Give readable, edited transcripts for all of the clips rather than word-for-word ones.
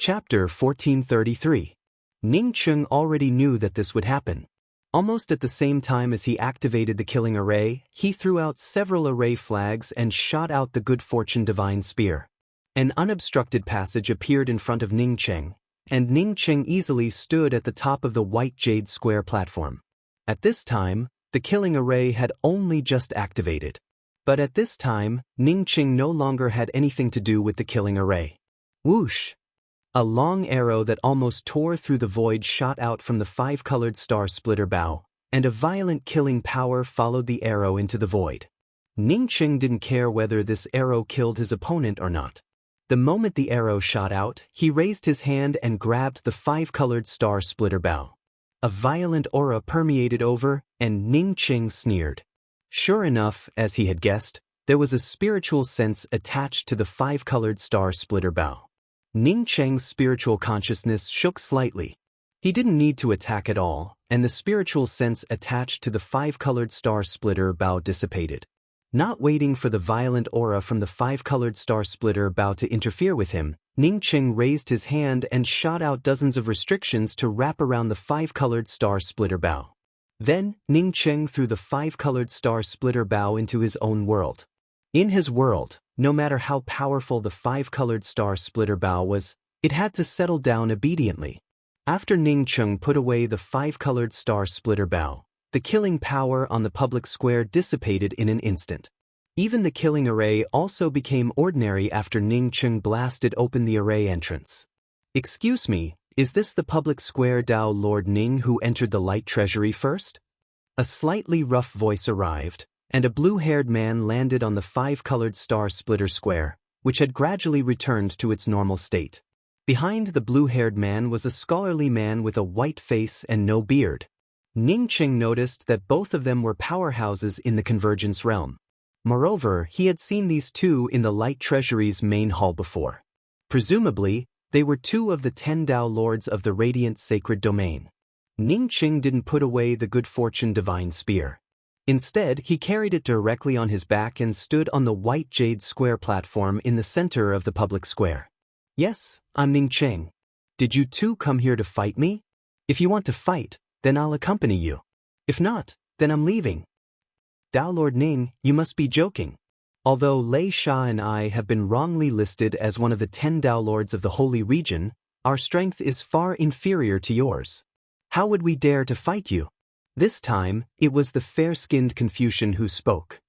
Chapter 1433. Ning Cheng already knew that this would happen. Almost at the same time as he activated the killing array, he threw out several array flags and shot out the good fortune divine spear. An unobstructed passage appeared in front of Ning Cheng, and Ning Cheng easily stood at the top of the white jade square platform. At this time, the killing array had only just activated. But at this time, Ning Cheng no longer had anything to do with the killing array. Whoosh! A long arrow that almost tore through the void shot out from the five-colored star splitter bow, and a violent killing power followed the arrow into the void. Ning Cheng didn't care whether this arrow killed his opponent or not. The moment the arrow shot out, he raised his hand and grabbed the five-colored star splitter bow. A violent aura permeated over, and Ning Cheng sneered. Sure enough, as he had guessed, there was a spiritual sense attached to the five-colored star splitter bow. Ning Cheng's spiritual consciousness shook slightly. He didn't need to attack at all, and the spiritual sense attached to the five-colored star splitter bow dissipated. Not waiting for the violent aura from the five-colored star splitter bow to interfere with him, Ning Cheng raised his hand and shot out dozens of restrictions to wrap around the five-colored star splitter bow. Then, Ning Cheng threw the five-colored star splitter bow into his own world. In his world, no matter how powerful the five-colored star splitter bow was, it had to settle down obediently. After Ning Cheng put away the five-colored star splitter bow, the killing power on the public square dissipated in an instant. Even the killing array also became ordinary after Ning Cheng blasted open the array entrance. "Excuse me, is this the public square Dao Lord Ning who entered the light treasury first?" A slightly rough voice arrived, and a blue-haired man landed on the five-colored star splitter square, which had gradually returned to its normal state. Behind the blue-haired man was a scholarly man with a white face and no beard. Ning Cheng noticed that both of them were powerhouses in the convergence realm. Moreover, he had seen these two in the Light Treasury's main hall before. Presumably, they were two of the 10 Dao Lords of the Radiant Sacred Domain. Ning Cheng didn't put away the good fortune divine spear. Instead, he carried it directly on his back and stood on the white jade square platform in the center of the public square. "Yes, I'm Ning Cheng. Did you two come here to fight me? If you want to fight, then I'll accompany you. If not, then I'm leaving." "Dao Lord Ning, you must be joking. Although Lei Sha and I have been wrongly listed as one of the 10 Dao Lords of the Holy Region, our strength is far inferior to yours. How would we dare to fight you?" This time, it was the fair-skinned Confucian who spoke.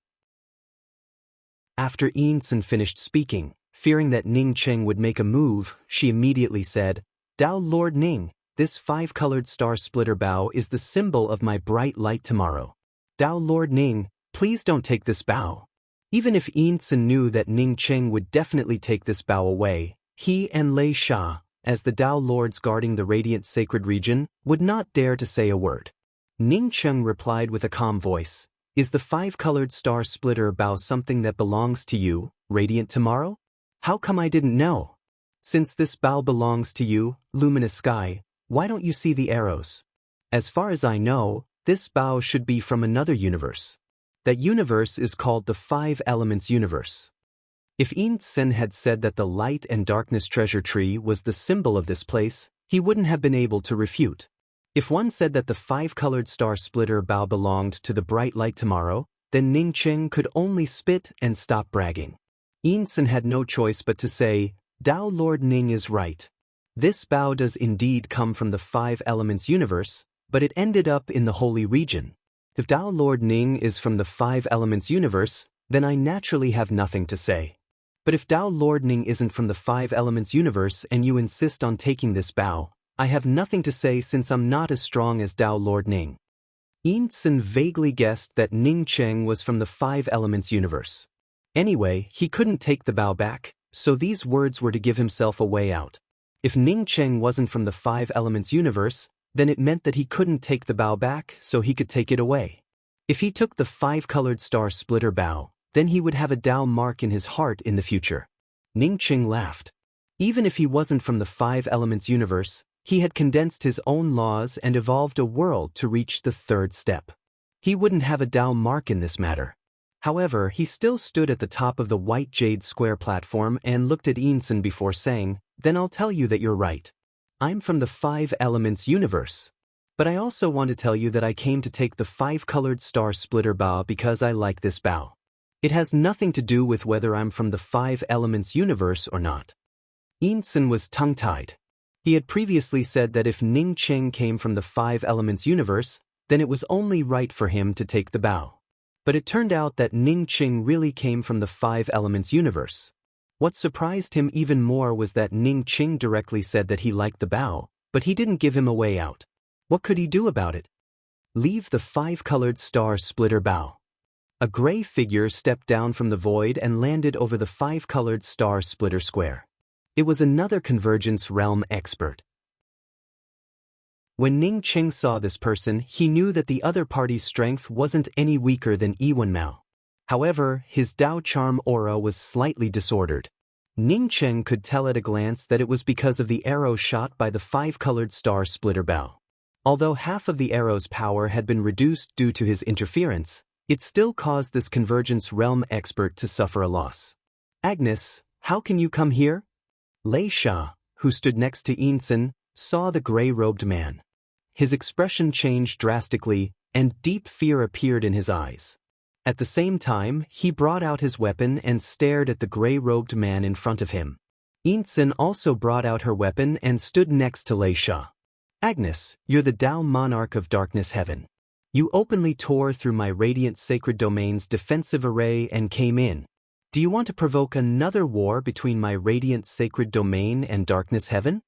After Yinsen finished speaking, fearing that Ning Cheng would make a move, she immediately said, "Dao Lord Ning, this five-colored star splitter bow is the symbol of my bright light tomorrow. Dao Lord Ning, please don't take this bow." Even if Yinsen knew that Ning Cheng would definitely take this bow away, he and Lei Sha, as the Dao Lords guarding the Radiant Sacred Region, would not dare to say a word. Ning Cheng replied with a calm voice, "Is the five-colored star splitter bow something that belongs to you, Radiant Tomorrow? How come I didn't know? Since this bow belongs to you, Luminous Sky, why don't you see the arrows? As far as I know, this bow should be from another universe. That universe is called the Five Elements Universe." If Yinsen had said that the Light and Darkness Treasure Tree was the symbol of this place, he wouldn't have been able to refute. If one said that the five-colored star splitter bow belonged to the bright light tomorrow, then Ning Cheng could only spit and stop bragging. Yinsen had no choice but to say, "Dao Lord Ning is right. This bow does indeed come from the Five Elements Universe, but it ended up in the Holy Region. If Dao Lord Ning is from the Five Elements Universe, then I naturally have nothing to say. But if Dao Lord Ning isn't from the Five Elements Universe and you insist on taking this bow, I have nothing to say since I'm not as strong as Dao Lord Ning." Yinsen vaguely guessed that Ning Cheng was from the Five Elements Universe. Anyway, he couldn't take the bow back, so these words were to give himself a way out. If Ning Cheng wasn't from the Five Elements Universe, then it meant that he couldn't take the bow back, so he could take it away. If he took the five-colored star splitter bow, then he would have a Dao mark in his heart in the future. Ning Cheng laughed. Even if he wasn't from the Five Elements Universe, he had condensed his own laws and evolved a world to reach the third step. He wouldn't have a Dao mark in this matter. However, he still stood at the top of the white jade square platform and looked at Einstein before saying, "Then I'll tell you that you're right. I'm from the 5 Elements universe. But I also want to tell you that I came to take the 5-colored star splitter bow because I like this bow. It has nothing to do with whether I'm from the 5 Elements universe or not." Einstein was tongue-tied. He had previously said that if Ning Cheng came from the 5 Elements universe, then it was only right for him to take the bow. But it turned out that Ning Cheng really came from the 5 Elements universe. What surprised him even more was that Ning Cheng directly said that he liked the bow, but he didn't give him a way out. What could he do about it? Leave the 5-colored star splitter bow. A gray figure stepped down from the void and landed over the 5-colored star splitter square. It was another Convergence Realm expert. When Ning Cheng saw this person, he knew that the other party's strength wasn't any weaker than Ewan Mao. However, his Dao Charm aura was slightly disordered. Ning Cheng could tell at a glance that it was because of the arrow shot by the 5-colored star splitter bow. Although half of the arrow's power had been reduced due to his interference, it still caused this Convergence Realm expert to suffer a loss. "Agnes, how can you come here?" Lei Sha, who stood next to Einstein, saw the gray-robed man. His expression changed drastically, and deep fear appeared in his eyes. At the same time, he brought out his weapon and stared at the gray-robed man in front of him. Einstein also brought out her weapon and stood next to Lei Sha. "Agnes, you're the Dao Monarch of Darkness Heaven. You openly tore through my Radiant Sacred Domain's defensive array and came in. Do you want to provoke another war between my Radiant Sacred Domain and Darkness Heaven?"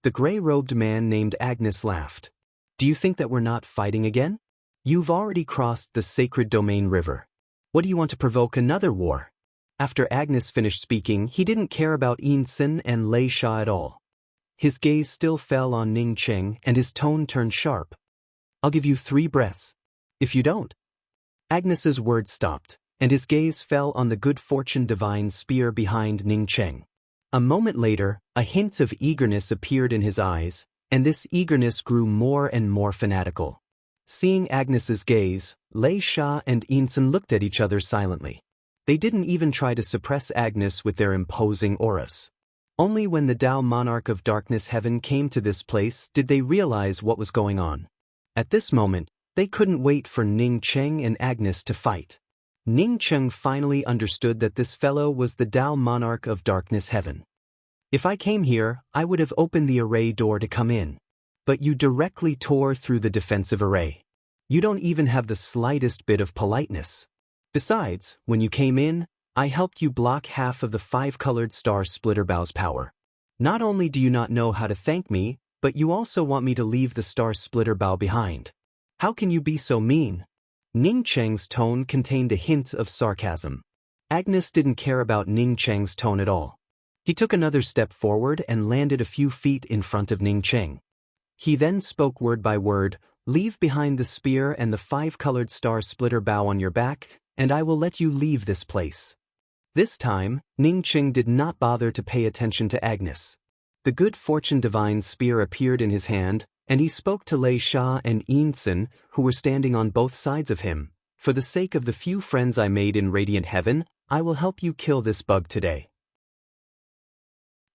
The gray-robed man named Agnes laughed. "Do you think that we're not fighting again? You've already crossed the Sacred Domain River. What do you want to provoke another war?" After Agnes finished speaking, he didn't care about Einstein and Lei Sha at all. His gaze still fell on Ning Cheng and his tone turned sharp. "I'll give you 3 breaths. If you don't." Agnes's words stopped, and his gaze fell on the Good Fortune Divine spear behind Ning Cheng. A moment later, a hint of eagerness appeared in his eyes, and this eagerness grew more and more fanatical. Seeing Agnes's gaze, Lei Sha and Einstein looked at each other silently. They didn't even try to suppress Agnes with their imposing auras. Only when the Dao Monarch of Darkness Heaven came to this place did they realize what was going on. At this moment, they couldn't wait for Ning Cheng and Agnes to fight. Ning Cheng finally understood that this fellow was the Dao Monarch of Darkness Heaven. "If I came here, I would have opened the array door to come in. But you directly tore through the defensive array. You don't even have the slightest bit of politeness. Besides, when you came in, I helped you block half of the 5-colored star splitter bow's power. Not only do you not know how to thank me, but you also want me to leave the star splitter bow behind. How can you be so mean?" Ning Cheng's tone contained a hint of sarcasm. Agnes didn't care about Ning Cheng's tone at all. He took another step forward and landed a few feet in front of Ning Cheng. He then spoke word by word, "Leave behind the spear and the 5-colored star splitter bow on your back, and I will let you leave this place." This time, Ning Cheng did not bother to pay attention to Agnes. The Good Fortune Divine spear appeared in his hand, and he spoke to Lei Sha and Einstein, who were standing on both sides of him. "For the sake of the few friends I made in Radiant Heaven, I will help you kill this bug today."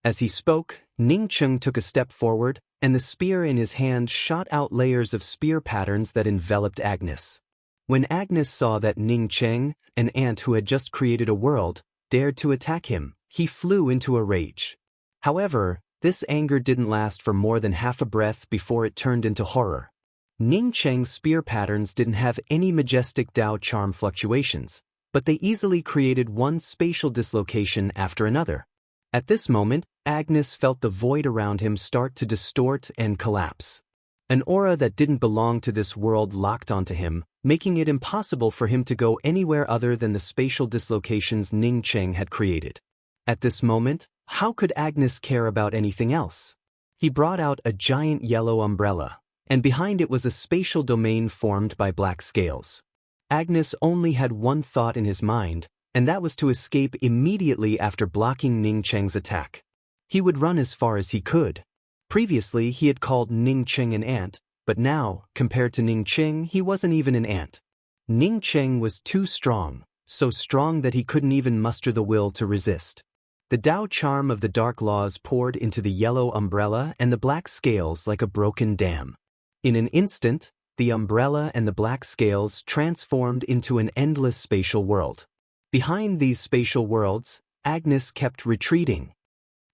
As he spoke, Ning Cheng took a step forward, and the spear in his hand shot out layers of spear patterns that enveloped Agnes. When Agnes saw that Ning Cheng, an ant who had just created a world, dared to attack him, he flew into a rage. However, this anger didn't last for more than half a breath before it turned into horror. Ning Cheng's spear patterns didn't have any majestic Dao charm fluctuations, but they easily created one spatial dislocation after another. At this moment, Agnes felt the void around him start to distort and collapse. An aura that didn't belong to this world locked onto him, making it impossible for him to go anywhere other than the spatial dislocations Ning Cheng had created. At this moment, how could Agnes care about anything else? He brought out a giant yellow umbrella, and behind it was a spatial domain formed by black scales. Agnes only had one thought in his mind, and that was to escape immediately after blocking Ning Cheng's attack. He would run as far as he could. Previously, he had called Ning Cheng an ant, but now, compared to Ning Cheng, he wasn't even an ant. Ning Cheng was too strong, so strong that he couldn't even muster the will to resist. The Tao charm of the dark laws poured into the yellow umbrella and the black scales like a broken dam. In an instant, the umbrella and the black scales transformed into an endless spatial world. Behind these spatial worlds, Agnes kept retreating.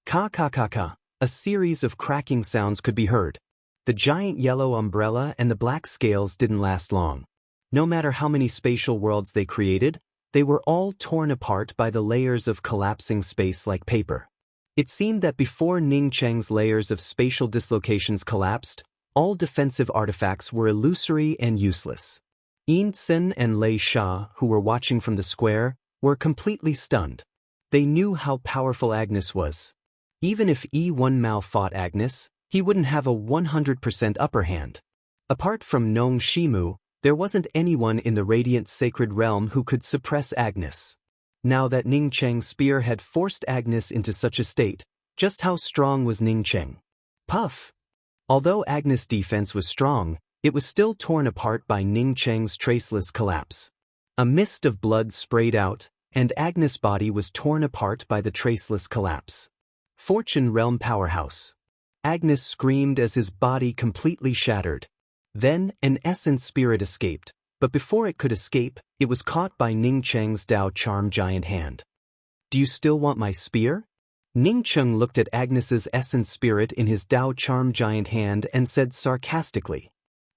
Ka-ka-ka-ka, a series of cracking sounds could be heard. The giant yellow umbrella and the black scales didn't last long. No matter how many spatial worlds they created, they were all torn apart by the layers of collapsing space like paper. It seemed that before Ning Cheng's layers of spatial dislocations collapsed, all defensive artifacts were illusory and useless. Yin Sen and Lei Sha, who were watching from the square, were completely stunned. They knew how powerful Agnes was. Even if Yi Mao fought Agnes, he wouldn't have a 100% upper hand. Apart from Nong Shimu, there wasn't anyone in the radiant sacred realm who could suppress Agnes. Now that Ning Cheng's spear had forced Agnes into such a state, just how strong was Ning Cheng? Puff! Although Agnes' defense was strong, it was still torn apart by Ning Cheng's traceless collapse. A mist of blood sprayed out, and Agnes' body was torn apart by the traceless collapse. Fortune Realm Powerhouse. Agnes screamed as his body completely shattered. Then, an essence spirit escaped, but before it could escape, it was caught by Ning Cheng's Tao Charm giant hand. Do you still want my spear? Ning Cheng looked at Agnes's essence spirit in his Tao Charm giant hand and said sarcastically,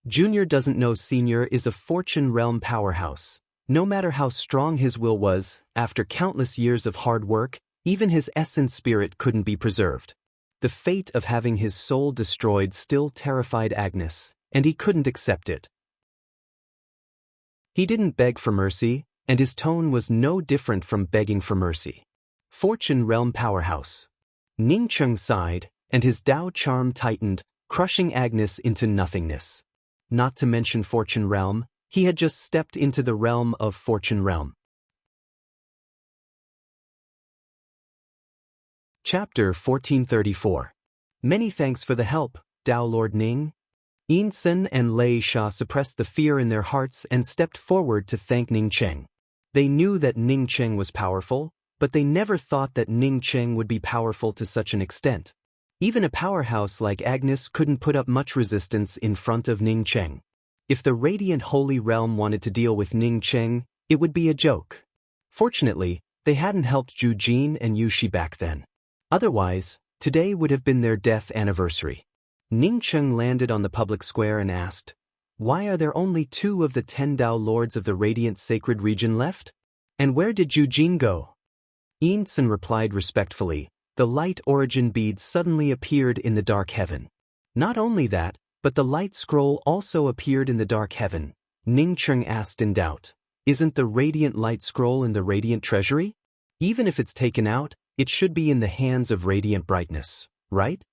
Junior doesn't know Senior is a Fortune Realm powerhouse. No matter how strong his will was, after countless years of hard work, even his essence spirit couldn't be preserved. The fate of having his soul destroyed still terrified Agnes, and he couldn't accept it. He didn't beg for mercy, and his tone was no different from begging for mercy. Fortune Realm Powerhouse. Ning Cheng sighed, and his Tao charm tightened, crushing Agnes into nothingness. Not to mention Fortune Realm, he had just stepped into the realm of Fortune Realm. Chapter 1434. Many thanks for the help, Tao Lord Ning. Yin Sen and Lei Sha suppressed the fear in their hearts and stepped forward to thank Ning Cheng. They knew that Ning Cheng was powerful, but they never thought that Ning Cheng would be powerful to such an extent. Even a powerhouse like Agnes couldn't put up much resistance in front of Ning Cheng. If the Radiant Holy Realm wanted to deal with Ning Cheng, it would be a joke. Fortunately, they hadn't helped Zhu Jin and Yu Shi back then. Otherwise, today would have been their death anniversary. Ning Cheng landed on the public square and asked, Why are there only 2 of the 10 Tao Lords of the Radiant Sacred Region left? And where did Zhu Jin go? Yin Sen replied respectfully, The light origin bead suddenly appeared in the dark heaven. Not only that, but the light scroll also appeared in the dark heaven. Ning Cheng asked in doubt, Isn't the radiant light scroll in the radiant treasury? Even if it's taken out, it should be in the hands of radiant brightness, right?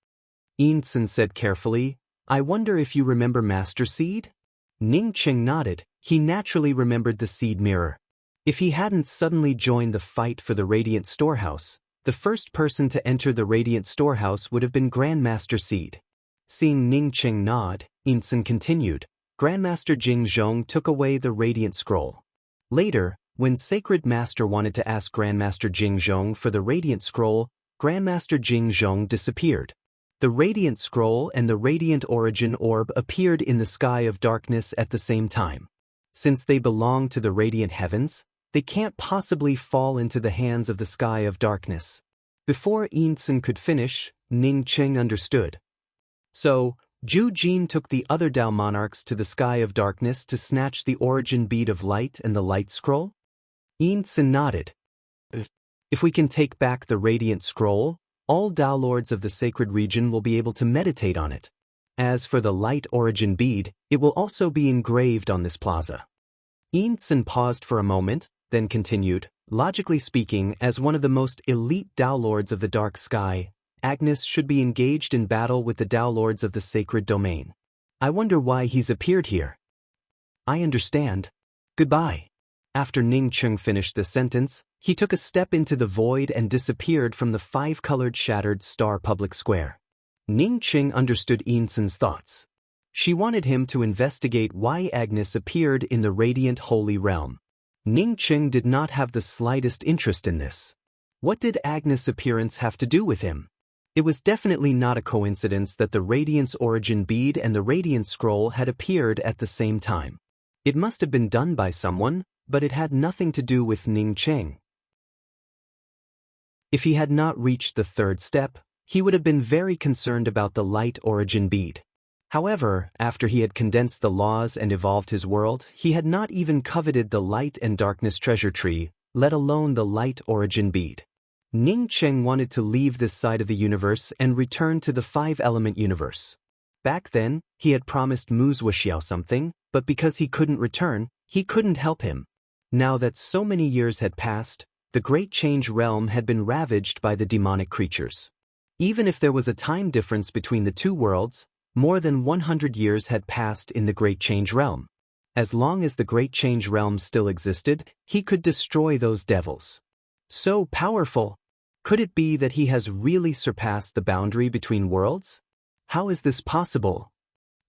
Yin Sen said carefully, I wonder if you remember Master Seed? Ning Cheng nodded. He naturally remembered the seed mirror. If he hadn't suddenly joined the fight for the Radiant Storehouse, the first person to enter the Radiant Storehouse would have been Grandmaster Seed. Seeing Ning Cheng nod, Yin Sen continued, Grandmaster Jing Zhong took away the Radiant Scroll. Later, when Sacred Master wanted to ask Grandmaster Jing Zhong for the Radiant Scroll, Grandmaster Jing Zhong disappeared. The Radiant Scroll and the Radiant Origin Orb appeared in the sky of darkness at the same time. Since they belong to the Radiant Heavens, they can't possibly fall into the hands of the sky of darkness. Before Yin Sen could finish, Ning Cheng understood. So, Zhu Jin took the other Tao monarchs to the sky of darkness to snatch the origin bead of light and the light scroll? Yin Sen nodded. If we can take back the Radiant Scroll, all Tao Lords of the sacred region will be able to meditate on it. As for the light origin bead, it will also be engraved on this plaza. Yin Sen paused for a moment, then continued, Logically speaking, as one of the most elite Tao Lords of the dark sky, Agnes should be engaged in battle with the Tao Lords of the sacred domain. I wonder why he's appeared here. I understand. Goodbye. After Ning Cheng finished the sentence, he took a step into the void and disappeared from the 5-colored shattered star public square. Ning Cheng understood Yin Sen's thoughts. She wanted him to investigate why Agnes appeared in the radiant holy realm. Ning Qing did not have the slightest interest in this. What did Agnes' appearance have to do with him? It was definitely not a coincidence that the Radiance Origin Bead and the Radiance Scroll had appeared at the same time. It must have been done by someone, but it had nothing to do with Ning Qing. If he had not reached the third step, he would have been very concerned about the Light Origin Bead. However, after he had condensed the laws and evolved his world, he had not even coveted the Light and Darkness Treasure Tree, let alone the Light Origin Bead. Ning Qing wanted to leave this side of the universe and return to the five-element universe. Back then, he had promised Mu Zuoxiao something, but because he couldn't return, he couldn't help him. Now that so many years had passed, the Great Change Realm had been ravaged by the demonic creatures. Even if there was a time difference between the two worlds, more than 100 years had passed in the Great Change Realm. As long as the Great Change Realm still existed, he could destroy those devils. So powerful! Could it be that he has really surpassed the boundary between worlds? How is this possible?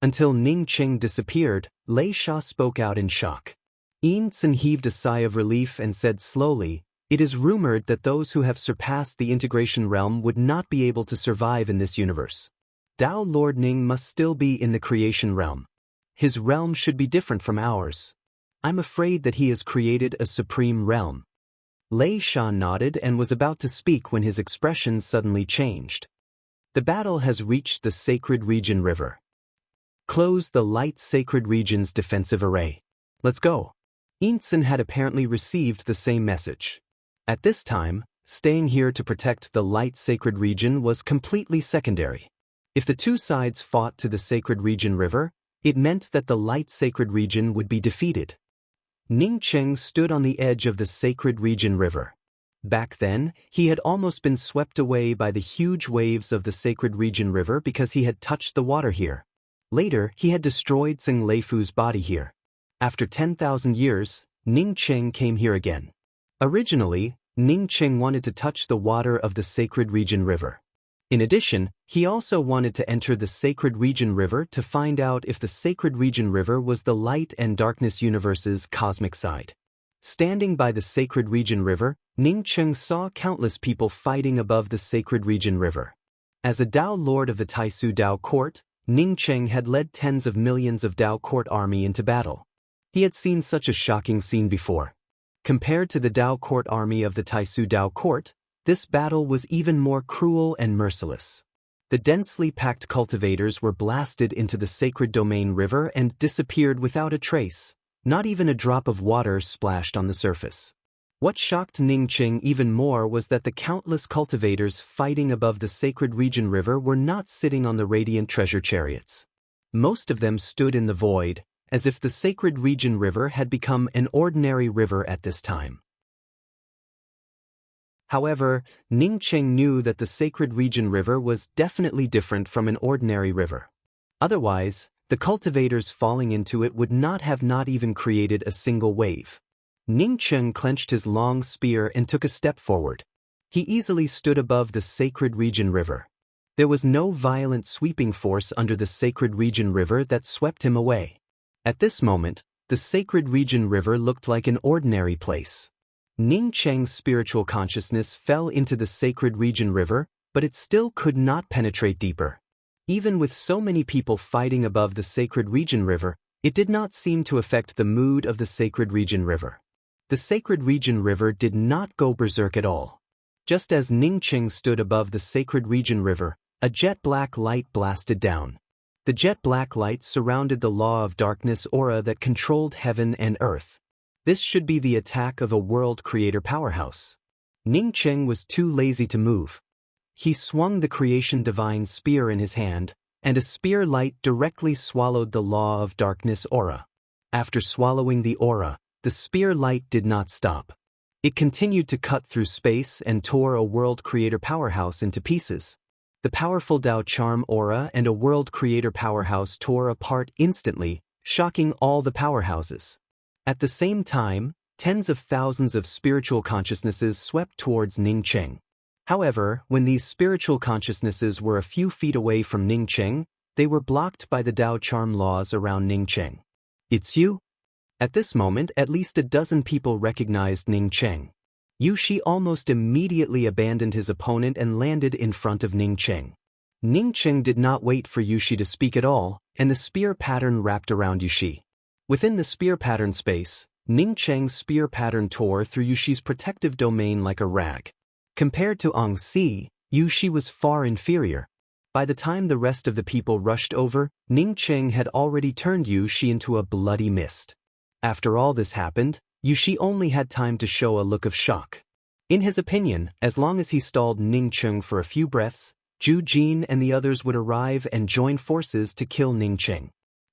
Until Ning Qing disappeared, Lei Sha spoke out in shock. Yinsen heaved a sigh of relief and said slowly, "It is rumored that those who have surpassed the integration realm would not be able to survive in this universe. Dao Lord Ning must still be in the creation realm. His realm should be different from ours. I'm afraid that he has created a supreme realm." Lei Sha nodded and was about to speak when his expression suddenly changed. "The battle has reached the Sacred Region River. Close the Light Sacred Region's defensive array. Let's go." Yinsen had apparently received the same message. At this time, staying here to protect the Light Sacred Region was completely secondary. If the two sides fought to the Sacred Region River, it meant that the Light Sacred Region would be defeated. Ning Qing stood on the edge of the Sacred Region River. Back then, he had almost been swept away by the huge waves of the Sacred Region River because he had touched the water here. Later, he had destroyed Tsing Leifu's body here. After 10,000 years, Ning Qing came here again. Originally, Ning Qing wanted to touch the water of the Sacred Region River. In addition, he also wanted to enter the Sacred Region River to find out if the Sacred Region River was the Light and Darkness universe's cosmic side. Standing by the Sacred Region River, Ning Qing saw countless people fighting above the Sacred Region River. As a Dao Lord of the Taisu Dao Court, Ning Qing had led tens of millions of Dao Court army into battle. He had seen such a shocking scene before. Compared to the Dao Court army of the Taisu Dao Court, this battle was even more cruel and merciless. The densely packed cultivators were blasted into the Sacred Domain River and disappeared without a trace. Not even a drop of water splashed on the surface. What shocked Ning Qing even more was that the countless cultivators fighting above the Sacred Region River were not sitting on the radiant treasure chariots. Most of them stood in the void, as if the Sacred Region River had become an ordinary river at this time. However, Ning Qing knew that the Sacred Region River was definitely different from an ordinary river. Otherwise, the cultivators falling into it would not even created a single wave. Ning Qing clenched his long spear and took a step forward. He easily stood above the Sacred Region River. There was no violent sweeping force under the Sacred Region River that swept him away. At this moment, the Sacred Region River looked like an ordinary place. Ning Qing's spiritual consciousness fell into the Sacred Region River, but it still could not penetrate deeper. Even with so many people fighting above the Sacred Region River, it did not seem to affect the mood of the Sacred Region River. The Sacred Region River did not go berserk at all. Just as Ning Qing stood above the Sacred Region River, a jet black light blasted down. The jet black light surrounded the Law of Darkness aura that controlled heaven and earth. This should be the attack of a world creator powerhouse. Ning Qing was too lazy to move. He swung the creation divine spear in his hand, and a spear light directly swallowed the Law of Darkness aura. After swallowing the aura, the spear light did not stop. It continued to cut through space and tore a world creator powerhouse into pieces. The powerful Dao Charm aura and a world creator powerhouse tore apart instantly, shocking all the powerhouses. At the same time, tens of thousands of spiritual consciousnesses swept towards Ning Qing. However, when these spiritual consciousnesses were a few feet away from Ning Qing, They were blocked by the Dao charm laws around Ningcheng. It's you? At this moment, at least a dozen people recognized Ningcheng. Yushi almost immediately abandoned his opponent and landed in front of Ningcheng. Ningcheng did not wait for Yushi to speak at all, and the spear pattern wrapped around Yushi. Within the spear pattern space, Ningcheng's spear pattern tore through Yushi's protective domain like a rag. Compared to Ong Si, Yushi was far inferior. By the time the rest of the people rushed over, Ningcheng had already turned Yushi into a bloody mist. After all this happened, Yushi only had time to show a look of shock. In his opinion, as long as he stalled Ningcheng for a few breaths, Zhu Jin and the others would arrive and join forces to kill Ningcheng.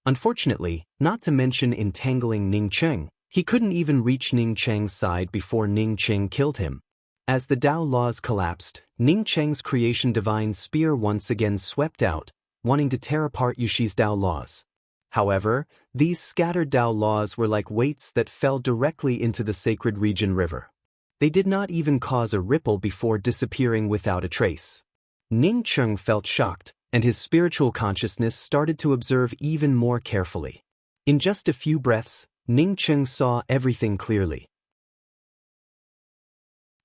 Unfortunately, not to mention entangling Ningcheng, he couldn't even reach Ningcheng's side before Ningcheng killed him. As the Dao laws collapsed, Ningcheng's creation divine spear once again swept out, wanting to tear apart Yushi's Dao laws. However, these scattered Dao laws were like weights that fell directly into the sacred region river. They did not even cause a ripple before disappearing without a trace. Ningcheng felt shocked, and his spiritual consciousness started to observe even more carefully. In just a few breaths, Ningcheng saw everything clearly.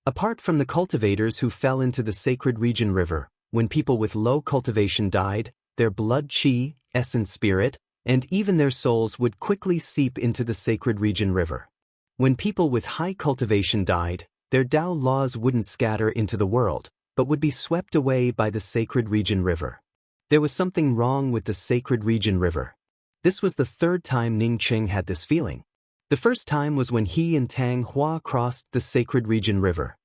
Apart from the cultivators who fell into the sacred region river, when people with low cultivation died, their blood qi, essence spirit, and even their souls would quickly seep into the sacred region river. When people with high cultivation died, their Dao laws wouldn't scatter into the world, but would be swept away by the sacred region river. There was something wrong with the sacred region river. This was the third time Ningcheng had this feeling. The first time was when he and Tang Hua crossed the sacred region river.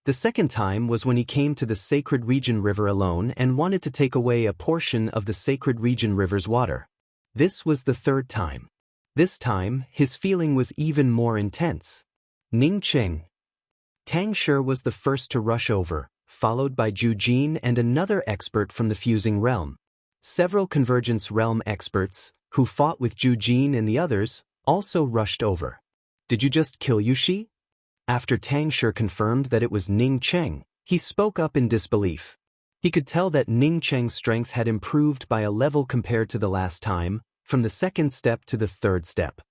The second time was when he came to the sacred region river alone and wanted to take away a portion of the sacred region river's water. This was the third time. This time, his feeling was even more intense. Ningcheng. Tang Shi was the first to rush over, followed by Zhu Jin and another expert from the fusing realm. Several convergence realm experts, who fought with Zhu Jin and the others, also rushed over. Did you just kill Yushi? After Tang Shi confirmed that it was Ningcheng, he spoke up in disbelief. He could tell that Ningcheng's strength had improved by a level compared to the last time, from the second step to the third step.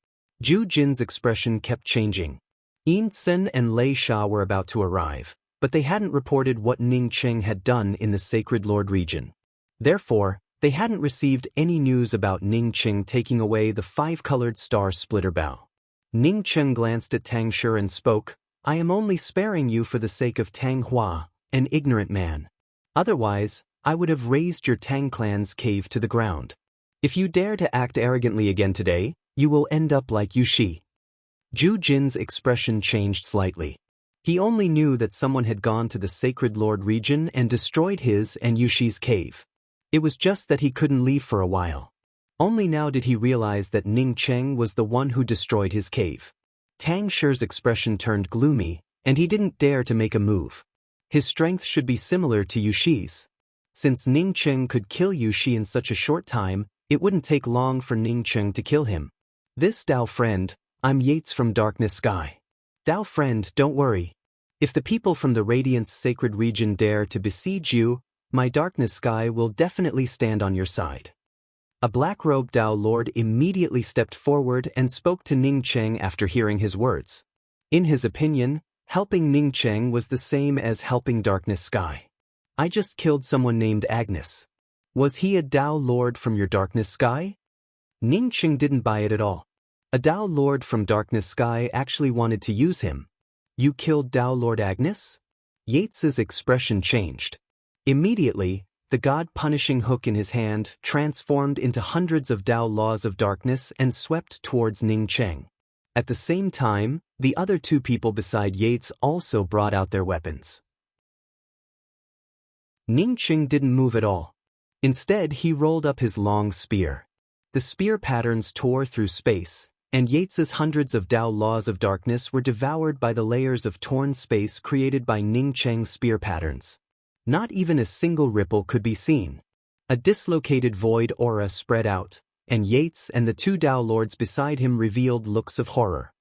Zhu Jin's expression kept changing. Yin Sen and Lei Sha were about to arrive, but they hadn't reported what Ningcheng had done in the Sacred Lord region. Therefore, they hadn't received any news about Ningcheng taking away the five-colored star splitter bow. Ningcheng glanced at Tang Shi and spoke, "I am only sparing you for the sake of Tang Hua, an ignorant man. Otherwise, I would have razed your Tang clan's cave to the ground. If you dare to act arrogantly again today, you will end up like Yushi." Zhu Jin's expression changed slightly. He only knew that someone had gone to the Sacred Lord region and destroyed his and Yushi's cave. It was just that he couldn't leave for a while. Only now did he realize that Ningcheng was the one who destroyed his cave. Tang Shi's expression turned gloomy, and he didn't dare to make a move. His strength should be similar to Yushi's. Since Ningcheng could kill Yushi in such a short time, it wouldn't take long for Ningcheng to kill him. "This Dao friend, I'm Yates from Darkness Sky. Dao friend, don't worry. If the people from the Radiance Sacred Region dare to besiege you, my Darkness Sky will definitely stand on your side." A black-robed Dao Lord immediately stepped forward and spoke to Ningcheng after hearing his words. In his opinion, helping Ningcheng was the same as helping Darkness Sky. "I just killed someone named Agnes. Was he a Dao Lord from your Darkness Sky?" Ningcheng didn't buy it at all. A Dao Lord from Darkness Sky actually wanted to use him. "You killed Dao Lord Agnes?" Yates's expression changed. Immediately, the God-punishing hook in his hand transformed into hundreds of Dao laws of darkness and swept towards Ningcheng. At the same time, the other two people beside Yates also brought out their weapons. Ningcheng didn't move at all. Instead, he rolled up his long spear. The spear patterns tore through space, and Yates's hundreds of Dao laws of darkness were devoured by the layers of torn space created by Ningcheng's spear patterns. Not even a single ripple could be seen. A dislocated void aura spread out, and Yates and the two Dao lords beside him revealed looks of horror.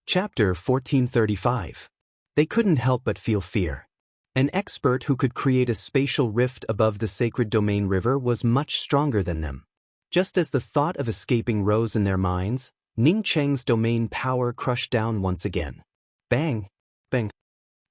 Chapter 1435. They couldn't help but feel fear. An expert who could create a spatial rift above the sacred domain river was much stronger than them. Just as the thought of escaping rose in their minds, Ning Cheng's domain power crushed down once again. Bang! Bang!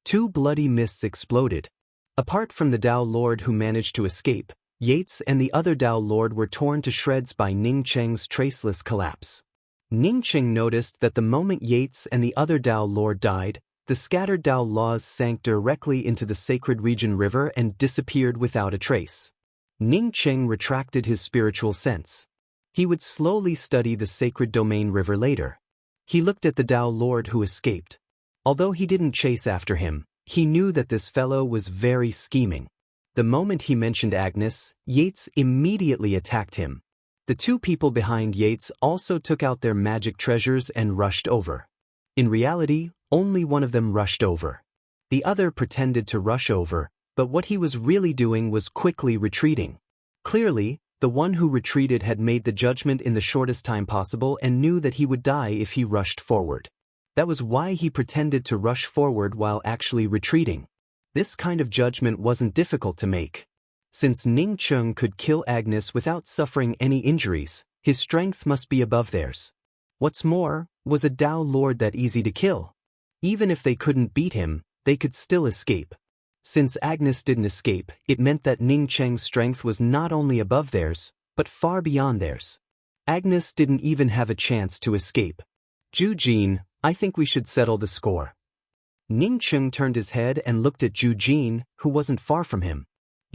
Two bloody mists exploded. Apart from the Tao Lord who managed to escape, Yates and the other Tao Lord were torn to shreds by Ning Cheng's traceless collapse. Ning Cheng noticed that the moment Yates and the other Tao Lord died, the scattered Tao laws sank directly into the sacred region river and disappeared without a trace. Ning Cheng retracted his spiritual sense. He would slowly study the sacred domain river later. He looked at the Tao Lord who escaped. Although he didn't chase after him, he knew that this fellow was very scheming. The moment he mentioned Agnes, Yates immediately attacked him. The two people behind Yates also took out their magic treasures and rushed over. In reality, only one of them rushed over. The other pretended to rush over, but what he was really doing was quickly retreating. Clearly, the one who retreated had made the judgment in the shortest time possible and knew that he would die if he rushed forward. That was why he pretended to rush forward while actually retreating. This kind of judgment wasn't difficult to make. Since Ning Cheng could kill Agnes without suffering any injuries, his strength must be above theirs. What's more, was a Tao Lord that easy to kill? Even if they couldn't beat him, they could still escape. Since Agnes didn't escape, it meant that Ning Cheng's strength was not only above theirs, but far beyond theirs. Agnes didn't even have a chance to escape. Zhu Jin, I think we should settle the score. Ning Cheng turned his head and looked at Zhu Jin, who wasn't far from him.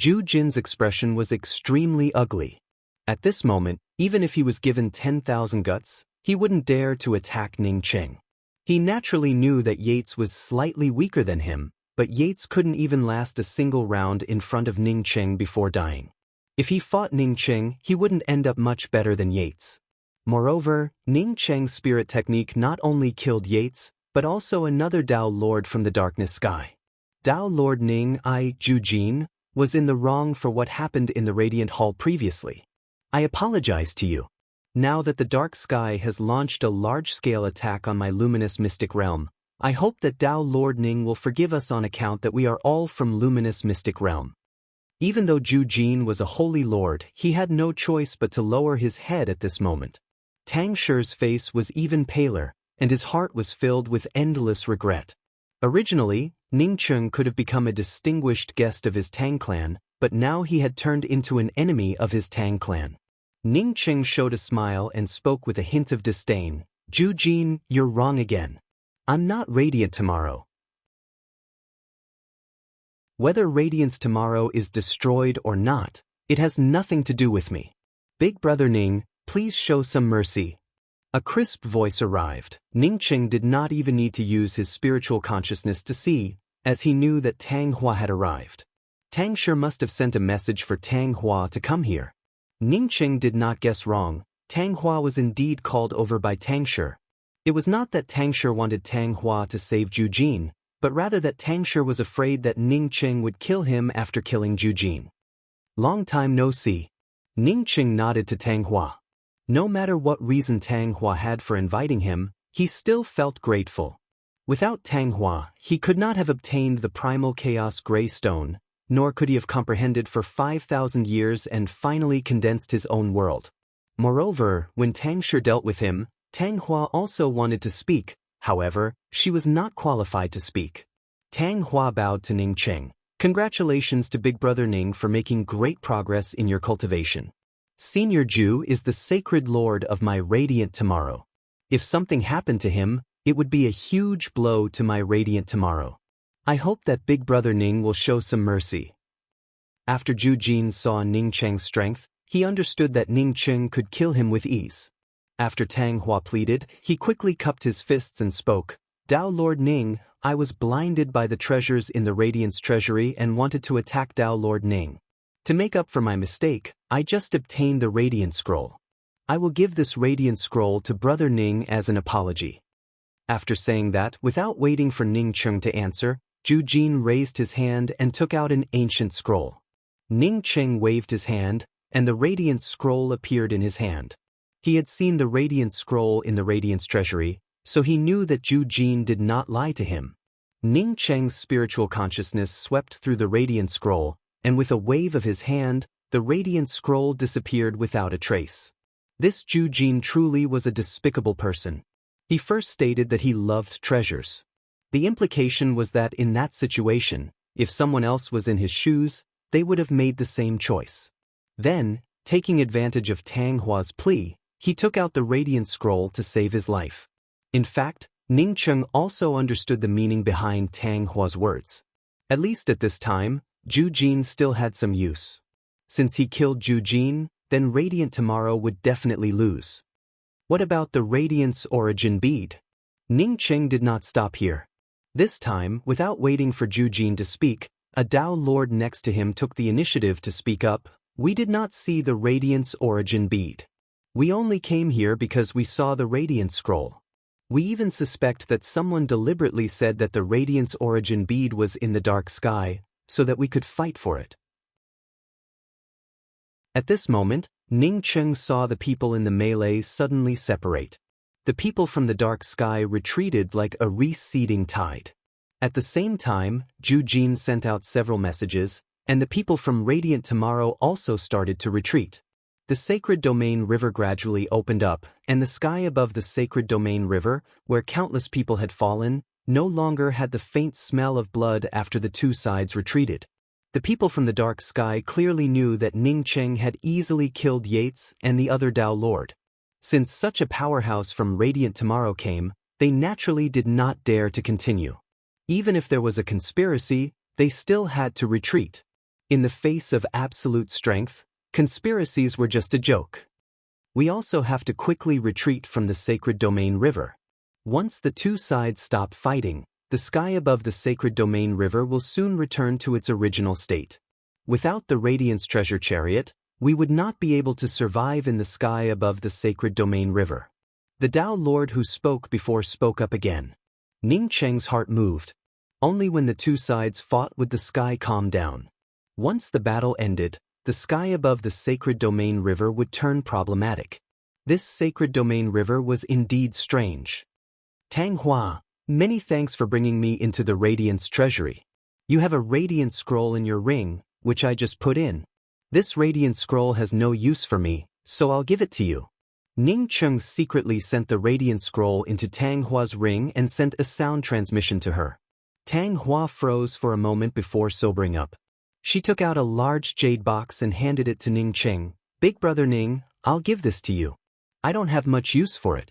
Zhu Jin's expression was extremely ugly. At this moment, even if he was given 10,000 guts, he wouldn't dare to attack Ning Cheng. He naturally knew that Yates was slightly weaker than him, but Yates couldn't even last a single round in front of Ning Cheng before dying. If he fought Ning Cheng, he wouldn't end up much better than Yates. Moreover, Ning Cheng's spirit technique not only killed Yates, but also another Tao Lord from the darkness sky. Tao Lord Ning Zhu Jin was in the wrong for what happened in the Radiant Hall previously. I apologize to you. Now that the dark sky has launched a large-scale attack on my luminous mystic realm, I hope that Tao Lord Ning will forgive us on account that we are all from luminous mystic realm. Even though Zhu Jin was a holy lord, he had no choice but to lower his head at this moment. Tang Shi's face was even paler, and his heart was filled with endless regret. Originally, Ning Cheng could have become a distinguished guest of his Tang clan, but now he had turned into an enemy of his Tang clan. Ning Cheng showed a smile and spoke with a hint of disdain. Zhu Jin, you're wrong again. I'm not radiant tomorrow. Whether radiance tomorrow is destroyed or not, it has nothing to do with me. Big brother Ning, please show some mercy. A crisp voice arrived. Ning Cheng did not even need to use his spiritual consciousness to see, as he knew that Tang Hua had arrived. Tang Shi must have sent a message for Tang Hua to come here. Ning Cheng did not guess wrong. Tang Hua was indeed called over by Tang Shi. It was not that Tang Shi wanted Tang Hua to save Zhu Jin, but rather that Tang Shi was afraid that Ning Cheng would kill him after killing Zhu Jin. Long time no see. Ning Cheng nodded to Tang Hua. No matter what reason Tang Hua had for inviting him, he still felt grateful. Without Tang Hua, he could not have obtained the primal chaos gray stone, nor could he have comprehended for 5,000 years and finally condensed his own world. Moreover, when Tang Shi dealt with him, Tang Hua also wanted to speak, however, she was not qualified to speak. Tang Hua bowed to Ning Cheng. Congratulations to Big Brother Ning for making great progress in your cultivation. Senior Zhu is the sacred lord of my radiant tomorrow. If something happened to him, it would be a huge blow to my radiant tomorrow. I hope that Big Brother Ning will show some mercy. After Zhu Jin saw Ning Cheng's strength, he understood that Ning Cheng could kill him with ease. After Tang Hua pleaded, he quickly cupped his fists and spoke. Tao Lord Ning, I was blinded by the treasures in the Radiance Treasury and wanted to attack Tao Lord Ning. To make up for my mistake, I just obtained the Radiant Scroll. I will give this Radiant Scroll to Brother Ning as an apology. After saying that, without waiting for Ning Cheng to answer, Zhu Jin raised his hand and took out an ancient scroll. Ning Cheng waved his hand, and the Radiant Scroll appeared in his hand. He had seen the Radiant Scroll in the Radiance Treasury, so he knew that Zhu Jin did not lie to him. Ning Cheng's spiritual consciousness swept through the radiant scroll, and with a wave of his hand, the radiant scroll disappeared without a trace. This Zhu Jin truly was a despicable person. He first stated that he loved treasures. The implication was that in that situation, if someone else was in his shoes, they would have made the same choice. Then, taking advantage of Tang Hua's plea, he took out the radiant scroll to save his life. In fact, Ning Cheng also understood the meaning behind Tang Hua's words. At least at this time, Zhu Jin still had some use. Since he killed Zhu Jin, then Radiant tomorrow would definitely lose. What about the Radiant's origin bead? Ning Cheng did not stop here. This time, without waiting for Zhu Jin to speak, a Dao Lord next to him took the initiative to speak up. We did not see the Radiant's origin bead. We only came here because we saw the Radiant scroll. We even suspect that someone deliberately said that the Radiant's origin bead was in the dark sky, so that we could fight for it. At this moment, Ning Cheng saw the people in the melee suddenly separate. The people from the dark sky retreated like a receding tide. At the same time, Zhu Jin sent out several messages, and the people from Radiant Tomorrow also started to retreat. The Sacred Domain River gradually opened up, and the sky above the Sacred Domain River, where countless people had fallen, no longer had the faint smell of blood after the two sides retreated. The people from the dark sky clearly knew that Ning Cheng had easily killed Yates and the other Dao Lord. Since such a powerhouse from Radiant Tomorrow came, they naturally did not dare to continue. Even if there was a conspiracy, they still had to retreat. In the face of absolute strength, conspiracies were just a joke. We also have to quickly retreat from the Sacred Domain River. Once the two sides stop fighting, the sky above the Sacred Domain River will soon return to its original state. Without the Radiance Treasure Chariot, we would not be able to survive in the sky above the Sacred Domain River. The Dao Lord who spoke before spoke up again. Ning Cheng's heart moved. Only when the two sides fought would the sky calm down. Once the battle ended, the sky above the Sacred Domain River would turn problematic. This Sacred Domain River was indeed strange. Tang Hua, many thanks for bringing me into the Radiance Treasury. You have a Radiant Scroll in your ring, which I just put in. This Radiant Scroll has no use for me, so I'll give it to you. Ning Cheng secretly sent the Radiant Scroll into Tang Hua's ring and sent a sound transmission to her. Tang Hua froze for a moment before sobering up. She took out a large jade box and handed it to Ning Cheng. Big brother Ning, I'll give this to you. I don't have much use for it.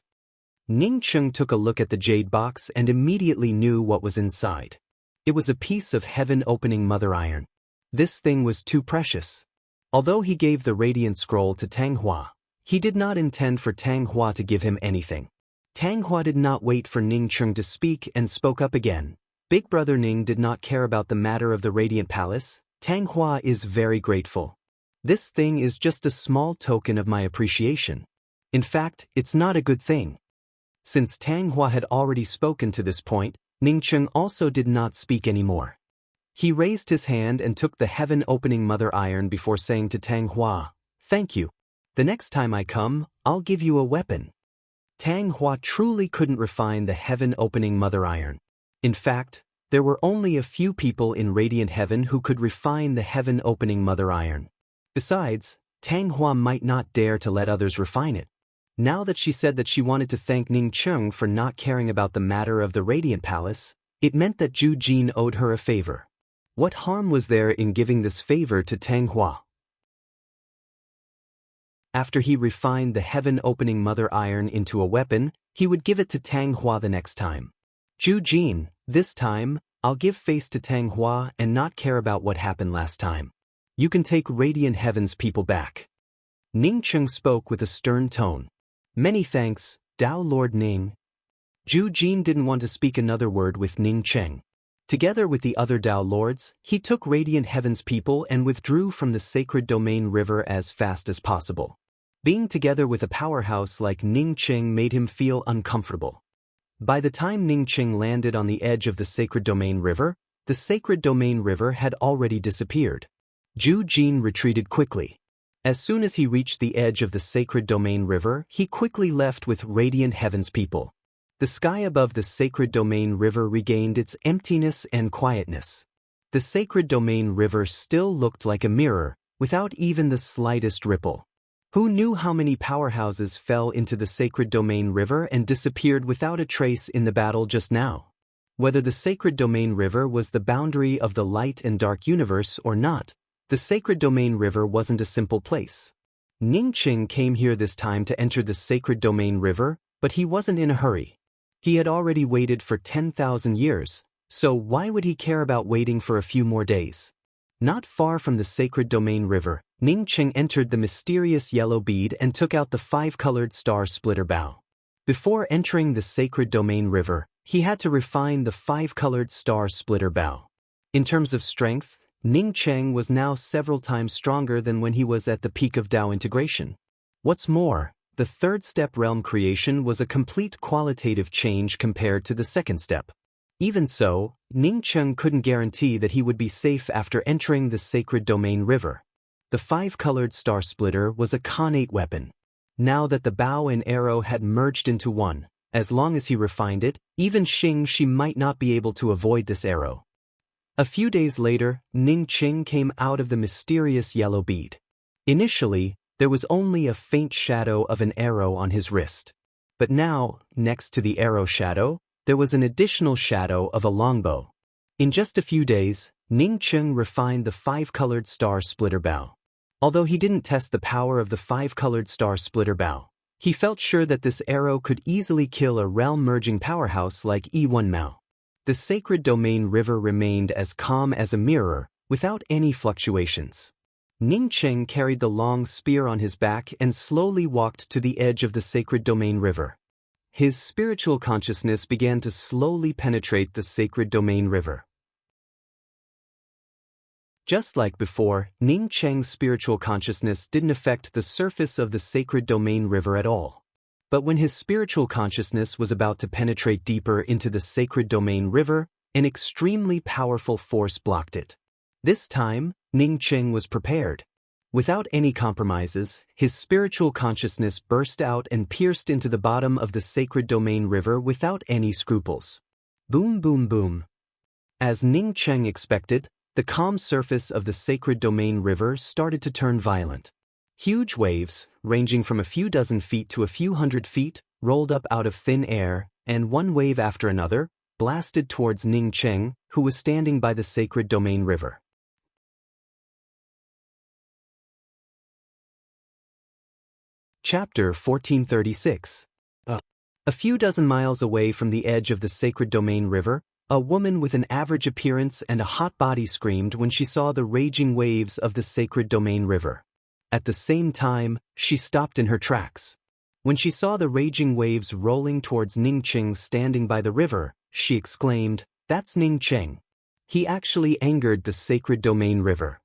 Ning Cheng took a look at the jade box and immediately knew what was inside. It was a piece of heaven-opening mother iron. This thing was too precious. Although he gave the Radiant Scroll to Tang Hua, he did not intend for Tang Hua to give him anything. Tang Hua did not wait for Ning Cheng to speak and spoke up again. Big brother Ning did not care about the matter of the Radiant Palace. Tang Hua is very grateful. This thing is just a small token of my appreciation. In fact, it's not a good thing. Since Tang Hua had already spoken to this point, Ning Cheng also did not speak anymore. He raised his hand and took the heaven-opening mother iron before saying to Tang Hua, "Thank you. The next time I come, I'll give you a weapon." Tang Hua truly couldn't refine the heaven-opening mother iron. In fact, there were only a few people in Radiant Heaven who could refine the heaven-opening mother iron. Besides, Tang Hua might not dare to let others refine it. Now that she said that she wanted to thank Ning Cheng for not caring about the matter of the Radiant Palace, it meant that Zhu Jin owed her a favor. What harm was there in giving this favor to Tang Hua? After he refined the heaven-opening mother iron into a weapon, he would give it to Tang Hua the next time. Zhu Jin, this time, I'll give face to Tang Hua and not care about what happened last time. You can take Radiant Heaven's people back. Ning Cheng spoke with a stern tone. Many thanks, Dao Lord Ning. Zhu Jin didn't want to speak another word with Ning Cheng. Together with the other Dao Lords, he took Radiant Heaven's people and withdrew from the Sacred Domain River as fast as possible. Being together with a powerhouse like Ning Cheng made him feel uncomfortable. By the time Ning Cheng landed on the edge of the Sacred Domain River, the Sacred Domain River had already disappeared. Zhu Jin retreated quickly. As soon as he reached the edge of the Sacred Domain River, he quickly left with Radiant Heaven's people. The sky above the Sacred Domain River regained its emptiness and quietness. The Sacred Domain River still looked like a mirror, without even the slightest ripple. Who knew how many powerhouses fell into the Sacred Domain River and disappeared without a trace in the battle just now? Whether the Sacred Domain River was the boundary of the light and dark universe or not, the Sacred Domain River wasn't a simple place. Ningqing came here this time to enter the Sacred Domain River, but he wasn't in a hurry. He had already waited for 10,000 years, so why would he care about waiting for a few more days? Not far from the Sacred Domain River, Ningqing entered the mysterious yellow bead and took out the 5-colored star splitter bow. Before entering the Sacred Domain River, he had to refine the 5-colored star splitter bow. In terms of strength, Ningqing was now several times stronger than when he was at the peak of Dao integration. What's more, the third step realm creation was a complete qualitative change compared to the second step. Even so, Ningqing couldn't guarantee that he would be safe after entering the Sacred Domain River. The 5-colored star splitter was a Khanate weapon. Now that the bow and arrow had merged into one, as long as he refined it, even Xing might not be able to avoid this arrow. A few days later, Ningqing came out of the mysterious yellow bead. Initially, there was only a faint shadow of an arrow on his wrist. But now, next to the arrow shadow, there was an additional shadow of a longbow. In just a few days, Ningqing refined the 5-colored star splitter bow. Although he didn't test the power of the 5-colored star splitter bow, he felt sure that this arrow could easily kill a realm-merging powerhouse like E1 Mao. The Sacred Domain River remained as calm as a mirror, without any fluctuations. Ningqing carried the long spear on his back and slowly walked to the edge of the Sacred Domain River. His spiritual consciousness began to slowly penetrate the Sacred Domain River. Just like before, Ningqing's spiritual consciousness didn't affect the surface of the Sacred Domain River at all. But when his spiritual consciousness was about to penetrate deeper into the Sacred Domain River, an extremely powerful force blocked it. This time, Ningqing was prepared. Without any compromises, his spiritual consciousness burst out and pierced into the bottom of the Sacred Domain River without any scruples. Boom, boom, boom. As Ningqing expected, the calm surface of the Sacred Domain River started to turn violent. Huge waves, ranging from a few dozen feet to a few hundred feet, rolled up out of thin air, and one wave after another, blasted towards Ningqing, who was standing by the Sacred Domain River. Chapter 1436. A few dozen miles away from the edge of the Sacred Domain River, a woman with an average appearance and a hot body screamed when she saw the raging waves of the Sacred Domain River. At the same time, she stopped in her tracks. When she saw the raging waves rolling towards Ningqing standing by the river, she exclaimed, "That's Ningqing. He actually angered the Sacred Domain River."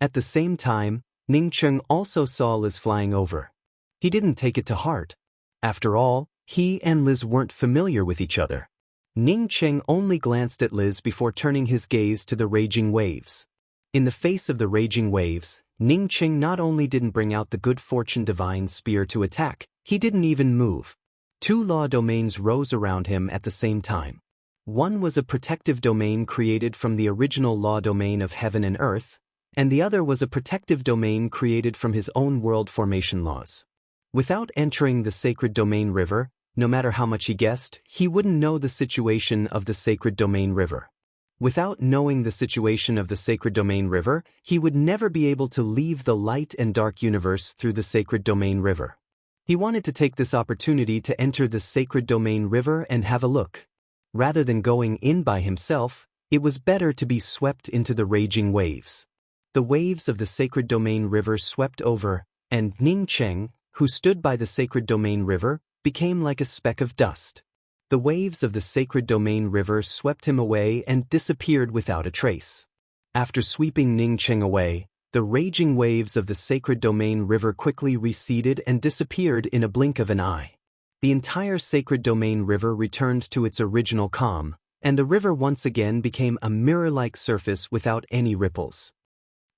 At the same time, Ningqing also saw Liz flying over. He didn't take it to heart. After all, he and Liz weren't familiar with each other. Ningqing only glanced at Liz before turning his gaze to the raging waves. In the face of the raging waves, Ningqing not only didn't bring out the good fortune divine spear to attack, he didn't even move. 2 law domains rose around him at the same time. One was a protective domain created from the original law domain of heaven and earth, and the other was a protective domain created from his own world formation laws. Without entering the Sacred Domain River, no matter how much he guessed, he wouldn't know the situation of the Sacred Domain River. Without knowing the situation of the Sacred Domain River, he would never be able to leave the light and dark universe through the Sacred Domain River. He wanted to take this opportunity to enter the Sacred Domain River and have a look. Rather than going in by himself, it was better to be swept into the raging waves. The waves of the Sacred Domain River swept over, and Ningqing, who stood by the Sacred Domain River, became like a speck of dust. The waves of the Sacred Domain River swept him away and disappeared without a trace. After sweeping Ningqing away, the raging waves of the Sacred Domain River quickly receded and disappeared in a blink of an eye. The entire Sacred Domain River returned to its original calm, and the river once again became a mirror-like surface without any ripples.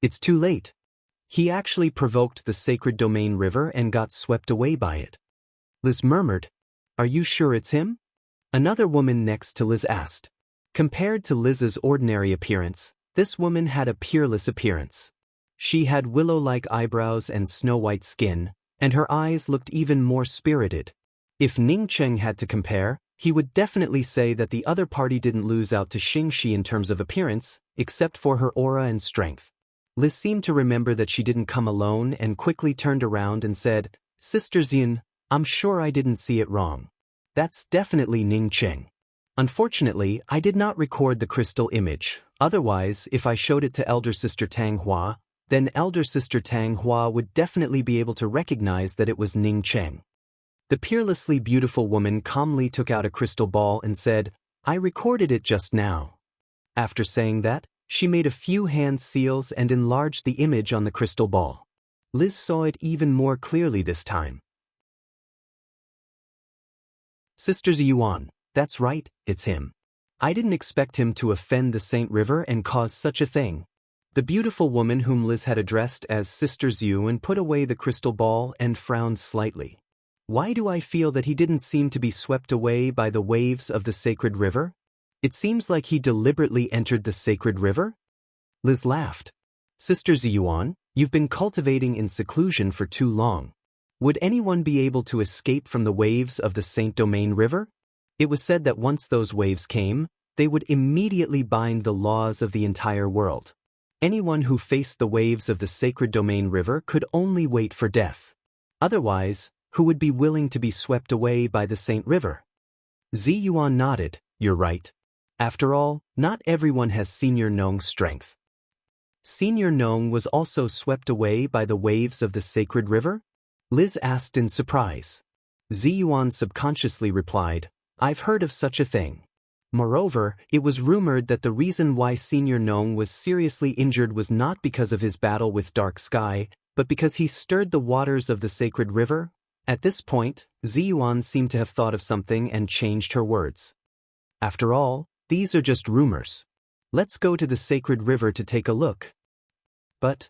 It's too late. He actually provoked the Sacred Domain River and got swept away by it. Liz murmured. Are you sure it's him? Another woman next to Liz asked. Compared to Liz's ordinary appearance, this woman had a peerless appearance. She had willow-like eyebrows and snow-white skin, and her eyes looked even more spirited. If Ning Cheng had to compare, he would definitely say that the other party didn't lose out to Xingxi in terms of appearance, except for her aura and strength. Liz seemed to remember that she didn't come alone and quickly turned around and said, Sister Xian, I'm sure I didn't see it wrong. That's definitely Ning Cheng. Unfortunately, I did not record the crystal image. Otherwise, if I showed it to Elder Sister Tang Hua, then Elder Sister Tang Hua would definitely be able to recognize that it was Ning Cheng. The peerlessly beautiful woman calmly took out a crystal ball and said, I recorded it just now. After saying that, she made a few hand seals and enlarged the image on the crystal ball. Liz saw it even more clearly this time. Sister Yuan, that's right, it's him. I didn't expect him to offend the Saint River and cause such a thing. The beautiful woman whom Liz had addressed as Sister Yuan put away the crystal ball and frowned slightly. Why do I feel that he didn't seem to be swept away by the waves of the sacred river? It seems like he deliberately entered the sacred river? Liz laughed. Sister Yuan, you've been cultivating in seclusion for too long. Would anyone be able to escape from the waves of the Saint Domain River? It was said that once those waves came, they would immediately bind the laws of the entire world. Anyone who faced the waves of the Sacred Domain River could only wait for death. Otherwise, who would be willing to be swept away by the Saint River? Ziyuan nodded, you're right. After all, not everyone has Senior Nong's strength. Senior Nong was also swept away by the waves of the Sacred River? Liz asked in surprise. Ziyuan subconsciously replied, I've heard of such a thing. Moreover, it was rumored that the reason why Senior Nong was seriously injured was not because of his battle with Dark Sky, but because he stirred the waters of the sacred river. At this point, Ziyuan seemed to have thought of something and changed her words. After all, these are just rumors. Let's go to the sacred river to take a look. But,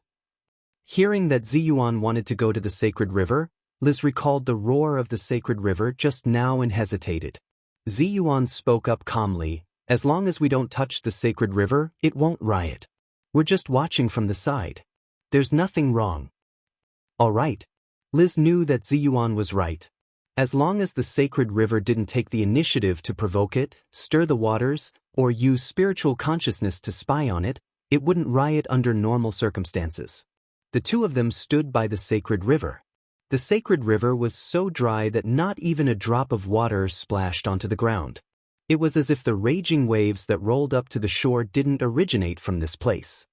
hearing that Ziyuan wanted to go to the sacred river, Liz recalled the roar of the sacred river just now and hesitated. Ziyuan spoke up calmly, as long as we don't touch the sacred river, it won't riot. We're just watching from the side. There's nothing wrong. All right. Liz knew that Ziyuan was right. As long as the sacred river didn't take the initiative to provoke it, stir the waters, or use spiritual consciousness to spy on it, it wouldn't riot under normal circumstances. The two of them stood by the sacred river. The sacred river was so dry that not even a drop of water splashed onto the ground. It was as if the raging waves that rolled up to the shore didn't originate from this place.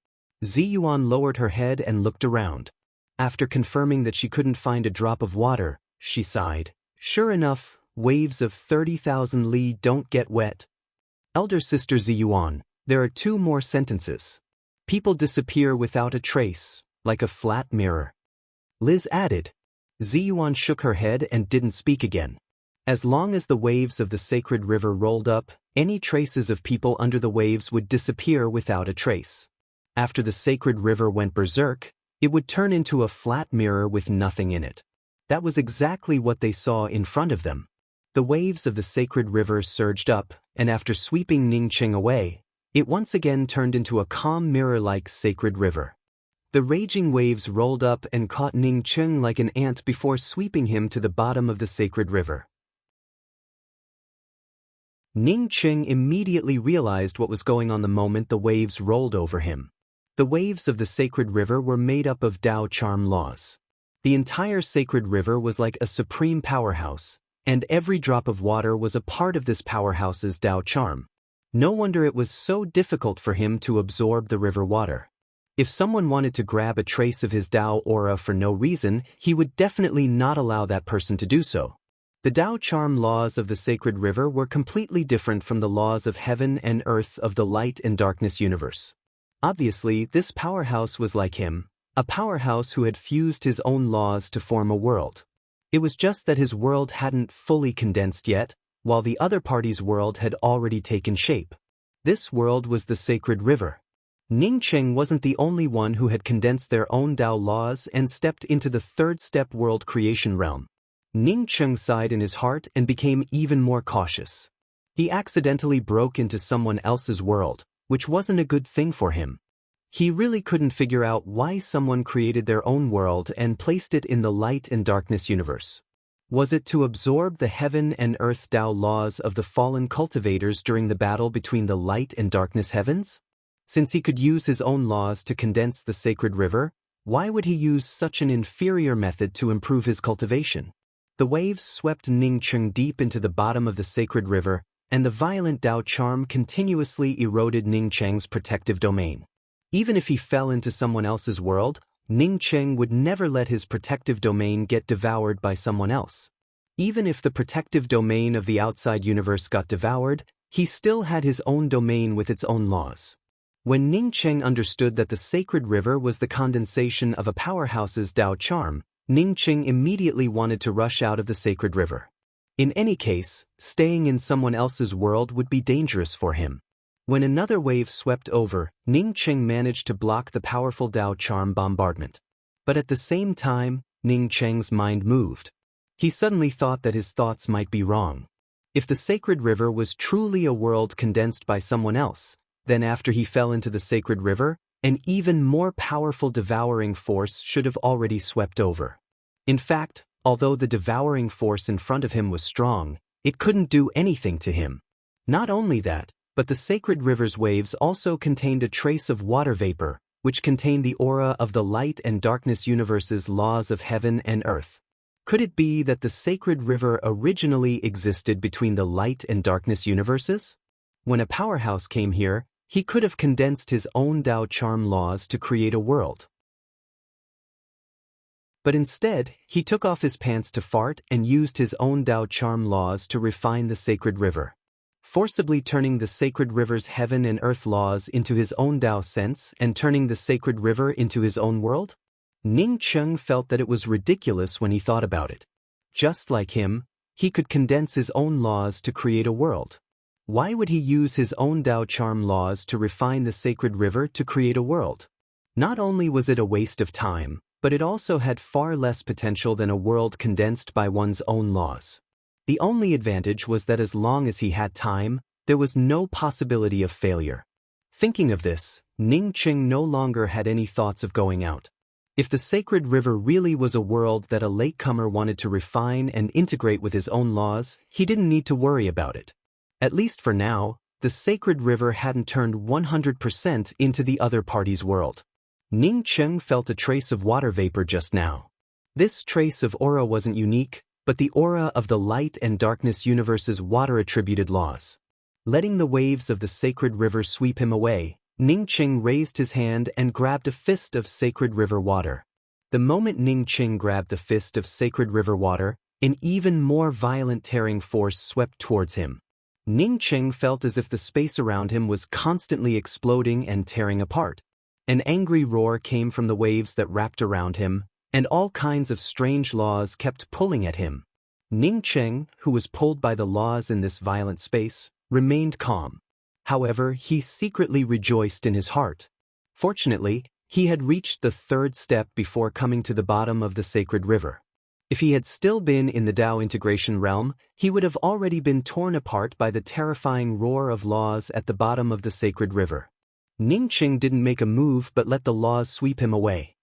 Ziyuan lowered her head and looked around. After confirming that she couldn't find a drop of water, she sighed. Sure enough, waves of 30,000 li don't get wet. Elder Sister Ziyuan, there are 2 more sentences. People disappear without a trace, like a flat mirror. Liz added. Ziyuan shook her head and didn't speak again. As long as the waves of the sacred river rolled up, any traces of people under the waves would disappear without a trace. After the sacred river went berserk, it would turn into a flat mirror with nothing in it. That was exactly what they saw in front of them. The waves of the sacred river surged up, and after sweeping Ningqing away, it once again turned into a calm mirror-like sacred river. The raging waves rolled up and caught Ningqing like an ant before sweeping him to the bottom of the sacred river. Ningqing immediately realized what was going on the moment the waves rolled over him. The waves of the sacred river were made up of Tao charm laws. The entire sacred river was like a supreme powerhouse, and every drop of water was a part of this powerhouse's Tao charm. No wonder it was so difficult for him to absorb the river water. If someone wanted to grab a trace of his Tao aura for no reason, he would definitely not allow that person to do so. The Tao charm laws of the sacred river were completely different from the laws of heaven and earth of the light and darkness universe. Obviously, this powerhouse was like him, a powerhouse who had fused his own laws to form a world. It was just that his world hadn't fully condensed yet, while the other party's world had already taken shape. This world was the sacred river. Ningqing wasn't the only one who had condensed their own Tao laws and stepped into the third step world creation realm. Ning Cheng sighed in his heart and became even more cautious. He accidentally broke into someone else's world, which wasn't a good thing for him. He really couldn't figure out why someone created their own world and placed it in the light and darkness universe. Was it to absorb the heaven and earth Tao laws of the fallen cultivators during the battle between the light and darkness heavens? Since he could use his own laws to condense the sacred river, why would he use such an inferior method to improve his cultivation? The waves swept Ning Cheng deep into the bottom of the sacred river, and the violent Tao charm continuously eroded Ning Cheng's protective domain. Even if he fell into someone else's world, Ning Cheng would never let his protective domain get devoured by someone else. Even if the protective domain of the outside universe got devoured, he still had his own domain with its own laws. When Ning Cheng understood that the sacred river was the condensation of a powerhouse's Tao charm, Ning Cheng immediately wanted to rush out of the sacred river. In any case, staying in someone else's world would be dangerous for him. When another wave swept over, Ning Cheng managed to block the powerful Tao charm bombardment. But at the same time, Ning Cheng's mind moved. He suddenly thought that his thoughts might be wrong. If the sacred river was truly a world condensed by someone else, then after he fell into the sacred river, an even more powerful devouring force should have already swept over. In fact, although the devouring force in front of him was strong, it couldn't do anything to him. Not only that, but the sacred river's waves also contained a trace of water vapor, which contained the aura of the light and darkness universe's laws of heaven and earth. Could it be that the sacred river originally existed between the light and darkness universes? When a powerhouse came here, he could have condensed his own Tao charm laws to create a world. But instead, he took off his pants to fart and used his own Tao charm laws to refine the sacred river, forcibly turning the sacred river's heaven and earth laws into his own Tao sense and turning the sacred river into his own world? Ning Cheng felt that it was ridiculous when he thought about it. Just like him, he could condense his own laws to create a world. Why would he use his own Tao charm laws to refine the sacred river to create a world? Not only was it a waste of time, but it also had far less potential than a world condensed by one's own laws. The only advantage was that as long as he had time, there was no possibility of failure. Thinking of this, Ning Cheng no longer had any thoughts of going out. If the sacred river really was a world that a latecomer wanted to refine and integrate with his own laws, he didn't need to worry about it. At least for now, the sacred river hadn't turned 100% into the other party's world. Ning Cheng felt a trace of water vapor just now. This trace of aura wasn't unique, but the aura of the light and darkness universe's water-attributed laws. Letting the waves of the sacred river sweep him away, Ning Cheng raised his hand and grabbed a fist of sacred river water. The moment Ning Cheng grabbed the fist of sacred river water, an even more violent tearing force swept towards him. Ning Cheng felt as if the space around him was constantly exploding and tearing apart. An angry roar came from the waves that wrapped around him, and all kinds of strange laws kept pulling at him. Ning Cheng, who was pulled by the laws in this violent space, remained calm. However, he secretly rejoiced in his heart. Fortunately, he had reached the third step before coming to the bottom of the sacred river. If he had still been in the Tao integration realm, he would have already been torn apart by the terrifying roar of laws at the bottom of the sacred river. Ning Cheng didn't make a move but let the laws sweep him away.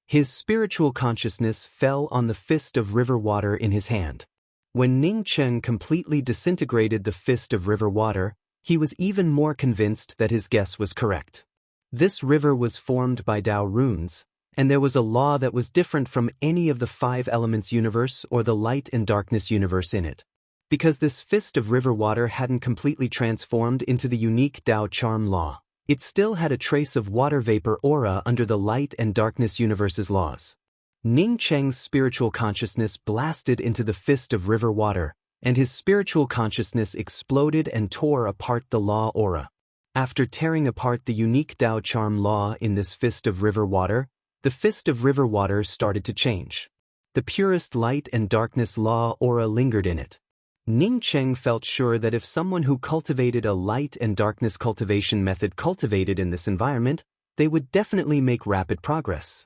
His spiritual consciousness fell on the fist of river water in his hand. When Ning Cheng completely disintegrated the fist of river water, he was even more convinced that his guess was correct. This river was formed by Tao runes, and there was a law that was different from any of the 5 elements universe or the light and darkness universe in it. Because this fist of river water hadn't completely transformed into the unique Tao charm law, it still had a trace of water vapor aura under the light and darkness universe's laws. Ning Cheng's spiritual consciousness blasted into the fist of river water, and his spiritual consciousness exploded and tore apart the law aura. After tearing apart the unique Tao charm law in this fist of river water, the fist of river water started to change. The purest light and darkness law aura lingered in it. Ning Cheng felt sure that if someone who cultivated a light and darkness cultivation method cultivated in this environment, they would definitely make rapid progress.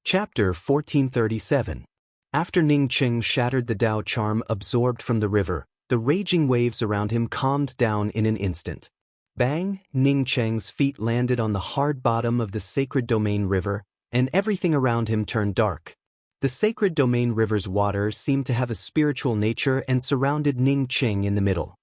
Chapter 1437. After Ning Qing shattered the Tao charm absorbed from the river, the raging waves around him calmed down in an instant. Bang! Ning Cheng's feet landed on the hard bottom of the Sacred Domain River, and everything around him turned dark. The Sacred Domain River's water seemed to have a spiritual nature and surrounded Ning Qing in the middle.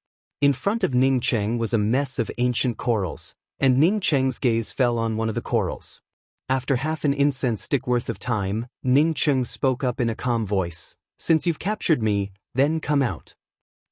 In front of Ning Cheng was a mess of ancient corals, and Ning Cheng's gaze fell on one of the corals. After half an incense stick worth of time, Ning Cheng spoke up in a calm voice, "Since you've captured me, then come out."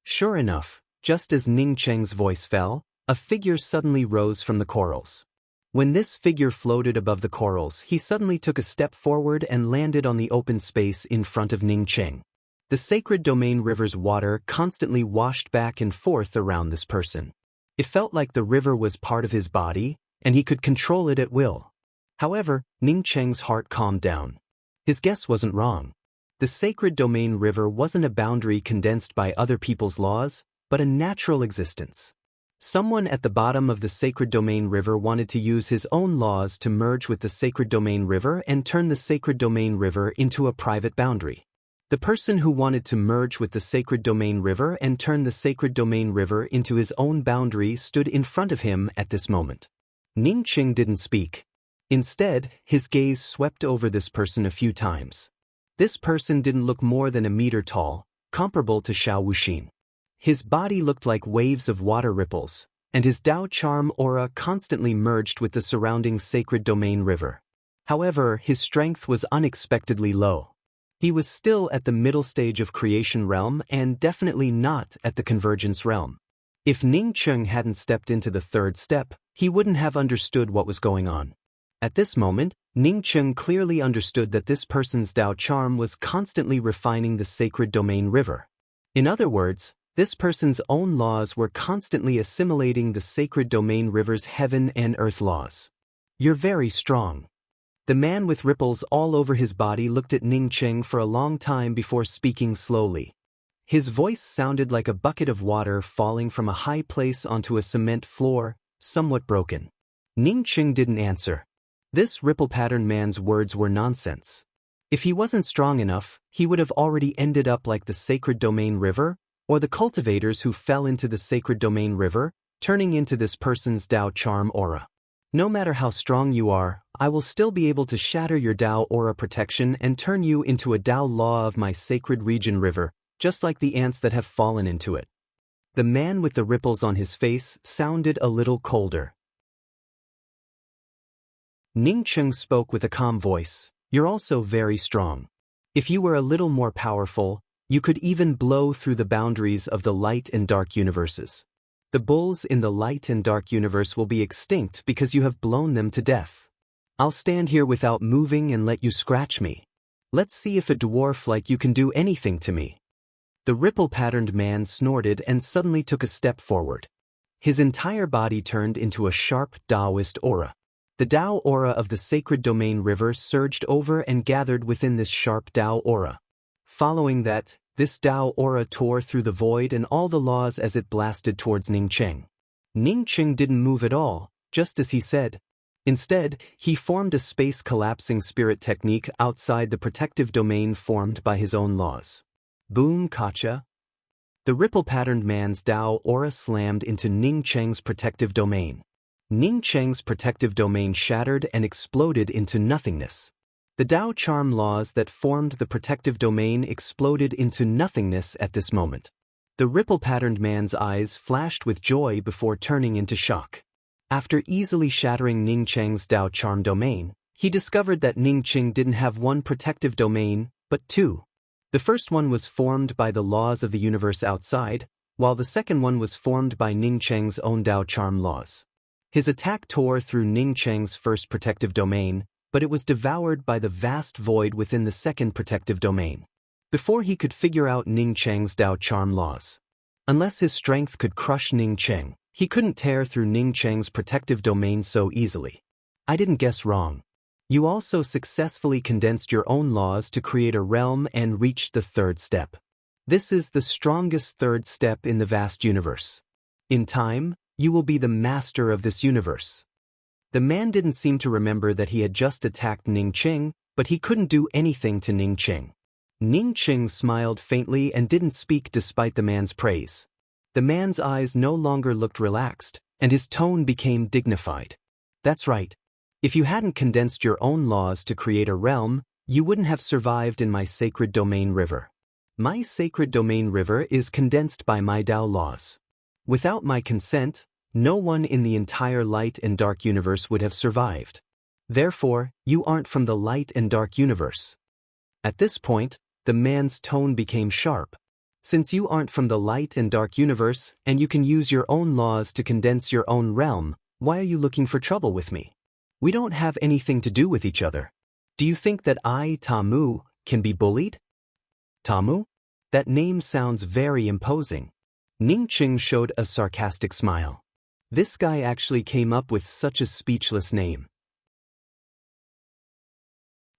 Sure enough, just as Ning Cheng's voice fell, a figure suddenly rose from the corals. When this figure floated above the corals, he suddenly took a step forward and landed on the open space in front of Ning Cheng. The Sacred Domain River's water constantly washed back and forth around this person. It felt like the river was part of his body, and he could control it at will. However, Ning Cheng's heart calmed down. His guess wasn't wrong. The Sacred Domain River wasn't a boundary condensed by other people's laws, but a natural existence. Someone at the bottom of the Sacred Domain River wanted to use his own laws to merge with the Sacred Domain River and turn the Sacred Domain River into a private boundary. The person who wanted to merge with the Sacred Domain River and turn the Sacred Domain River into his own boundary stood in front of him at this moment. Ning Qing didn't speak. Instead, his gaze swept over this person a few times. This person didn't look more than a meter tall, comparable to Xiao Wuxin. His body looked like waves of water ripples, and his Tao charm aura constantly merged with the surrounding Sacred Domain River. However, his strength was unexpectedly low. He was still at the middle stage of creation realm and definitely not at the convergence realm. If Ning Qing hadn't stepped into the third step, he wouldn't have understood what was going on. At this moment, Ning Qing clearly understood that this person's Tao charm was constantly refining the Sacred Domain River. In other words, this person's own laws were constantly assimilating the Sacred Domain River's heaven and earth laws. "You're very strong." The man with ripples all over his body looked at Ning Qing for a long time before speaking slowly. His voice sounded like a bucket of water falling from a high place onto a cement floor, somewhat broken. Ning Qing didn't answer. This ripple-patterned man's words were nonsense. If he wasn't strong enough, he would have already ended up like the Sacred Domain River, or the cultivators who fell into the Sacred Domain River, turning into this person's Tao charm aura. No matter how strong you are, I will still be able to shatter your Tao aura protection and turn you into a Tao law of my sacred region river, just like the ants that have fallen into it. The man with the ripples on his face sounded a little colder. Ning Qing spoke with a calm voice. "You're also very strong. If you were a little more powerful, you could even blow through the boundaries of the light and dark universes. The bulls in the light and dark universe will be extinct because you have blown them to death. I'll stand here without moving and let you scratch me. Let's see if a dwarf like you can do anything to me." The ripple-patterned man snorted and suddenly took a step forward. His entire body turned into a sharp Taoist aura. The Tao aura of the Sacred Domain River surged over and gathered within this sharp Tao aura. Following that, this Tao aura tore through the void and all the laws as it blasted towards Ning Qing. Ning Qing didn't move at all, just as he said. Instead, he formed a space-collapsing spirit technique outside the protective domain formed by his own laws. Boom, Kacha. The ripple-patterned man's Tao aura slammed into Ning Cheng's protective domain. Ning Cheng's protective domain shattered and exploded into nothingness. The Tao charm laws that formed the protective domain exploded into nothingness at this moment. The ripple-patterned man's eyes flashed with joy before turning into shock. After easily shattering Ning Cheng's Tao charm domain, he discovered that Ning Qing didn't have one protective domain, but two. The first one was formed by the laws of the universe outside, while the second one was formed by Ning Cheng's own Tao charm laws. His attack tore through Ning Cheng's first protective domain, but it was devoured by the vast void within the second protective domain. Before he could figure out Ning Cheng's Tao charm laws. Unless his strength could crush Ning Cheng, he couldn't tear through Ning Cheng's protective domain so easily. I didn't guess wrong. You also successfully condensed your own laws to create a realm and reached the third step. This is the strongest third step in the vast universe. In time, you will be the master of this universe. The man didn't seem to remember that he had just attacked Ning Qing, but he couldn't do anything to Ning Qing. Ning Qing smiled faintly and didn't speak despite the man's praise. The man's eyes no longer looked relaxed, and his tone became dignified. That's right. If you hadn't condensed your own laws to create a realm, you wouldn't have survived in my sacred domain river. My sacred domain river is condensed by my Tao laws. Without my consent, no one in the entire light and dark universe would have survived. Therefore, you aren't from the light and dark universe. At this point, the man's tone became sharp. Since you aren't from the light and dark universe, and you can use your own laws to condense your own realm, why are you looking for trouble with me? We don't have anything to do with each other. Do you think that I, Tamu, can be bullied? Tamu? That name sounds very imposing. Ning Qing showed a sarcastic smile. This guy actually came up with such a speechless name.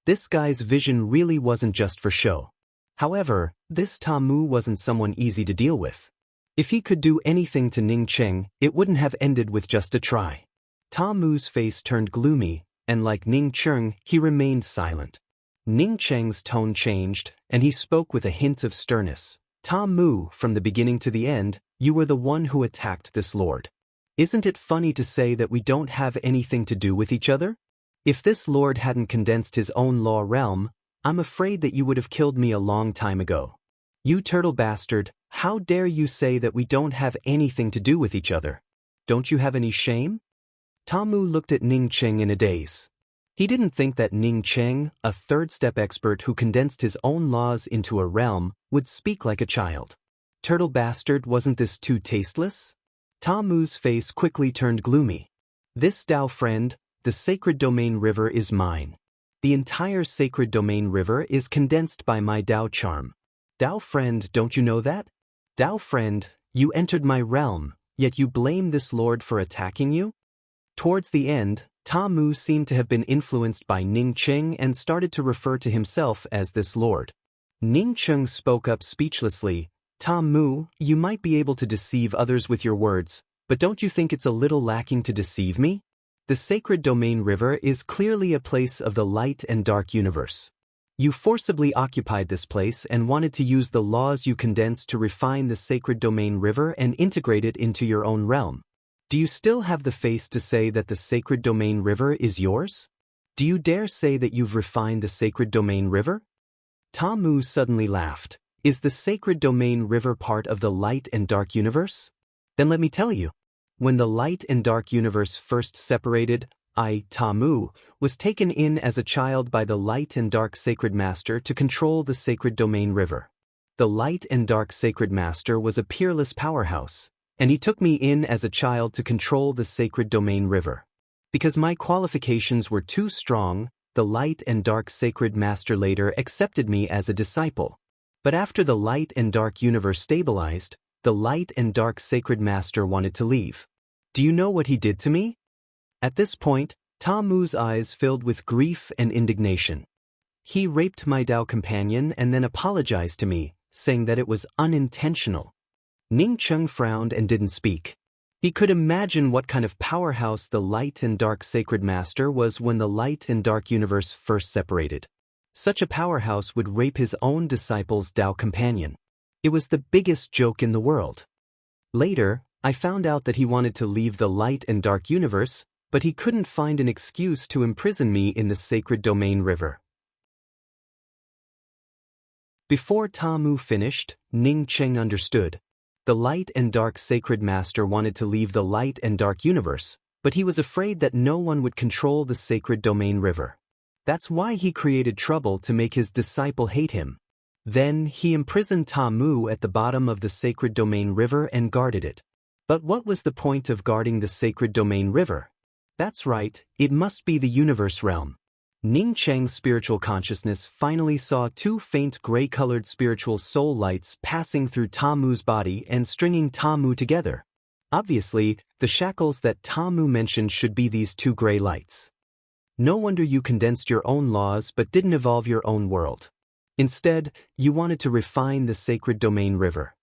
This guy's vision really wasn't just for show. However, this Tamu wasn't someone easy to deal with. If he could do anything to Ning Qing, it wouldn't have ended with just a try. Tamu's face turned gloomy, and like Ning Qing, he remained silent. Ning Qing's tone changed, and he spoke with a hint of sternness. Tamu, from the beginning to the end, you were the one who attacked this lord. Isn't it funny to say that we don't have anything to do with each other? If this lord hadn't condensed his own law realm, I'm afraid that you would have killed me a long time ago. You turtle bastard, how dare you say that we don't have anything to do with each other? Don't you have any shame? Tamu looked at Ning Qing in a daze. He didn't think that Ning Qing, a third-step expert who condensed his own laws into a realm, would speak like a child. Turtle bastard, wasn't this too tasteless? Tamu's face quickly turned gloomy. This Tao friend, the sacred domain river is mine. The entire sacred domain river is condensed by my Tao charm. Tao friend, don't you know that? Tao friend, you entered my realm, yet you blame this lord for attacking you? Towards the end, Tamu seemed to have been influenced by Ning Qing and started to refer to himself as this lord. Ning Qing spoke up speechlessly. Tamu, you might be able to deceive others with your words, but don't you think it's a little lacking to deceive me? The sacred domain river is clearly a place of the light and dark universe. You forcibly occupied this place and wanted to use the laws you condensed to refine the sacred domain river and integrate it into your own realm. Do you still have the face to say that the sacred domain river is yours? Do you dare say that you've refined the sacred domain river? Tamu suddenly laughed. Is the sacred domain river part of the light and dark universe? Then let me tell you. When the light and dark universe first separated, I, Tamu, was taken in as a child by the light and dark sacred master to control the sacred domain river. The light and dark sacred master was a peerless powerhouse, and he took me in as a child to control the sacred domain river. Because my qualifications were too strong, the light and dark sacred master later accepted me as a disciple. But after the light and dark universe stabilized, the light and dark sacred master wanted to leave. Do you know what he did to me? At this point, Tamu's eyes filled with grief and indignation. He raped my Tao companion and then apologized to me, saying that it was unintentional. Ning Qing frowned and didn't speak. He could imagine what kind of powerhouse the light and dark sacred master was when the light and dark universe first separated. Such a powerhouse would rape his own disciple's Tao companion. It was the biggest joke in the world. Later, I found out that he wanted to leave the light and dark universe, but he couldn't find an excuse to imprison me in the sacred domain river. Before Tamu finished, Ning Qing understood. The light and dark sacred master wanted to leave the light and dark universe, but he was afraid that no one would control the sacred domain river. That's why he created trouble to make his disciple hate him. Then he imprisoned Tamu at the bottom of the sacred domain river and guarded it. But what was the point of guarding the sacred domain river? That's right, it must be the universe realm. Ning Qing's spiritual consciousness finally saw two faint gray-colored spiritual soul lights passing through Tamu's body and stringing Tamu together. Obviously, the shackles that Tamu mentioned should be these two gray lights. No wonder you condensed your own laws but didn't evolve your own world. Instead, you wanted to refine the sacred domain river.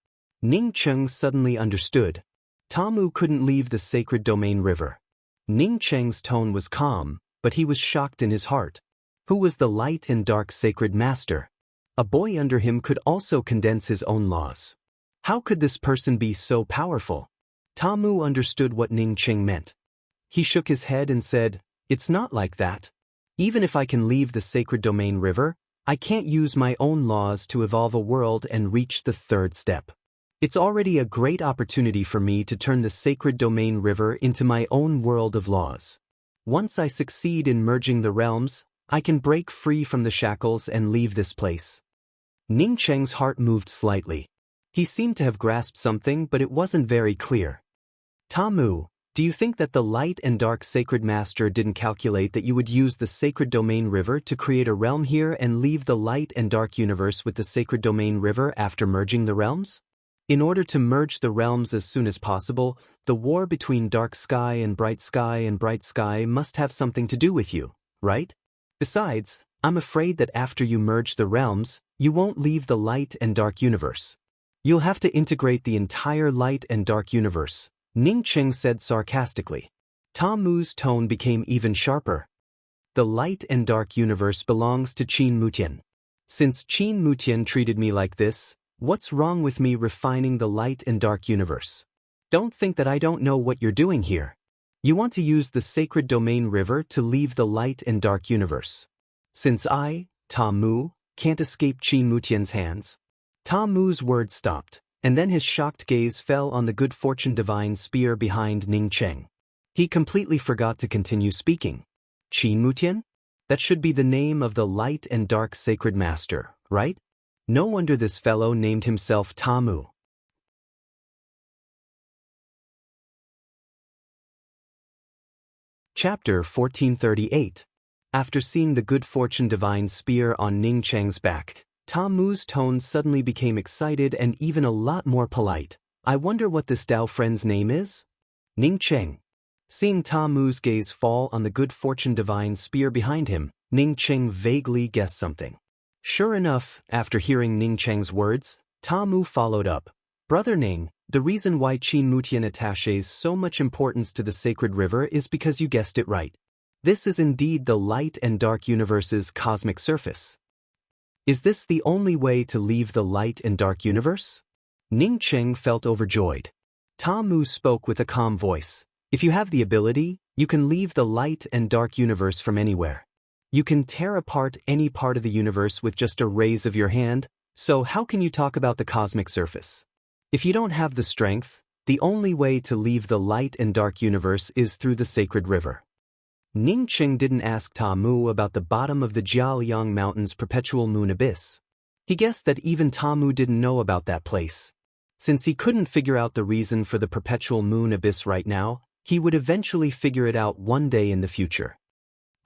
Ning Qing suddenly understood. Tamu couldn't leave the sacred domain river. Ning Qing's tone was calm, but he was shocked in his heart. Who was the light and dark sacred master? A boy under him could also condense his own laws. How could this person be so powerful? Tamu understood what Ning Qing meant. He shook his head and said, "It's not like that. Even if I can leave the sacred domain river, I can't use my own laws to evolve a world and reach the third step. It's already a great opportunity for me to turn the sacred domain river into my own world of laws. Once I succeed in merging the realms, I can break free from the shackles and leave this place." Ning Cheng's heart moved slightly. He seemed to have grasped something, but it wasn't very clear. "Tamu, do you think that the light and dark sacred master didn't calculate that you would use the sacred domain river to create a realm here and leave the light and dark universe with the sacred domain river after merging the realms? In order to merge the realms as soon as possible, the war between dark sky and bright sky must have something to do with you, right? Besides, I'm afraid that after you merge the realms, you won't leave the light and dark universe. You'll have to integrate the entire light and dark universe," Ning Qing said sarcastically. Tamu's tone became even sharper. "The light and dark universe belongs to Qin Mutian. Since Qin Mutian treated me like this, what's wrong with me refining the light and dark universe? Don't think that I don't know what you're doing here. You want to use the sacred domain river to leave the light and dark universe. Since I, Tamu, can't escape Qin Mutian's hands." Tamu's words stopped, and then his shocked gaze fell on the good fortune divine spear behind Ning Cheng. He completely forgot to continue speaking. "Qin Mutian? That should be the name of the light and dark sacred master, right? No wonder this fellow named himself Tamu." Chapter 1438. After seeing the good fortune divine spear on Ning Cheng's back, Tamu's tone suddenly became excited and even a lot more polite. "I wonder what this Dao friend's name is?" "Ning Cheng." Seeing Tamu's gaze fall on the good fortune divine spear behind him, Ning Cheng vaguely guessed something. Sure enough, after hearing Ning Cheng's words, Tamu followed up. "Brother Ning, the reason why Qin Mutian attaches so much importance to the sacred river is because you guessed it right. This is indeed the light and dark universe's cosmic surface." "Is this the only way to leave the light and dark universe?" Ning Cheng felt overjoyed. Tamu spoke with a calm voice. "If you have the ability, you can leave the light and dark universe from anywhere. You can tear apart any part of the universe with just a raise of your hand, so how can you talk about the cosmic surface? If you don't have the strength, the only way to leave the light and dark universe is through the sacred river." Ning Cheng didn't ask Tamu about the bottom of the Jiaoliang Mountain's perpetual moon abyss. He guessed that even Tamu didn't know about that place. Since he couldn't figure out the reason for the perpetual moon abyss right now, he would eventually figure it out one day in the future.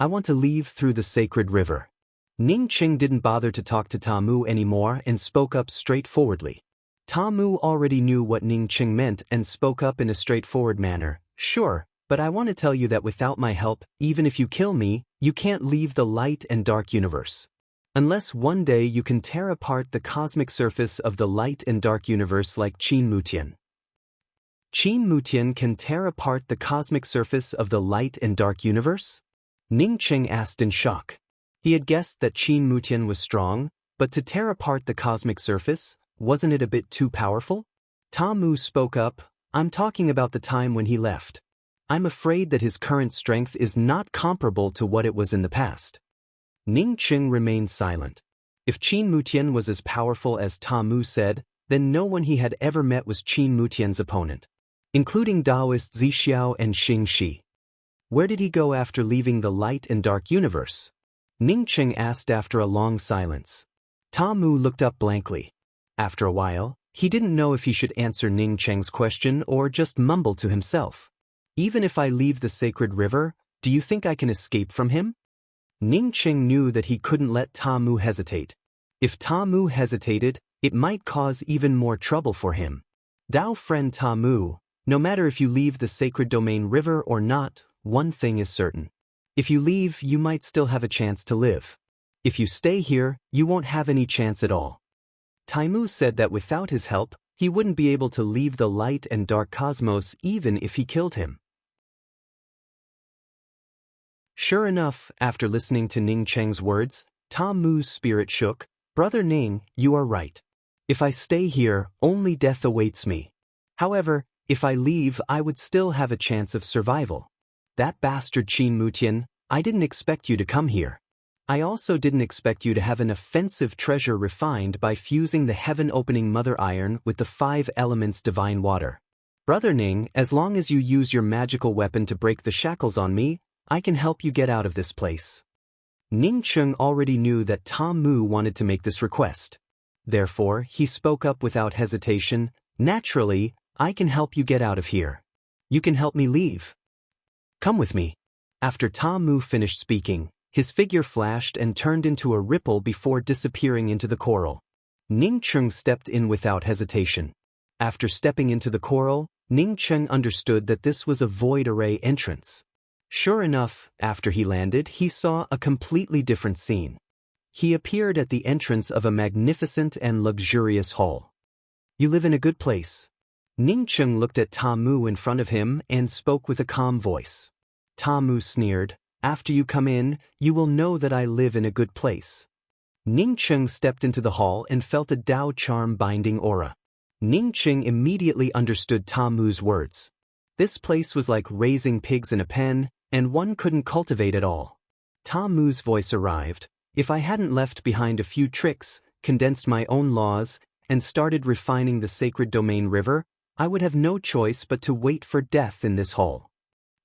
"I want to leave through the sacred river." Ning Cheng didn't bother to talk to Tamu anymore and spoke up straightforwardly. Tamu already knew what Ning Cheng meant and spoke up in a straightforward manner. "Sure, but I want to tell you that without my help, even if you kill me, you can't leave the light and dark universe. Unless one day you can tear apart the cosmic surface of the light and dark universe like Qin Mutian." "Qin Mutian can tear apart the cosmic surface of the light and dark universe?" Ning Cheng asked in shock. He had guessed that Qin Mutian was strong, but to tear apart the cosmic surface, wasn't it a bit too powerful? Tamu spoke up. "I'm talking about the time when he left. I'm afraid that his current strength is not comparable to what it was in the past." Ning Cheng remained silent. If Qin Mutian was as powerful as Tamu said, then no one he had ever met was Qin Mutian's opponent, including Taoist Zixiao and Xing Shi. Where did he go after leaving the light and dark universe? Ning Cheng asked after a long silence. Tamu looked up blankly. After a while, he didn't know if he should answer Ning Cheng's question or just mumble to himself. "Even if I leave the sacred river, do you think I can escape from him?" Ning Cheng knew that he couldn't let Tamu hesitate. If Tamu hesitated, it might cause even more trouble for him. "Dao friend Tamu, no matter if you leave the sacred domain river or not, one thing is certain. If you leave, you might still have a chance to live. If you stay here, you won't have any chance at all." Tamu said that without his help, he wouldn't be able to leave the light and dark cosmos even if he killed him. Sure enough, after listening to Ning Cheng's words, Tom Mu's spirit shook. Brother Ning, you are right. If I stay here, only death awaits me. However, if I leave, I would still have a chance of survival. That bastard Qin Mutian, I didn't expect you to come here. I also didn't expect you to have an offensive treasure refined by fusing the heaven-opening mother iron with the 5 elements divine water. Brother Ning, as long as you use your magical weapon to break the shackles on me, I can help you get out of this place. Ning Cheng already knew that Tom Mu wanted to make this request. Therefore, he spoke up without hesitation. Naturally, I can help you get out of here. You can help me leave. Come with me. After Tom Mu finished speaking, his figure flashed and turned into a ripple before disappearing into the coral. Ning Cheng stepped in without hesitation. After stepping into the coral, Ning Cheng understood that this was a void array entrance. Sure enough, after he landed, he saw a completely different scene. He appeared at the entrance of a magnificent and luxurious hall. You live in a good place. Ning Cheng looked at Tom Mu in front of him and spoke with a calm voice. Tom Mu sneered, after you come in, you will know that I live in a good place. Ning Cheng stepped into the hall and felt a Dao charm binding aura. Ning Cheng immediately understood Tom Mu's words. This place was like raising pigs in a pen, and one couldn't cultivate at all. Tom Mu's voice arrived. If I hadn't left behind a few tricks, condensed my own laws, and started refining the sacred domain river, I would have no choice but to wait for death in this hall.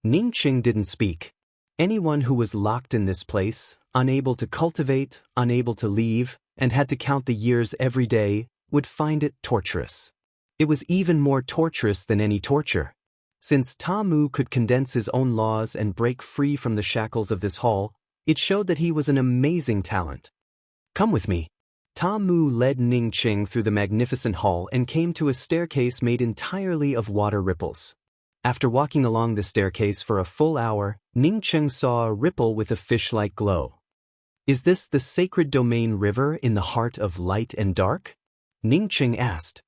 Ning Cheng didn't speak. Anyone who was locked in this place, unable to cultivate, unable to leave, and had to count the years every day, would find it torturous. It was even more torturous than any torture. Since Tom Mu could condense his own laws and break free from the shackles of this hall, it showed that he was an amazing talent. Come with me. Tom Mu led Ning Cheng through the magnificent hall and came to a staircase made entirely of water ripples. After walking along the staircase for a full hour, Ning Cheng saw a ripple with a fish-like glow. Is this the sacred domain river in the heart of light and dark? Ning Cheng asked.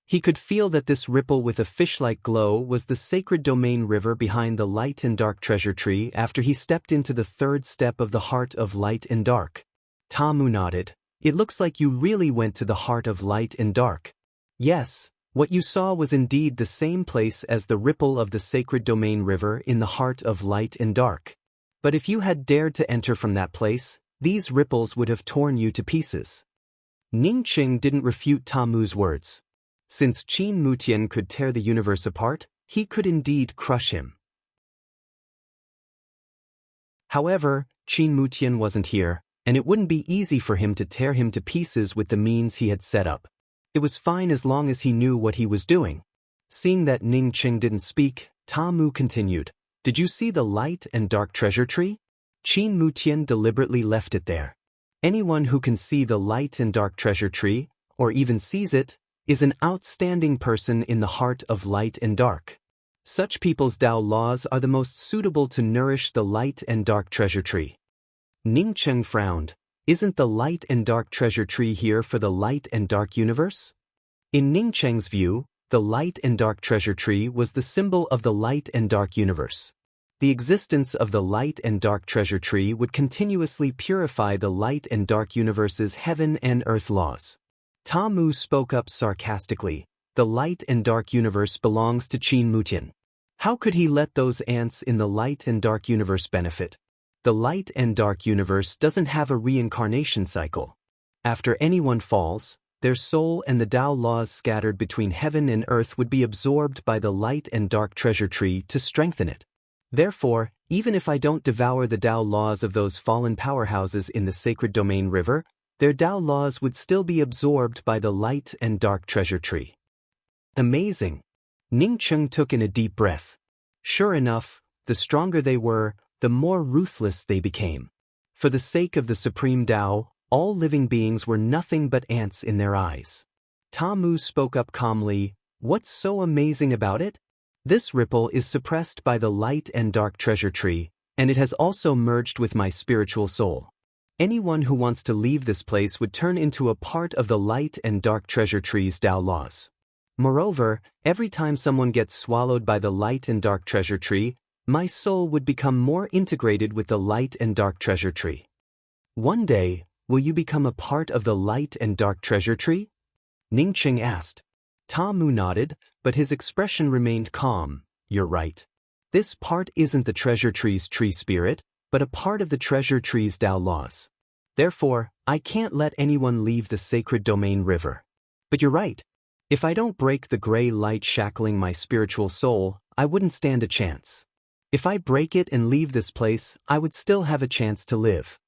He could feel that this ripple with a fish-like glow was the sacred domain river behind the light and dark treasure tree after he stepped into the 3rd step of the heart of light and dark. Tom Mu nodded. It looks like you really went to the heart of light and dark. Yes, what you saw was indeed the same place as the ripple of the sacred domain river in the heart of light and dark. But if you had dared to enter from that place, these ripples would have torn you to pieces. Ning Cheng didn't refute Tom Mu's words. Since Qin Mutian could tear the universe apart, he could indeed crush him. However, Qin Mutian wasn't here, and it wouldn't be easy for him to tear him to pieces with the means he had set up. It was fine as long as he knew what he was doing. Seeing that Ning Cheng didn't speak, Tom Mu continued. Did you see the light and dark treasure tree? Qin Mutian deliberately left it there. Anyone who can see the light and dark treasure tree, or even sees it, is an outstanding person in the heart of light and dark. Such people's Tao laws are the most suitable to nourish the light and dark treasure tree. Ning Cheng frowned. Isn't the light and dark treasure tree here for the light and dark universe? In Ning Cheng's view, the light and dark treasure tree was the symbol of the light and dark universe. The existence of the light and dark treasure tree would continuously purify the light and dark universe's heaven and earth laws. Tom Mu spoke up sarcastically. The light and dark universe belongs to Qin Mutian. How could he let those ants in the light and dark universe benefit? The light and dark universe doesn't have a reincarnation cycle. After anyone falls, their soul and the Tao laws scattered between heaven and earth would be absorbed by the light and dark treasure tree to strengthen it. Therefore, even if I don't devour the Tao laws of those fallen powerhouses in the sacred domain river, their Tao laws would still be absorbed by the light and dark treasure tree. Amazing! Ning Cheng took in a deep breath. Sure enough, the stronger they were, the more ruthless they became. For the sake of the supreme Tao, all living beings were nothing but ants in their eyes. Tom Mu spoke up calmly. What's so amazing about it? This ripple is suppressed by the light and dark treasure tree, and it has also merged with my spiritual soul. Anyone who wants to leave this place would turn into a part of the light and dark treasure tree's Tao laws. Moreover, every time someone gets swallowed by the light and dark treasure tree, my soul would become more integrated with the light and dark treasure tree. One day, will you become a part of the light and dark treasure tree? Ningqing asked. Ta Mu nodded, but his expression remained calm. You're right. This part isn't the treasure tree's tree spirit, but a part of the treasure tree's Tao laws. Therefore, I can't let anyone leave the sacred domain river. But you're right. If I don't break the gray light shackling my spiritual soul, I wouldn't stand a chance. If I break it and leave this place, I would still have a chance to live.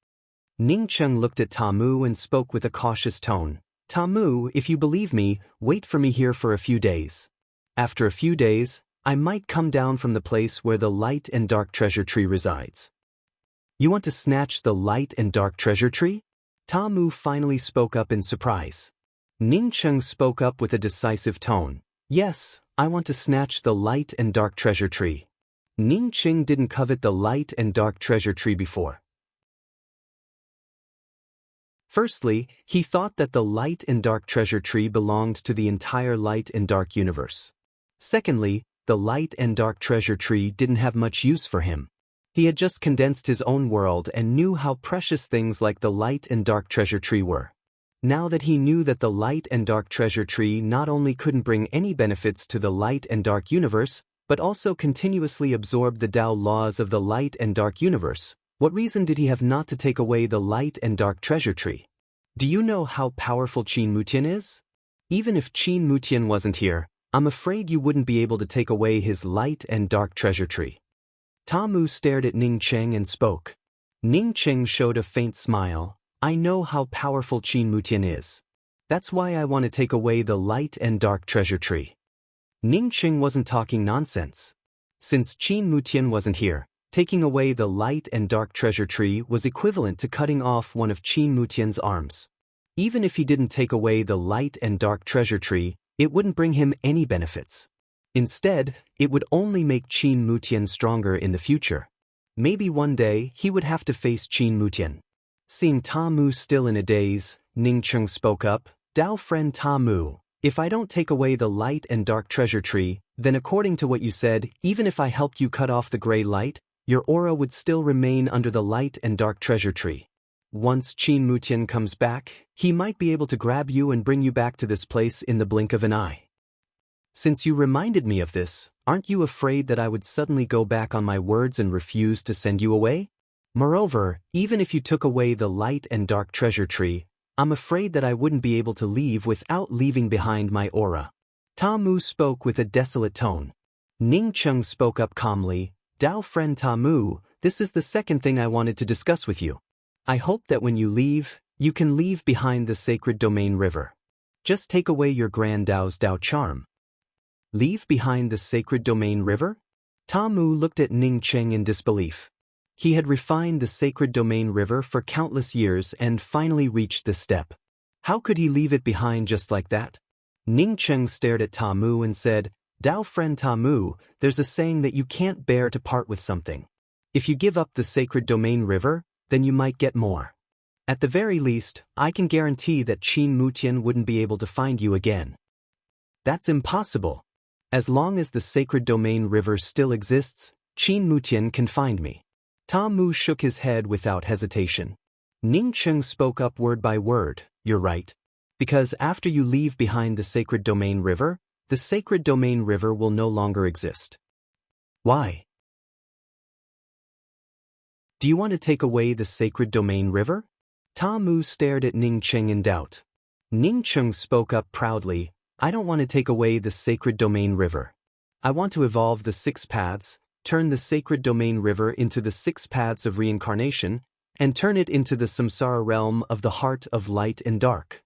Ningqing looked at Ta Mu and spoke with a cautious tone. Ta Mu, if you believe me, wait for me here for a few days. After a few days, I might come down from the place where the light and dark treasure tree resides. You want to snatch the light and dark treasure tree? Ta Mu finally spoke up in surprise. Ningqing spoke up with a decisive tone. Yes, I want to snatch the light and dark treasure tree. Ningqing didn't covet the light and dark treasure tree before. Firstly, he thought that the light and dark treasure tree belonged to the entire light and dark universe. Secondly, the light and dark treasure tree didn't have much use for him. He had just condensed his own world and knew how precious things like the light and dark treasure tree were. Now that he knew that the light and dark treasure tree not only couldn't bring any benefits to the light and dark universe, but also continuously absorbed the Tao laws of the light and dark universe, what reason did he have not to take away the light and dark treasure tree? Do you know how powerful Qin Mutian is? Even if Qin Mutian wasn't here, I'm afraid you wouldn't be able to take away his light and dark treasure tree. Ta Mu stared at Ningqing and spoke. Ningqing showed a faint smile. I know how powerful Qin Mutian is. That's why I want to take away the light and dark treasure tree. Ningqing wasn't talking nonsense. Since Qin Mutian wasn't here, taking away the light and dark treasure tree was equivalent to cutting off one of Qin Mutian's arms. Even if he didn't take away the light and dark treasure tree, it wouldn't bring him any benefits. Instead, it would only make Qin Mutian stronger in the future. Maybe one day he would have to face Qin Mutian. Seeing Ta Mu still in a daze, Ningqing spoke up. Dao friend Ta Mu, if I don't take away the light and dark treasure tree, then according to what you said, even if I helped you cut off the gray light, your aura would still remain under the light and dark treasure tree. Once Qin Mutian comes back, he might be able to grab you and bring you back to this place in the blink of an eye. Since you reminded me of this, aren't you afraid that I would suddenly go back on my words and refuse to send you away? Moreover, even if you took away the light and dark treasure tree, I'm afraid that I wouldn't be able to leave without leaving behind my aura. Ta Mu spoke with a desolate tone. Ningqing spoke up calmly. Dao friend Ta Mu, this is the second thing I wanted to discuss with you. I hope that when you leave, you can leave behind the sacred domain river. Just take away your grand Dao's Dao charm. Leave behind the sacred domain river? Ta Mu looked at Ningqing in disbelief. He had refined the sacred domain river for countless years and finally reached this step. How could he leave it behind just like that? Ningqing stared at Ta Mu and said, Dao friend Ta Mu, there's a saying that you can't bear to part with something. If you give up the sacred domain river, then you might get more. At the very least, I can guarantee that Qin Mutian wouldn't be able to find you again. That's impossible. As long as the sacred domain river still exists, Qin Mutian can find me. Ta Mu shook his head without hesitation. Ningqing spoke up word by word. You're right. Because after you leave behind the sacred domain river, the sacred domain river will no longer exist. Why? Do you want to take away the sacred domain river? Ta Mu stared at Ningqing in doubt. Ningqing spoke up proudly. I don't want to take away the sacred domain river. I want to evolve the 6 paths, turn the sacred domain river into the 6 paths of reincarnation, and turn it into the samsara realm of the heart of light and dark.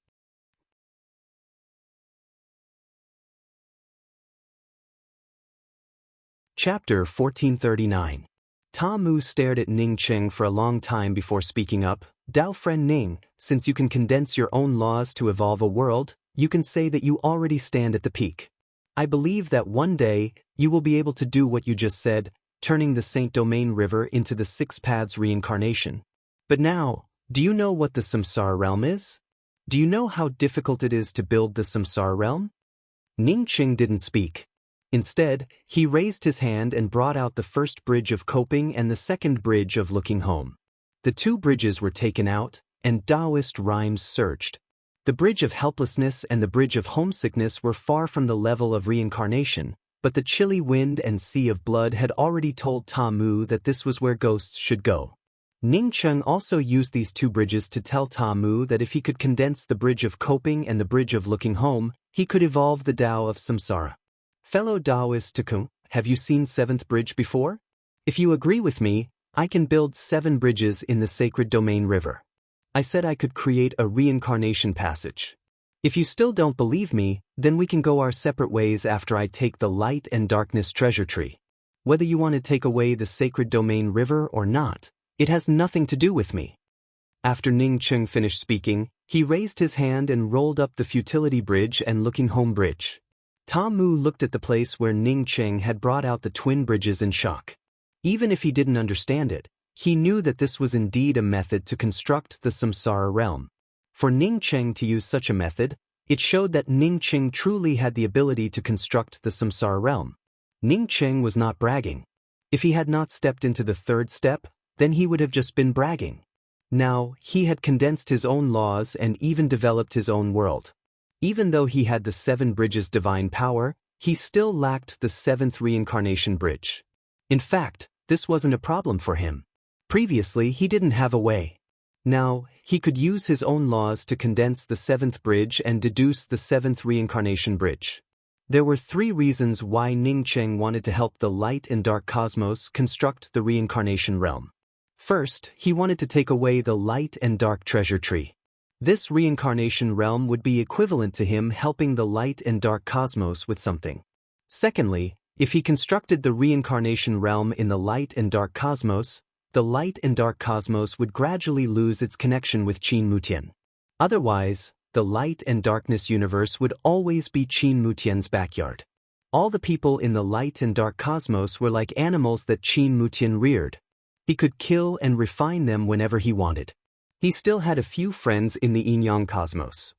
Chapter 1439. Ta Mu stared at Ningqing for a long time before speaking up. Dao friend Ning, since you can condense your own laws to evolve a world, you can say that you already stand at the peak. I believe that one day, you will be able to do what you just said, turning the Saint Domain River into the 6 paths reincarnation. But now, do you know what the samsara realm is? Do you know how difficult it is to build the samsara realm? Ningqing didn't speak. Instead, he raised his hand and brought out the first bridge of coping and the second bridge of looking home. The two bridges were taken out, and Taoist rhymes surged. The bridge of helplessness and the bridge of homesickness were far from the level of reincarnation, but the chilly wind and sea of blood had already told Ta Mu that this was where ghosts should go. Ning Cheng also used these two bridges to tell Ta Mu that if he could condense the bridge of coping and the bridge of looking home, he could evolve the Tao of Samsara. Fellow Taoist Takung, have you seen Seventh Bridge before? If you agree with me, I can build 7 bridges in the sacred domain river. I said I could create a reincarnation passage. If you still don't believe me, then we can go our separate ways after I take the light and darkness treasure tree. Whether you want to take away the sacred domain river or not, it has nothing to do with me. After Ning Cheng finished speaking, he raised his hand and rolled up the futility bridge and looking home bridge. Ta Mu looked at the place where Ning Cheng had brought out the twin bridges in shock. Even if he didn't understand it, he knew that this was indeed a method to construct the samsara realm. For Ning Cheng to use such a method, it showed that Ning Cheng truly had the ability to construct the samsara realm. Ning Cheng was not bragging. If he had not stepped into the third step, then he would have just been bragging. Now, he had condensed his own laws and even developed his own world. Even though he had the 7 bridges divine power, he still lacked the 7th reincarnation bridge. In fact, this wasn't a problem for him. Previously, he didn't have a way. Now, he could use his own laws to condense the 7th bridge and deduce the 7th reincarnation bridge. There were 3 reasons why Ning Cheng wanted to help the light and dark cosmos construct the reincarnation realm. First, he wanted to take away the light and dark treasure tree. This reincarnation realm would be equivalent to him helping the light and dark cosmos with something. Secondly, if he constructed the reincarnation realm in the light and dark cosmos, the light and dark cosmos would gradually lose its connection with Qin Mutian. Otherwise, the light and darkness universe would always be Qin Mutian's backyard. All the people in the light and dark cosmos were like animals that Qin Mutian reared. He could kill and refine them whenever he wanted. He still had a few friends in the Yin-Yang cosmos.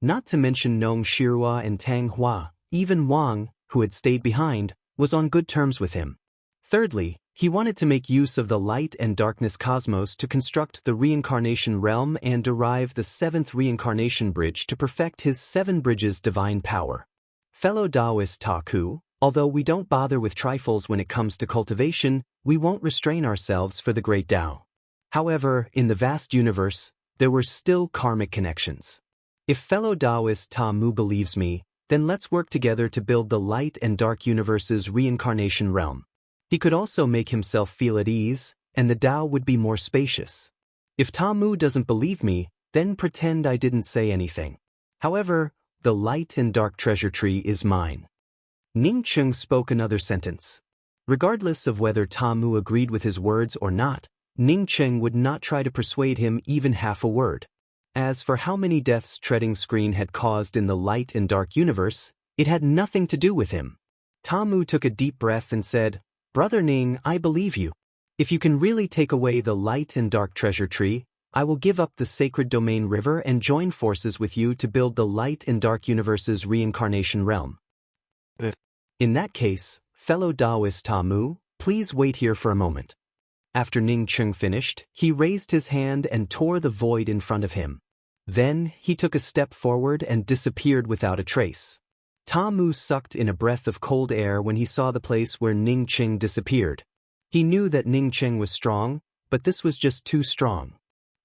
Not to mention Nong Shirhua and Tang Hua, even Wang, who had stayed behind, was on good terms with him. Thirdly, he wanted to make use of the light and darkness cosmos to construct the reincarnation realm and derive the 7th reincarnation bridge to perfect his 7 bridges divine power. Fellow Taoist Taku, although we don't bother with trifles when it comes to cultivation, we won't restrain ourselves for the great Tao. However, in the vast universe, there were still karmic connections. If fellow Taoist Ta Mu believes me, then let's work together to build the light and dark universe's reincarnation realm. He could also make himself feel at ease, and the Tao would be more spacious. If Ta Mu doesn't believe me, then pretend I didn't say anything. However, the light and dark treasure tree is mine. Ning Cheng spoke another sentence. Regardless of whether Ta Mu agreed with his words or not, Ning Cheng would not try to persuade him even half a word. As for how many deaths treading screen had caused in the light and dark universe, it had nothing to do with him. Ta Mu took a deep breath and said, "Brother Ning, I believe you. If you can really take away the light and dark treasure tree, I will give up the sacred domain river and join forces with you to build the light and dark universe's reincarnation realm. In that case, fellow Taoist Ta Mu, please wait here for a moment." After Ning Cheng finished, he raised his hand and tore the void in front of him. Then, he took a step forward and disappeared without a trace. Ta Mu sucked in a breath of cold air when he saw the place where Ning Cheng disappeared. He knew that Ning Cheng was strong, but this was just too strong.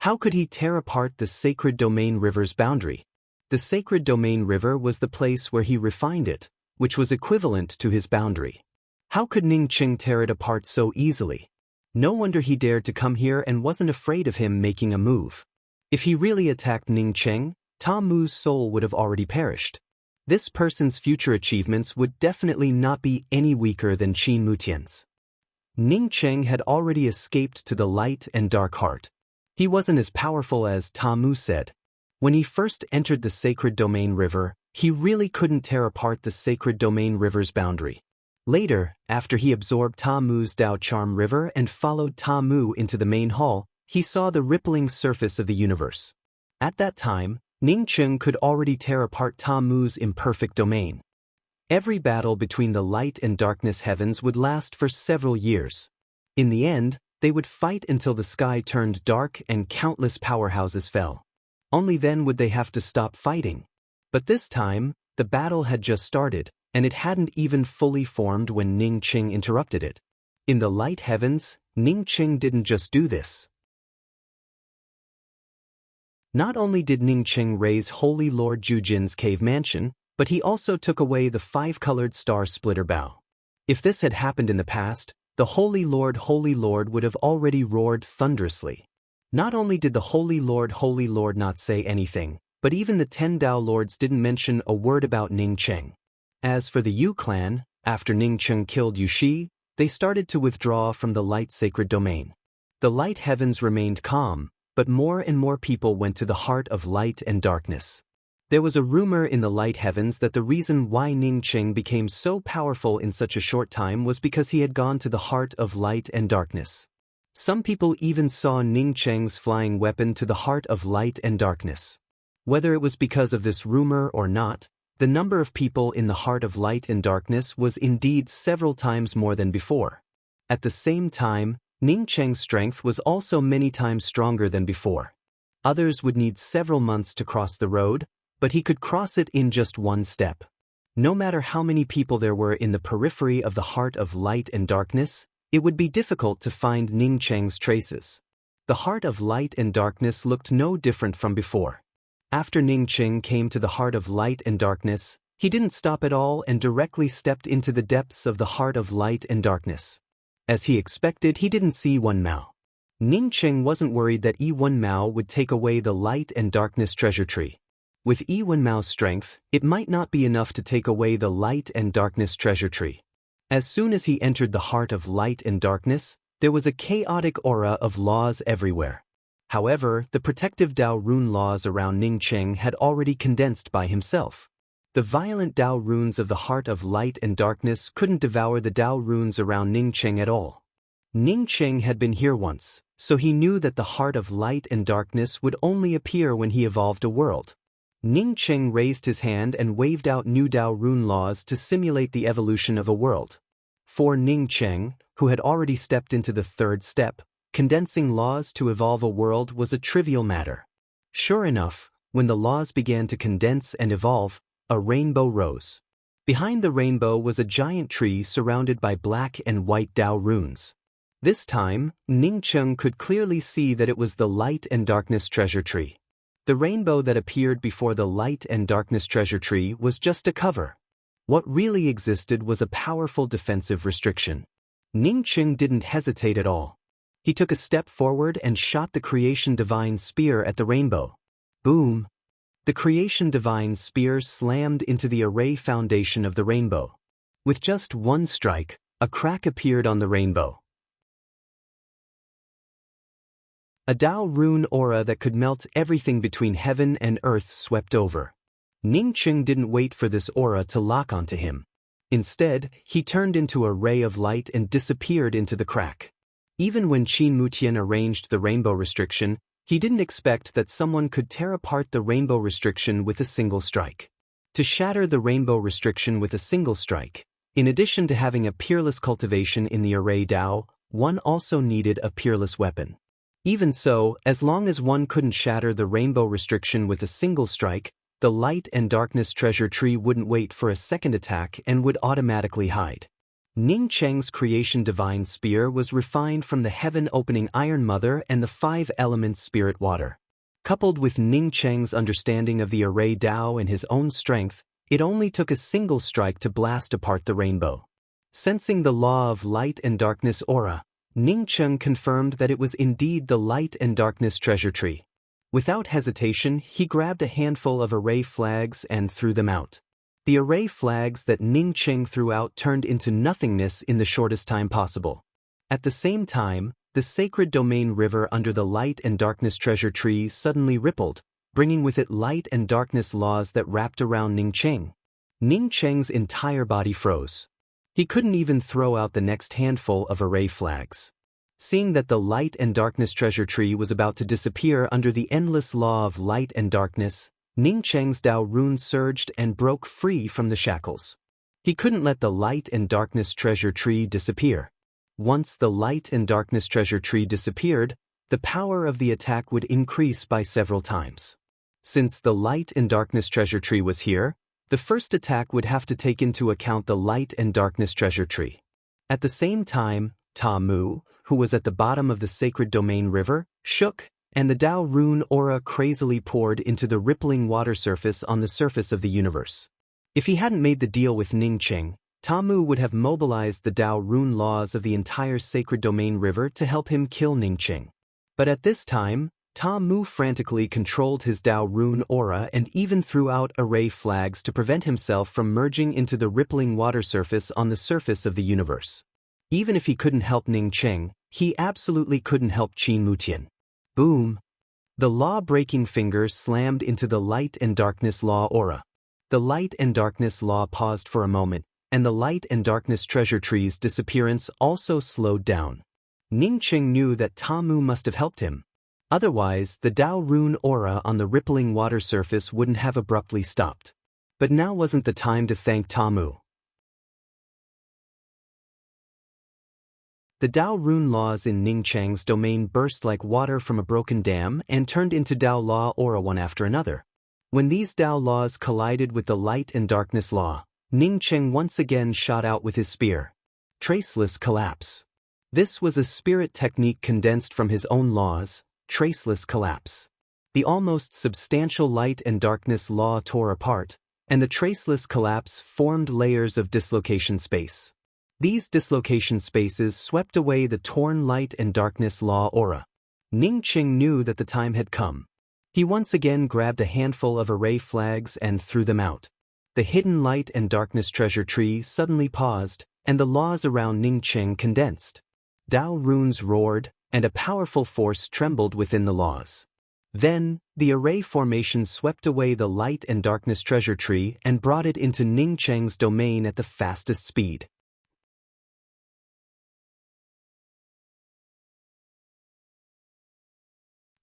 How could he tear apart the sacred domain river's boundary? The sacred domain river was the place where he refined it, which was equivalent to his boundary. How could Ning Cheng tear it apart so easily? No wonder he dared to come here and wasn't afraid of him making a move. If he really attacked Ning Cheng, Ta Mu's soul would have already perished. This person's future achievements would definitely not be any weaker than Qin Mutian's. Ning Cheng had already escaped to the light and dark heart. He wasn't as powerful as Ta Mu said. When he first entered the sacred domain river, he really couldn't tear apart the sacred domain river's boundary. Later, after he absorbed Ta Mu's Tao Charm River and followed Ta Mu into the main hall, he saw the rippling surface of the universe. At that time, Ning Cheng could already tear apart Ta Mu's imperfect domain. Every battle between the light and darkness heavens would last for several years. In the end, they would fight until the sky turned dark and countless powerhouses fell. Only then would they have to stop fighting. But this time, the battle had just started, and it hadn't even fully formed when Ning Cheng interrupted it. In the light heavens, Ning Cheng didn't just do this. Not only did Ning Cheng raise Holy Lord Jujin's cave mansion, but he also took away the five-colored star splitter bow. If this had happened in the past, the Holy Lord would have already roared thunderously. Not only did the Holy Lord not say anything, but even the 10 Dao Lords didn't mention a word about Ning Cheng. As for the Yu clan, after Ning Cheng killed Yu Shi, they started to withdraw from the light sacred domain. The light heavens remained calm, but more and more people went to the heart of light and darkness. There was a rumor in the light heavens that the reason why Ning Cheng became so powerful in such a short time was because he had gone to the heart of light and darkness. Some people even saw Ning Cheng's flying weapon to the heart of light and darkness. Whether it was because of this rumor or not, the number of people in the heart of light and darkness was indeed several times more than before. At the same time, Ning Cheng's strength was also many times stronger than before. Others would need several months to cross the road, but he could cross it in just one step. No matter how many people there were in the periphery of the heart of light and darkness, it would be difficult to find Ning Cheng's traces. The heart of light and darkness looked no different from before. After Ning Cheng came to the heart of light and darkness, he didn't stop at all and directly stepped into the depths of the heart of light and darkness. As he expected, he didn't see Wen Mao. Ning Cheng wasn't worried that Wen Mao would take away the light and darkness treasure tree. With Wen Mao's strength, it might not be enough to take away the light and darkness treasure tree. As soon as he entered the heart of light and darkness, there was a chaotic aura of laws everywhere. However, the protective Dao rune laws around Ning Cheng had already condensed by himself. The violent Dao runes of the heart of light and darkness couldn't devour the Dao runes around Ning Cheng at all. Ning Cheng had been here once, so he knew that the heart of light and darkness would only appear when he evolved a world. Ning Cheng raised his hand and waved out new Dao rune laws to simulate the evolution of a world. For Ning Cheng, who had already stepped into the third step, condensing laws to evolve a world was a trivial matter. Sure enough, when the laws began to condense and evolve, a rainbow rose. Behind the rainbow was a giant tree surrounded by black and white Dao runes. This time, Ning Cheng could clearly see that it was the light and darkness treasure tree. The rainbow that appeared before the light and darkness treasure tree was just a cover. What really existed was a powerful defensive restriction. Ning Cheng didn't hesitate at all. He took a step forward and shot the Creation Divine Spear at the rainbow. Boom! The Creation Divine Spear slammed into the array foundation of the rainbow. With just one strike, a crack appeared on the rainbow. A Dao rune aura that could melt everything between heaven and earth swept over. Ning Cheng didn't wait for this aura to lock onto him. Instead, he turned into a ray of light and disappeared into the crack. Even when Qin Mutian arranged the rainbow restriction, he didn't expect that someone could tear apart the rainbow restriction with a single strike. To shatter the rainbow restriction with a single strike, in addition to having a peerless cultivation in the array Dao, one also needed a peerless weapon. Even so, as long as one couldn't shatter the rainbow restriction with a single strike, the light and darkness treasure tree wouldn't wait for a second attack and would automatically hide. Ning Cheng's Creation Divine Spear was refined from the heaven-opening Iron Mother and the 5 elements Spirit Water. Coupled with Ning Cheng's understanding of the array Dao and his own strength, it only took a single strike to blast apart the rainbow. Sensing the law of light and darkness aura, Ning Cheng confirmed that it was indeed the light and darkness treasure tree. Without hesitation, he grabbed a handful of array flags and threw them out. The array flags that Ning Cheng threw out turned into nothingness in the shortest time possible. At the same time, the sacred domain river under the light and darkness treasure tree suddenly rippled, bringing with it light and darkness laws that wrapped around Ning Cheng. Ning Cheng's entire body froze. He couldn't even throw out the next handful of array flags. Seeing that the light and darkness treasure tree was about to disappear under the endless law of light and darkness, Ning Cheng's Dao rune surged and broke free from the shackles. He couldn't let the light and darkness treasure tree disappear. Once the light and darkness treasure tree disappeared, the power of the attack would increase by several times. Since the light and darkness treasure tree was here, the first attack would have to take into account the light and darkness treasure tree. At the same time, Ta Mu, who was at the bottom of the sacred domain river, shook, and the Dao rune aura crazily poured into the rippling water surface on the surface of the universe. If he hadn't made the deal with Ning Cheng, Ta Mu would have mobilized the Dao rune laws of the entire sacred domain river to help him kill Ning Cheng. But at this time, Ta Mu frantically controlled his Dao rune aura and even threw out array flags to prevent himself from merging into the rippling water surface on the surface of the universe. Even if he couldn't help Ning Cheng, he absolutely couldn't help Qin Mutian. Boom! The law-breaking fingers slammed into the light and darkness law aura. The light and darkness law paused for a moment, and the light and darkness treasure tree's disappearance also slowed down. Ning Cheng knew that Ta Mu must have helped him. Otherwise, the Dao rune aura on the rippling water surface wouldn't have abruptly stopped. But now wasn't the time to thank Ta Mu. The Dao rune laws in Ning Cheng's domain burst like water from a broken dam and turned into Dao law aura one after another. When these Dao laws collided with the light and darkness law, Ning Cheng once again shot out with his spear. Traceless collapse. This was a spirit technique condensed from his own laws, traceless collapse. The almost substantial light and darkness law tore apart, and the traceless collapse formed layers of dislocation space. These dislocation spaces swept away the torn light and darkness law aura. Ning Cheng knew that the time had come. He once again grabbed a handful of array flags and threw them out. The hidden light and darkness treasure tree suddenly paused, and the laws around Ning Cheng condensed. Dao runes roared, and a powerful force trembled within the laws. Then, the array formation swept away the light and darkness treasure tree and brought it into Ning Cheng's domain at the fastest speed.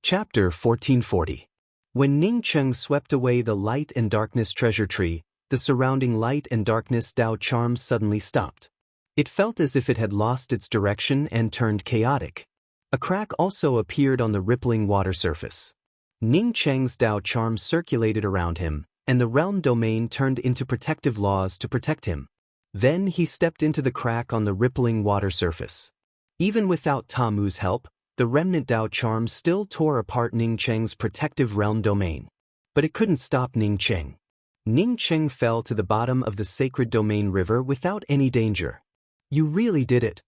Chapter 1440. When Ning Cheng swept away the light and darkness treasure tree, the surrounding light and darkness Dao charm suddenly stopped. It felt as if it had lost its direction and turned chaotic. A crack also appeared on the rippling water surface. Ning Cheng's Dao charm circulated around him, and the realm domain turned into protective laws to protect him. Then he stepped into the crack on the rippling water surface. Even without Ta Mu's help, the remnant Dao charm still tore apart Ning Cheng's protective realm domain. But it couldn't stop Ning Cheng. Ning Cheng fell to the bottom of the sacred domain river without any danger. You really did it.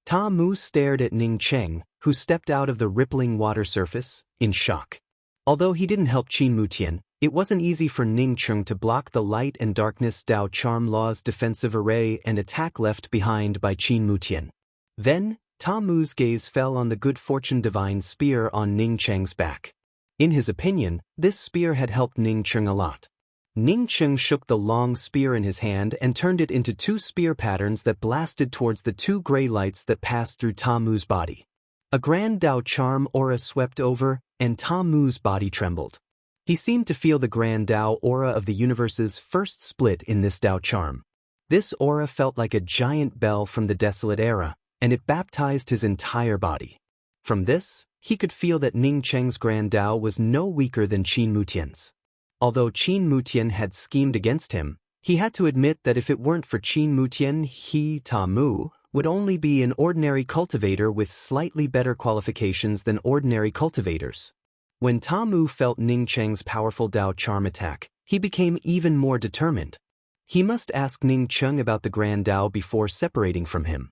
Ta Mu stared at Ning Cheng, who stepped out of the rippling water surface, in shock. Although he didn't help Qin Mutian, it wasn't easy for Ning Cheng to block the light and darkness Dao charm law's defensive array and attack left behind by Qin Mutian. Then, Ta Mu's gaze fell on the good fortune divine spear on Ning Cheng's back. In his opinion, this spear had helped Ning Cheng a lot. Ning Cheng shook the long spear in his hand and turned it into two spear patterns that blasted towards the two gray lights that passed through Ta Mu's body. A grand Dao charm aura swept over, and Ta Mu's body trembled. He seemed to feel the grand Dao aura of the universe's first split in this Dao charm. This aura felt like a giant bell from the desolate era, and it baptized his entire body. From this, he could feel that Ning Cheng's grand Dao was no weaker than Qin Mutian's. Although Qin Mutian had schemed against him, he had to admit that if it weren't for Qin Mutian, he, Ta Mu, would only be an ordinary cultivator with slightly better qualifications than ordinary cultivators. When Ta Mu felt Ning Cheng's powerful Dao charm attack, he became even more determined. He must ask Ning Cheng about the grand Dao before separating from him.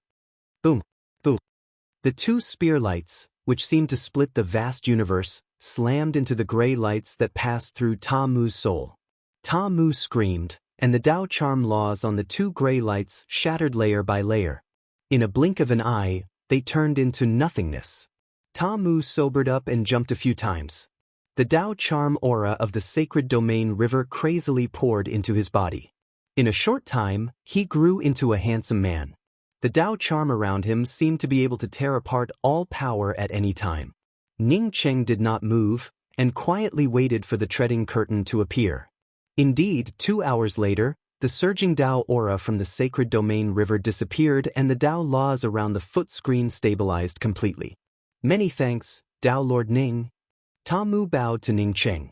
Boom, boom. The two spear lights, which seemed to split the vast universe, slammed into the gray lights that passed through Ta Mu's soul. Ta Mu screamed, and the Dao charm laws on the two gray lights shattered layer by layer. In a blink of an eye, they turned into nothingness. Ta Mu sobered up and jumped a few times. The Dao charm aura of the sacred domain river crazily poured into his body. In a short time, he grew into a handsome man. The Dao charm around him seemed to be able to tear apart all power at any time. Ning Cheng did not move, and quietly waited for the treading curtain to appear. Indeed, 2 hours later, the surging Dao aura from the sacred domain river disappeared and the Dao laws around the foot screen stabilized completely. Many thanks, Dao Lord Ning. Ta Mu bowed to Ning Qing.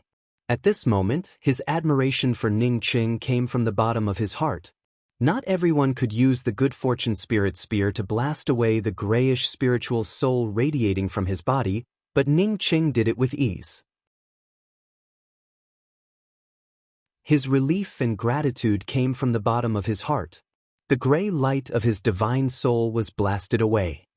At this moment, his admiration for Ning Qing came from the bottom of his heart. Not everyone could use the good fortune spirit spear to blast away the grayish spiritual soul radiating from his body, but Ning Qing did it with ease. His relief and gratitude came from the bottom of his heart. The gray light of his divine soul was blasted away.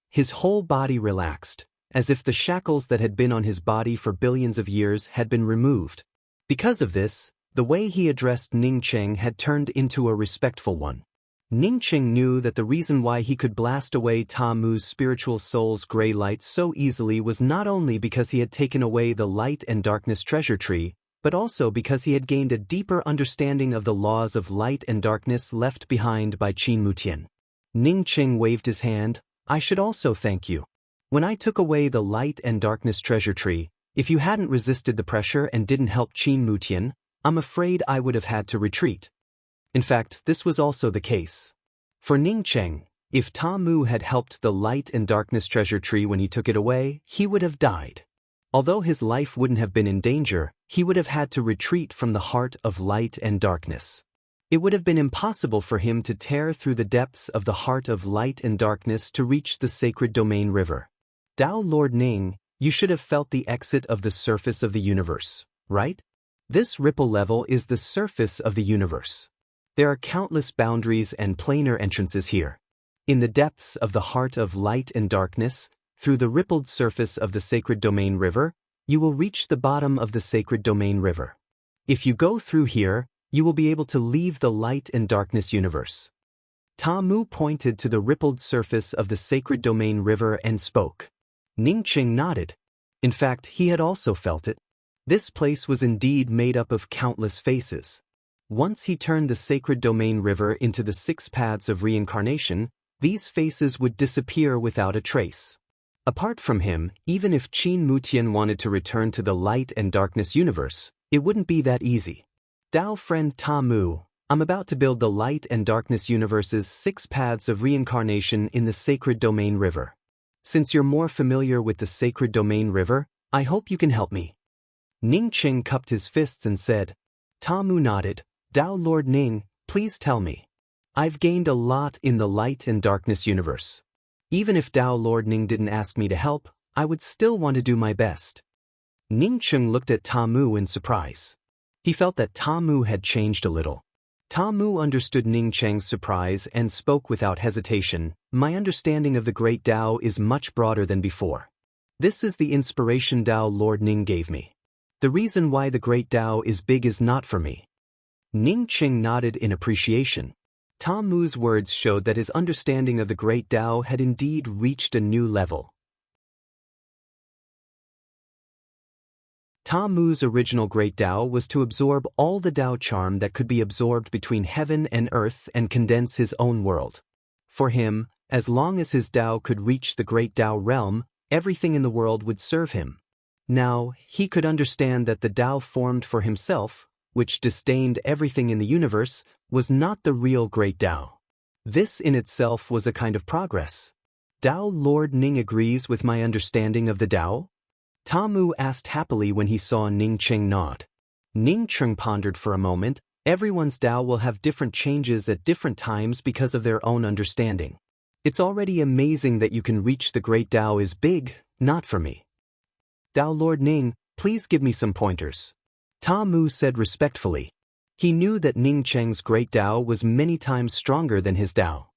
His whole body relaxed, as if the shackles that had been on his body for billions of years had been removed. Because of this, the way he addressed Ning Qing had turned into a respectful one. Ning Qing knew that the reason why he could blast away Ta Mu's spiritual soul's gray light so easily was not only because he had taken away the light and darkness treasure tree, but also because he had gained a deeper understanding of the laws of light and darkness left behind by Qin Mutian. Ning Qing waved his hand. I should also thank you. When I took away the light and darkness treasure tree, if you hadn't resisted the pressure and didn't help Qin Mutian, I'm afraid I would have had to retreat. In fact, this was also the case. For Ning Qing, if Ta Mu had helped the light and darkness treasure tree when he took it away, he would have died. Although his life wouldn't have been in danger, he would have had to retreat from the heart of light and darkness. It would have been impossible for him to tear through the depths of the heart of light and darkness to reach the sacred domain river. Dao Lord Ning, you should have felt the exit of the surface of the universe, right? This ripple level is the surface of the universe. There are countless boundaries and planar entrances here. In the depths of the heart of light and darkness, through the rippled surface of the sacred domain river, you will reach the bottom of the sacred domain river. If you go through here, you will be able to leave the light and darkness universe. Ta Mu pointed to the rippled surface of the sacred domain river and spoke. Ning Qing nodded. In fact, he had also felt it. This place was indeed made up of countless faces. Once he turned the sacred domain river into the 6 paths of reincarnation, these faces would disappear without a trace. Apart from him, even if Qin Mutian wanted to return to the light and darkness universe, it wouldn't be that easy. Dao friend Ta Mu, I'm about to build the light and darkness universe's 6 paths of reincarnation in the sacred domain river. Since you're more familiar with the sacred domain river, I hope you can help me. Ning Qing cupped his fists and said. Ta Mu nodded. Dao Lord Ning, please tell me. I've gained a lot in the light and darkness universe. Even if Dao Lord Ning didn't ask me to help, I would still want to do my best. Ning Qing looked at Ta Mu in surprise. He felt that Ta Mu had changed a little. Ta Mu understood Ning Qing's surprise and spoke without hesitation. My understanding of the great Dao is much broader than before. This is the inspiration Dao Lord Ning gave me. The reason why the great Dao is big is not for me. Ning Qing nodded in appreciation. Ta Mu's words showed that his understanding of the great Dao had indeed reached a new level. Ta Mu's original great Dao was to absorb all the Dao charm that could be absorbed between heaven and earth and condense his own world. For him, as long as his Dao could reach the great Dao realm, everything in the world would serve him. Now, he could understand that the Dao formed for himself, which disdained everything in the universe, was not the real great Dao. This in itself was a kind of progress. Dao Lord Ning agrees with my understanding of the Dao? Ta Mu asked happily when he saw Ning Qing nod. Ning Qing pondered for a moment. Everyone's Dao will have different changes at different times because of their own understanding. It's already amazing that you can reach the great Dao is big, not for me. Dao Lord Ning, please give me some pointers. Ta Mu said respectfully. He knew that Ning Qing's great Dao was many times stronger than his Dao.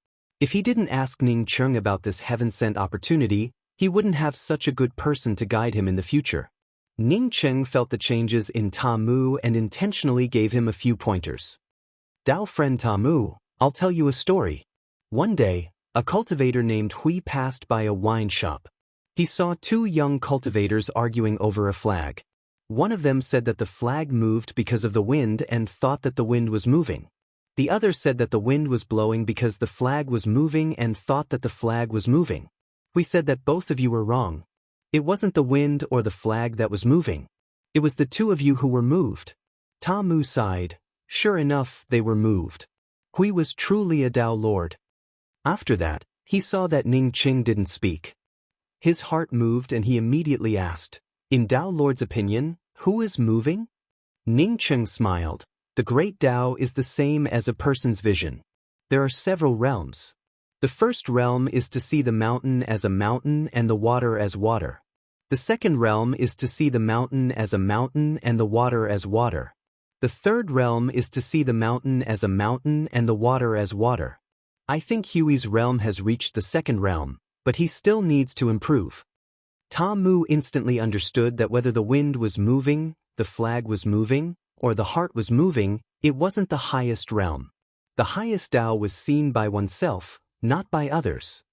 If he didn't ask Ning Qing about this heaven-sent opportunity, he wouldn't have such a good person to guide him in the future. Ning Qing felt the changes in Ta Mu and intentionally gave him a few pointers. Dao friend Ta Mu, I'll tell you a story. One day, a cultivator named Hui passed by a wine shop. He saw 2 young cultivators arguing over a flag. One of them said that the flag moved because of the wind and thought that the wind was moving. The other said that the wind was blowing because the flag was moving and thought that the flag was moving. We said that both of you were wrong. It wasn't the wind or the flag that was moving. It was the two of you who were moved. Ta Mu sighed. Sure enough, they were moved. Hui was truly a Tao Lord. After that, he saw that Ning Qing didn't speak. His heart moved and he immediately asked, in Tao Lord's opinion, who is moving? Ning Qing smiled. The great Tao is the same as a person's vision. There are several realms. The first realm is to see the mountain as a mountain and the water as water. The second realm is to see the mountain as a mountain and the water as water. The third realm is to see the mountain as a mountain and the water as water. I think Huey's realm has reached the second realm, but he still needs to improve. Ta Mu instantly understood that whether the wind was moving, the flag was moving, or the heart was moving, it wasn't the highest realm. The highest Tao was seen by oneself, not by others.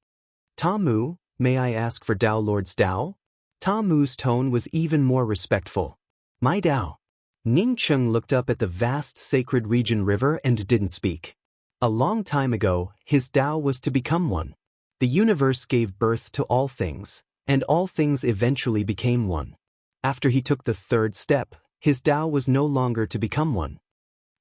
Ta Mu, may I ask for Tao Lord's Tao? Ta Mu's tone was even more respectful. My Tao. Ning Qing looked up at the vast sacred region river and didn't speak. A long time ago, his Tao was to become one. The universe gave birth to all things, and all things eventually became one. After he took the third step, his Tao was no longer to become one.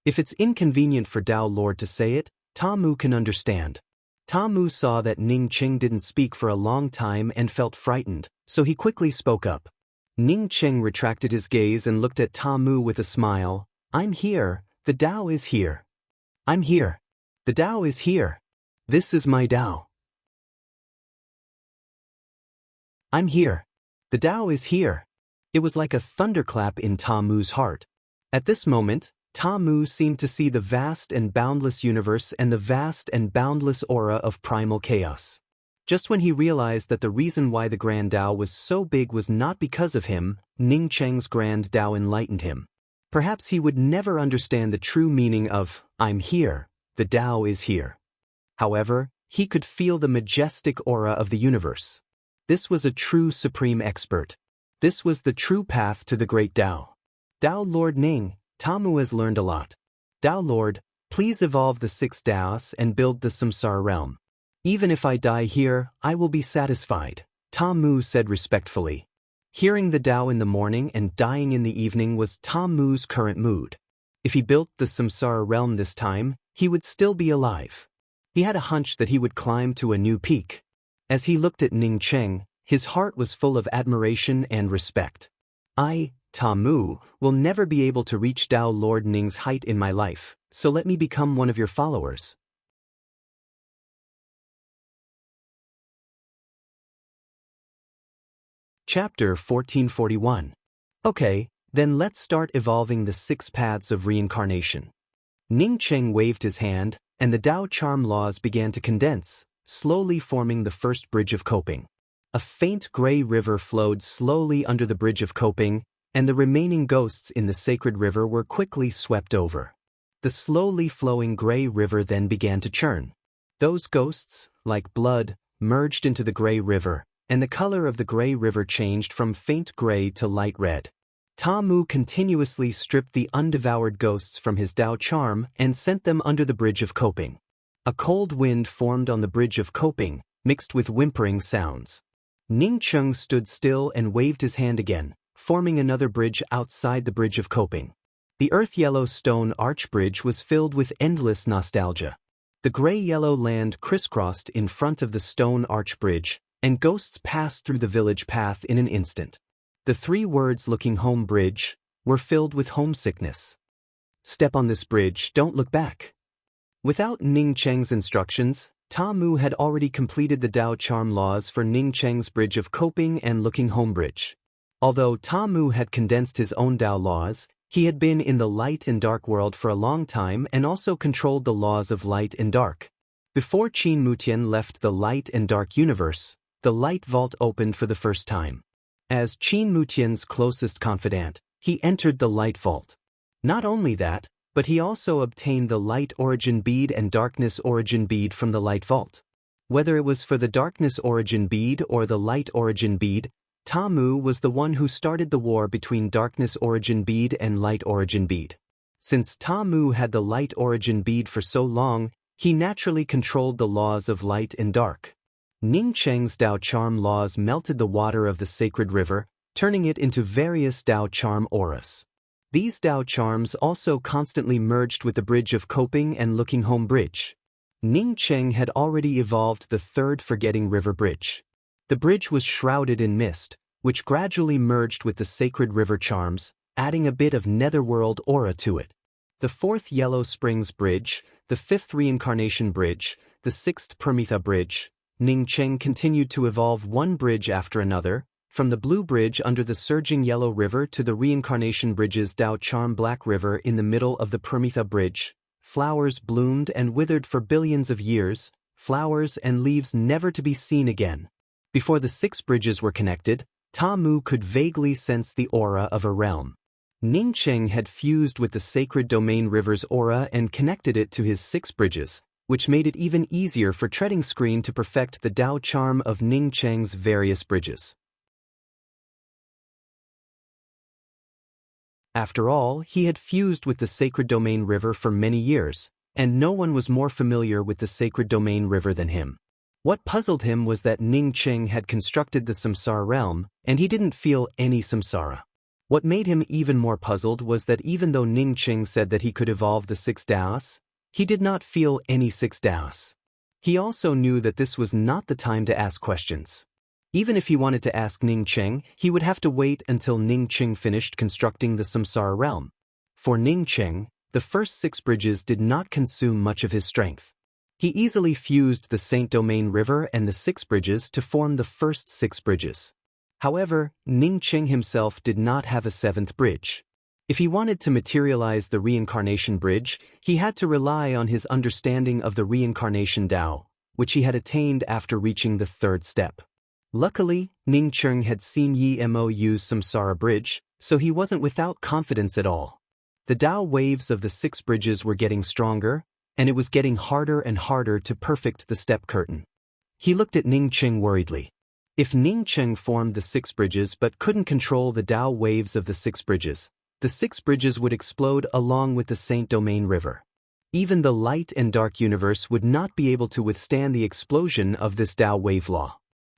If it's inconvenient for Tao Lord to say it, Ta Mu can understand. Ta Mu saw that Ning Qing didn't speak for a long time and felt frightened, so he quickly spoke up. Ning Qing retracted his gaze and looked at Ta Mu with a smile. I'm here, the Tao is here. I'm here. The Tao is here. This is my Tao. I'm here. The Tao is here. It was like a thunderclap in Ta Mu's heart. At this moment, Ta Mu seemed to see the vast and boundless universe and the vast and boundless aura of primal chaos. Just when he realized that the reason why the Grand Tao was so big was not because of him, Ning Cheng's Grand Tao enlightened him. Perhaps he would never understand the true meaning of, I'm here, the Tao is here. However, he could feel the majestic aura of the universe. This was a true supreme expert. This was the true path to the great Tao. Tao Lord Ning, Ta Mu has learned a lot. Tao Lord, please evolve the 6 Taos and build the Samsara realm. Even if I die here, I will be satisfied, Ta Mu said respectfully. Hearing the Tao in the morning and dying in the evening was Ta Mu's current mood. If he built the Samsara realm this time, he would still be alive. He had a hunch that he would climb to a new peak. As he looked at Ning Cheng, his heart was full of admiration and respect. I, Ta Mu, will never be able to reach Tao Lord Ning's height in my life, so let me become one of your followers. Chapter 1441. Okay, then let's start evolving the 6 paths of reincarnation. Ning Cheng waved his hand, and the Tao charm laws began to condense, slowly forming the first bridge of coping. A faint gray river flowed slowly under the bridge of coping, and the remaining ghosts in the sacred river were quickly swept over. The slowly flowing gray river then began to churn. Those ghosts, like blood, merged into the gray river, and the color of the gray river changed from faint gray to light red. Ta Mu continuously stripped the undevoured ghosts from his Tao charm and sent them under the bridge of coping. A cold wind formed on the bridge of coping, mixed with whimpering sounds. Ning Cheng stood still and waved his hand again, forming another bridge outside the bridge of coping. The earth-yellow stone arch bridge was filled with endless nostalgia. The gray-yellow land crisscrossed in front of the stone arch bridge, and ghosts passed through the village path in an instant. The 3 words "looking home bridge" were filled with homesickness. Step on this bridge, don't look back. Without Ning Cheng's instructions, Ta Mu had already completed the Tao charm laws for Ning Cheng's bridge of coping and looking home bridge. Although Ta Mu had condensed his own Tao laws, he had been in the light and dark world for a long time and also controlled the laws of light and dark. Before Qin Mutian left the light and dark universe, the light vault opened for the first time. As Qin Mutian's closest confidant, he entered the light vault. Not only that, but he also obtained the light origin bead and darkness origin bead from the light vault. Whether it was for the darkness origin bead or the light origin bead, Ta Mu was the one who started the war between darkness origin bead and light origin bead. Since Ta Mu had the light origin bead for so long, he naturally controlled the laws of light and dark. Ning Cheng's Tao charm laws melted the water of the sacred river, turning it into various Dao charm auras. These Dao charms also constantly merged with the bridge of coping and looking home bridge. Ning Cheng had already evolved the third Forgetting River Bridge. The bridge was shrouded in mist, which gradually merged with the sacred river charms, adding a bit of netherworld aura to it. The fourth Yellow Springs Bridge, the fifth Reincarnation Bridge, the sixth Permitha Bridge. Ning Cheng continued to evolve one bridge after another, from the Blue Bridge under the surging Yellow River to the Reincarnation Bridge's Dao Charm Black River in the middle of the Permitha Bridge. Flowers bloomed and withered for billions of years, flowers and leaves never to be seen again. Before the 6 bridges were connected, Ta Mu could vaguely sense the aura of a realm. Ning Cheng had fused with the Sacred Domain River's aura and connected it to his 6 bridges, which made it even easier for Treading Screen to perfect the Dao charm of Ning Cheng's various bridges. After all, he had fused with the Sacred Domain River for many years, and no one was more familiar with the Sacred Domain River than him. What puzzled him was that Ning Cheng had constructed the Samsara realm, and he didn't feel any samsara. What made him even more puzzled was that even though Ning Cheng said that he could evolve the 6 Daos, he did not feel any 6 Daos. He also knew that this was not the time to ask questions. Even if he wanted to ask Ning Cheng, he would have to wait until Ning Cheng finished constructing the Samsara realm. For Ning Cheng, the first 6 bridges did not consume much of his strength. He easily fused the Saint Domain River and the 6 bridges to form the first 6 bridges. However, Ning Cheng himself did not have a 7th bridge. If he wanted to materialize the Reincarnation Bridge, he had to rely on his understanding of the Reincarnation Dao, which he had attained after reaching the 3rd step. Luckily, Ning Cheng had seen Yi Mo use Samsara Bridge, so he wasn't without confidence at all. The Dao waves of the 6 bridges were getting stronger, and it was getting harder and harder to perfect the step curtain. He looked at Ning Cheng worriedly. If Ning Cheng formed the 6 bridges but couldn't control the Dao waves of the 6 bridges, the 6 bridges would explode along with the Saint Domain River. Even the light and dark universe would not be able to withstand the explosion of this Dao wave law.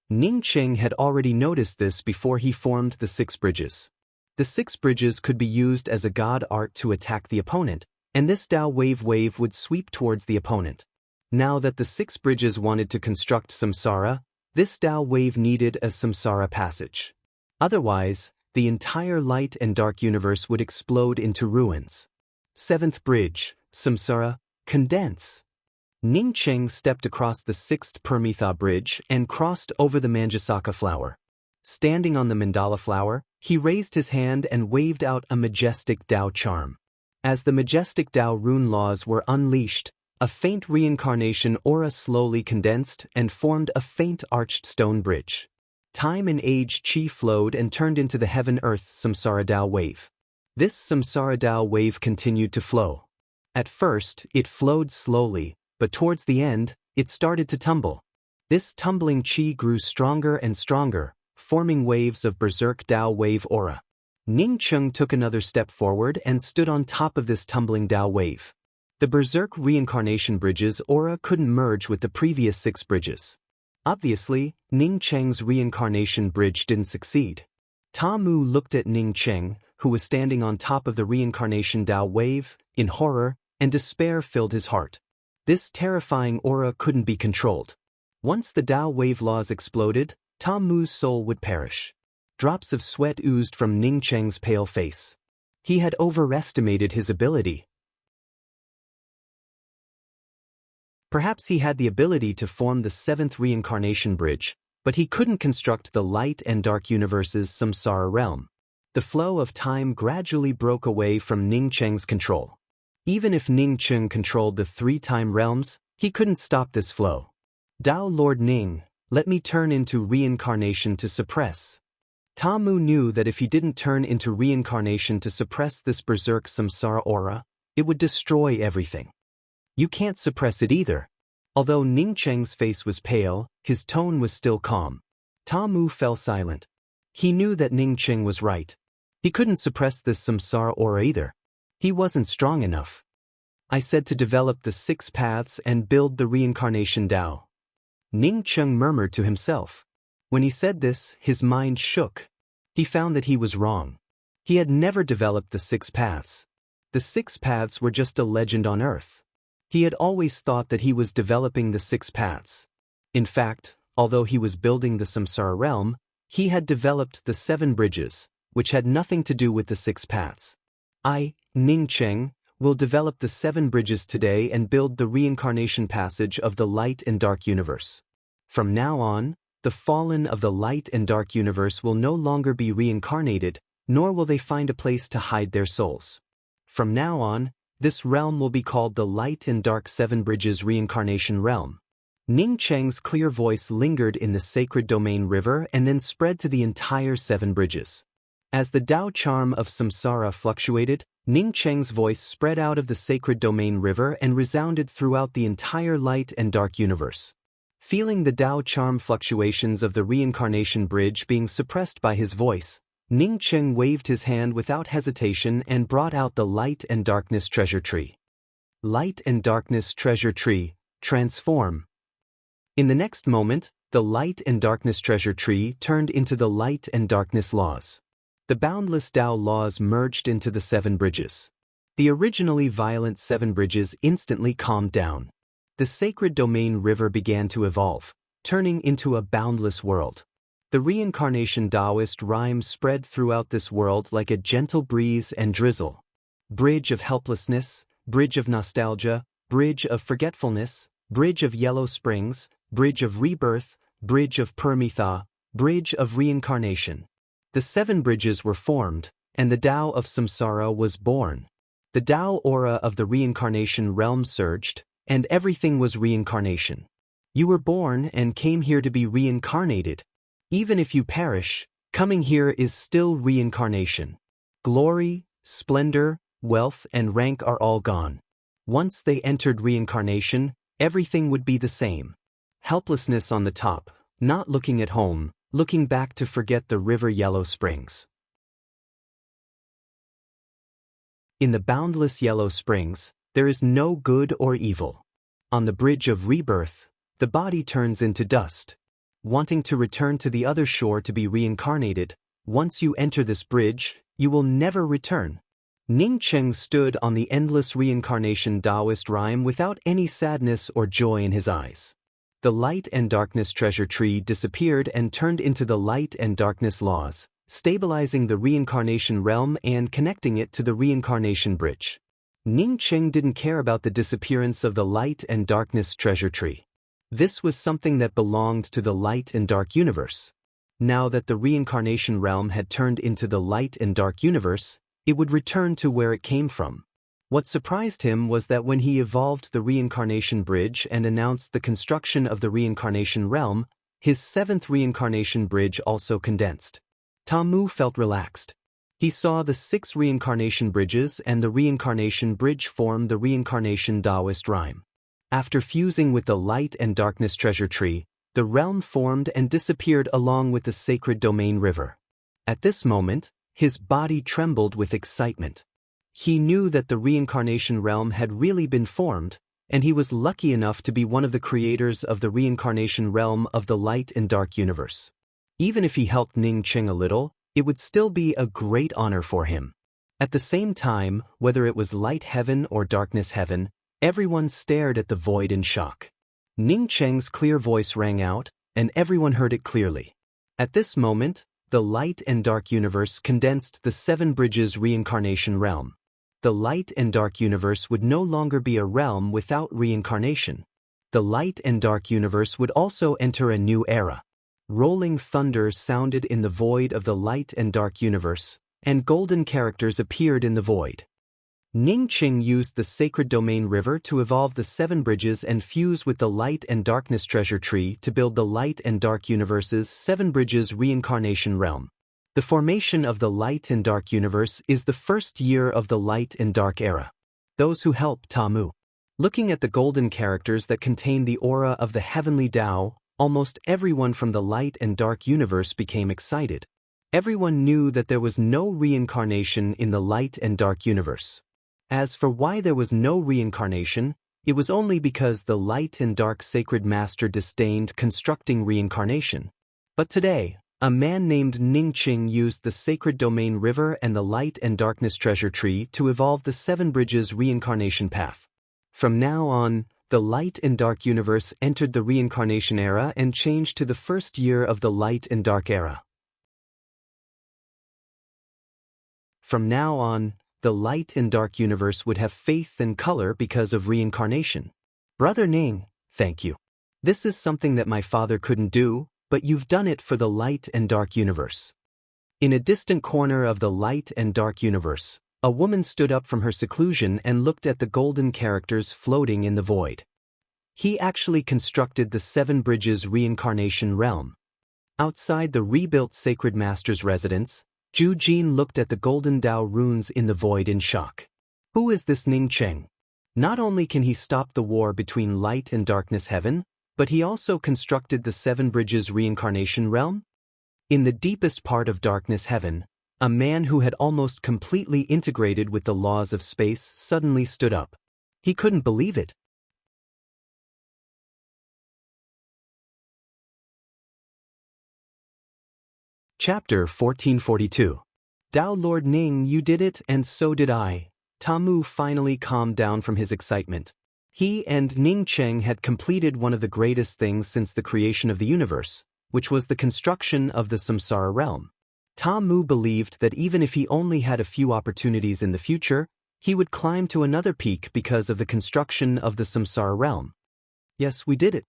Ning Cheng had already noticed this before he formed the 6 bridges. The 6 bridges could be used as a god art to attack the opponent, and this Dao wave would sweep towards the opponent. Now that the 6 bridges wanted to construct samsara, this Dao wave needed a samsara passage. Otherwise, the entire light and dark universe would explode into ruins. 7th bridge, samsara, condense. Ning Cheng stepped across the 6th Permitha Bridge and crossed over the Manjasaka flower. Standing on the mandala flower, he raised his hand and waved out a majestic Dao charm. As the majestic Dao rune laws were unleashed, a faint reincarnation aura slowly condensed and formed a faint arched stone bridge. Time and age chi flowed and turned into the heaven-earth Samsara Dao wave. This Samsara Dao wave continued to flow. At first, it flowed slowly, but towards the end, it started to tumble. This tumbling chi grew stronger and stronger, forming waves of berserk Dao wave aura. Ning Cheng took another step forward and stood on top of this tumbling Dao wave. The berserk reincarnation bridge's aura couldn't merge with the previous 6 bridges. Obviously, Ning Cheng's reincarnation bridge didn't succeed. Ta Mu looked at Ning Cheng, who was standing on top of the reincarnation Dao wave, in horror, and despair filled his heart. This terrifying aura couldn't be controlled. Once the Dao wave laws exploded, Ta Mu's soul would perish. Drops of sweat oozed from Ning Cheng's pale face. He had overestimated his ability. Perhaps he had the ability to form the 7th reincarnation bridge, but he couldn't construct the light and dark universe's samsara realm. The flow of time gradually broke away from Ning Cheng's control. Even if Ning Cheng controlled the 3 time realms, he couldn't stop this flow. Dao Lord Ning, let me turn into reincarnation to suppress. Ta Mu knew that if he didn't turn into reincarnation to suppress this berserk samsara aura, it would destroy everything. You can't suppress it either. Although Ning Cheng's face was pale, his tone was still calm. Ta Mu fell silent. He knew that Ning Cheng was right. He couldn't suppress this samsara aura either. He wasn't strong enough. I said to develop the 6 paths and build the reincarnation Dao. Ning Cheng murmured to himself. When he said this, his mind shook. He found that he was wrong. He had never developed the 6 paths. The 6 paths were just a legend on Earth. He had always thought that he was developing the 6 paths. In fact, although he was building the samsara realm, he had developed the 7 bridges, which had nothing to do with the 6 paths. I, Ning Cheng, will develop the 7 bridges today and build the reincarnation passage of the light and dark universe. From now on, the fallen of the light and dark universe will no longer be reincarnated, nor will they find a place to hide their souls. From now on, this realm will be called the Light and Dark 7 Bridges Reincarnation Realm. Ning Cheng's clear voice lingered in the sacred domain river and then spread to the entire 7 bridges. As the Tao charm of samsara fluctuated, Ning Cheng's voice spread out of the sacred domain river and resounded throughout the entire light and dark universe. Feeling the Tao charm fluctuations of the reincarnation bridge being suppressed by his voice, Ning Cheng waved his hand without hesitation and brought out the Light and Darkness Treasure Tree. Light and Darkness Treasure Tree, transform. In the next moment, the Light and Darkness Treasure Tree turned into the Light and Darkness Laws. The boundless Tao laws merged into the 7 bridges. The originally violent 7 bridges instantly calmed down. The sacred domain river began to evolve, turning into a boundless world. The reincarnation Taoist rhyme spread throughout this world like a gentle breeze and drizzle. Bridge of helplessness, bridge of nostalgia, bridge of forgetfulness, bridge of yellow springs, bridge of rebirth, bridge of Paramitha, bridge of reincarnation. The 7 bridges were formed, and the Tao of samsara was born. The Tao aura of the reincarnation realm surged, and everything was reincarnation. You were born and came here to be reincarnated. Even if you perish, coming here is still reincarnation. Glory, splendor, wealth, and rank are all gone. Once they entered reincarnation, everything would be the same. Helplessness on the top, not looking at home, looking back to forget the river yellow springs. In the boundless yellow springs, there is no good or evil. On the bridge of rebirth, the body turns into dust. Wanting to return to the other shore to be reincarnated, once you enter this bridge, you will never return. Ning Cheng stood on the endless reincarnation Taoist rhyme without any sadness or joy in his eyes. The Light and Darkness Treasure Tree disappeared and turned into the Light and Darkness Laws, stabilizing the reincarnation realm and connecting it to the reincarnation bridge. Ning Cheng didn't care about the disappearance of the Light and Darkness Treasure Tree. This was something that belonged to the light and dark universe. Now that the reincarnation realm had turned into the light and dark universe, it would return to where it came from. What surprised him was that when he evolved the reincarnation bridge and announced the construction of the reincarnation realm, his 7th reincarnation bridge also condensed. Tamu felt relaxed. He saw the 6 reincarnation bridges and the reincarnation bridge form the reincarnation Taoist rhyme. After fusing with the Light and Darkness Treasure Tree, the realm formed and disappeared along with the sacred domain river. At this moment, his body trembled with excitement. He knew that the reincarnation realm had really been formed, and he was lucky enough to be one of the creators of the reincarnation realm of the light and dark universe. Even if he helped Ning Cheng a little, it would still be a great honor for him. At the same time, whether it was light heaven or darkness heaven, everyone stared at the void in shock. Ning Cheng's clear voice rang out, and everyone heard it clearly. At this moment, the light and dark universe condensed the 7 bridges reincarnation realm. The light and dark universe would no longer be a realm without reincarnation. The light and dark universe would also enter a new era. Rolling thunder sounded in the void of the light and dark universe, and golden characters appeared in the void. Ning Cheng used the sacred domain river to evolve the 7 bridges and fuse with the light and darkness treasure tree to build the light and dark universe's 7 bridges reincarnation realm. The formation of the light and dark universe is the first year of the light and dark era. Those who help Tamu. Looking at the golden characters that contain the aura of the heavenly Tao, almost everyone from the light and dark universe became excited. Everyone knew that there was no reincarnation in the light and dark universe. As for why there was no reincarnation, it was only because the light and dark sacred master disdained constructing reincarnation. But today, A man named Ningqing used the Sacred Domain River and the Light and Darkness Treasure Tree to evolve the Seven Bridges reincarnation path. From now on, the Light and Dark universe entered the reincarnation era and changed to the first year of the Light and Dark era. From now on, the Light and Dark universe would have faith and color because of reincarnation. Brother Ning, thank you. This is something that my father couldn't do, but you've done it for the Light and Dark universe. In a distant corner of the Light and Dark universe, a woman stood up from her seclusion and looked at the golden characters floating in the void. He actually constructed the Seven Bridges reincarnation realm. Outside the rebuilt Sacred Master's residence, Zhu Jin looked at the golden Dao runes in the void in shock. Who is this Ningqing? Not only can he stop the war between Light and Darkness Heaven, but he also constructed the Seven Bridges reincarnation realm? In the deepest part of Darkness Heaven, a man who had almost completely integrated with the laws of space suddenly stood up. He couldn't believe it. Chapter 1442. Dao Lord Ning, you did it, and so did I. Tamu finally calmed down from his excitement. He and Ningqing had completed one of the greatest things since the creation of the universe, which was the construction of the Samsara realm. Tamu believed that even if he only had a few opportunities in the future, he would climb to another peak because of the construction of the Samsara realm. Yes, we did it.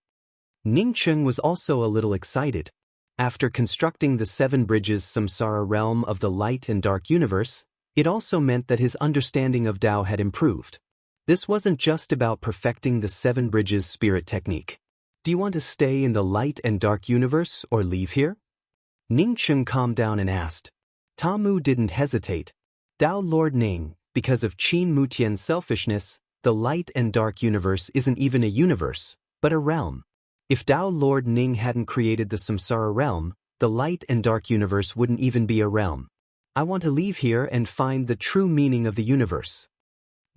Ningqing was also a little excited. After constructing the Seven Bridges Samsara realm of the Light and Dark universe, it also meant that his understanding of Tao had improved. This wasn't just about perfecting the Seven Bridges spirit technique. Do you want to stay in the Light and Dark universe or leave here? Ningqing calmed down and asked. Tamu didn't hesitate. Dao Lord Ning, because of Qin Mutian's selfishness, the Light and Dark universe isn't even a universe, but a realm. If Dao Lord Ning hadn't created the Samsara realm, the Light and Dark universe wouldn't even be a realm. I want to leave here and find the true meaning of the universe.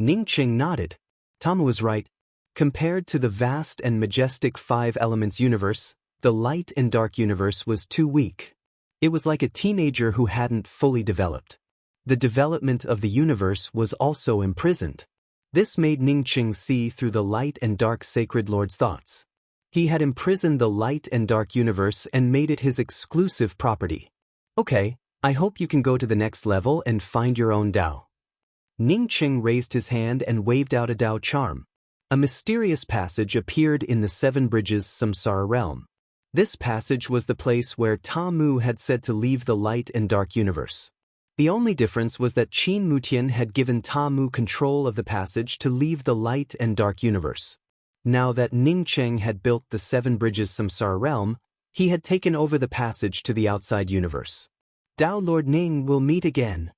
Ningqing nodded. Tamu was right. Compared to the vast and majestic Five Elements universe, the Light and Dark universe was too weak. It was like a teenager who hadn't fully developed. The development of the universe was also imprisoned. This made Ningqing see through the Light and Dark Sacred Lord's thoughts. He had imprisoned the Light and Dark universe and made it his exclusive property. Okay, I hope you can go to the next level and find your own Dao. Ningqing raised his hand and waved out a Dao charm. A mysterious passage appeared in the Seven Bridges Samsara realm. This passage was the place where Tamu had said to leave the Light and Dark universe. The only difference was that Qin Mutian had given Tamu control of the passage to leave the Light and Dark universe. Now that Ningqing had built the Seven Bridges Samsara realm, he had taken over the passage to the outside universe. Dao Lord Ning will meet again.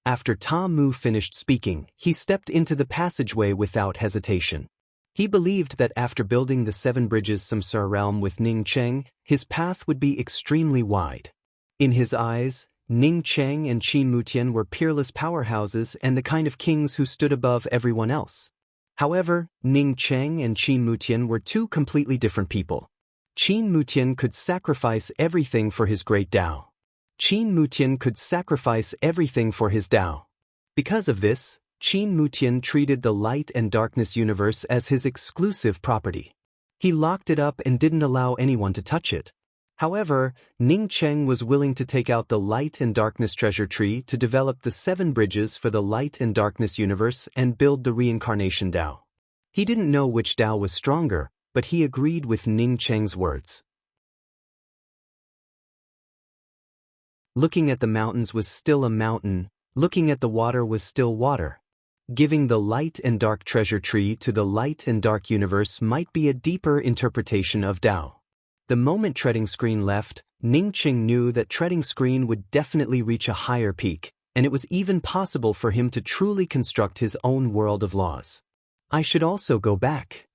After Tamu finished speaking, he stepped into the passageway without hesitation. He believed that after building the Seven Bridges Samsara realm with Ningqing, his path would be extremely wide. In his eyes, Ningqing and Qin Mutian were peerless powerhouses and the kind of kings who stood above everyone else. However, Ningqing and Qin Mutian were two completely different people. Qin Mutian could sacrifice everything for his great Dao. Qin Mutian could sacrifice everything for his Dao. Because of this, Qin Mutian treated the Light and Darkness universe as his exclusive property. He locked it up and didn't allow anyone to touch it. However, Ningqing was willing to take out the Light and Darkness treasure tree to develop the Seven Bridges for the Light and Darkness universe and build the reincarnation Dao. He didn't know which Dao was stronger, but he agreed with Ningqing's words. Looking at the mountains was still a mountain, looking at the water was still water. Giving the Light and Dark treasure tree to the Light and Dark universe might be a deeper interpretation of Dao. The moment Treading Screen left, Ningqing knew that Treading Screen would definitely reach a higher peak, and it was even possible for him to truly construct his own world of laws. I should also go back.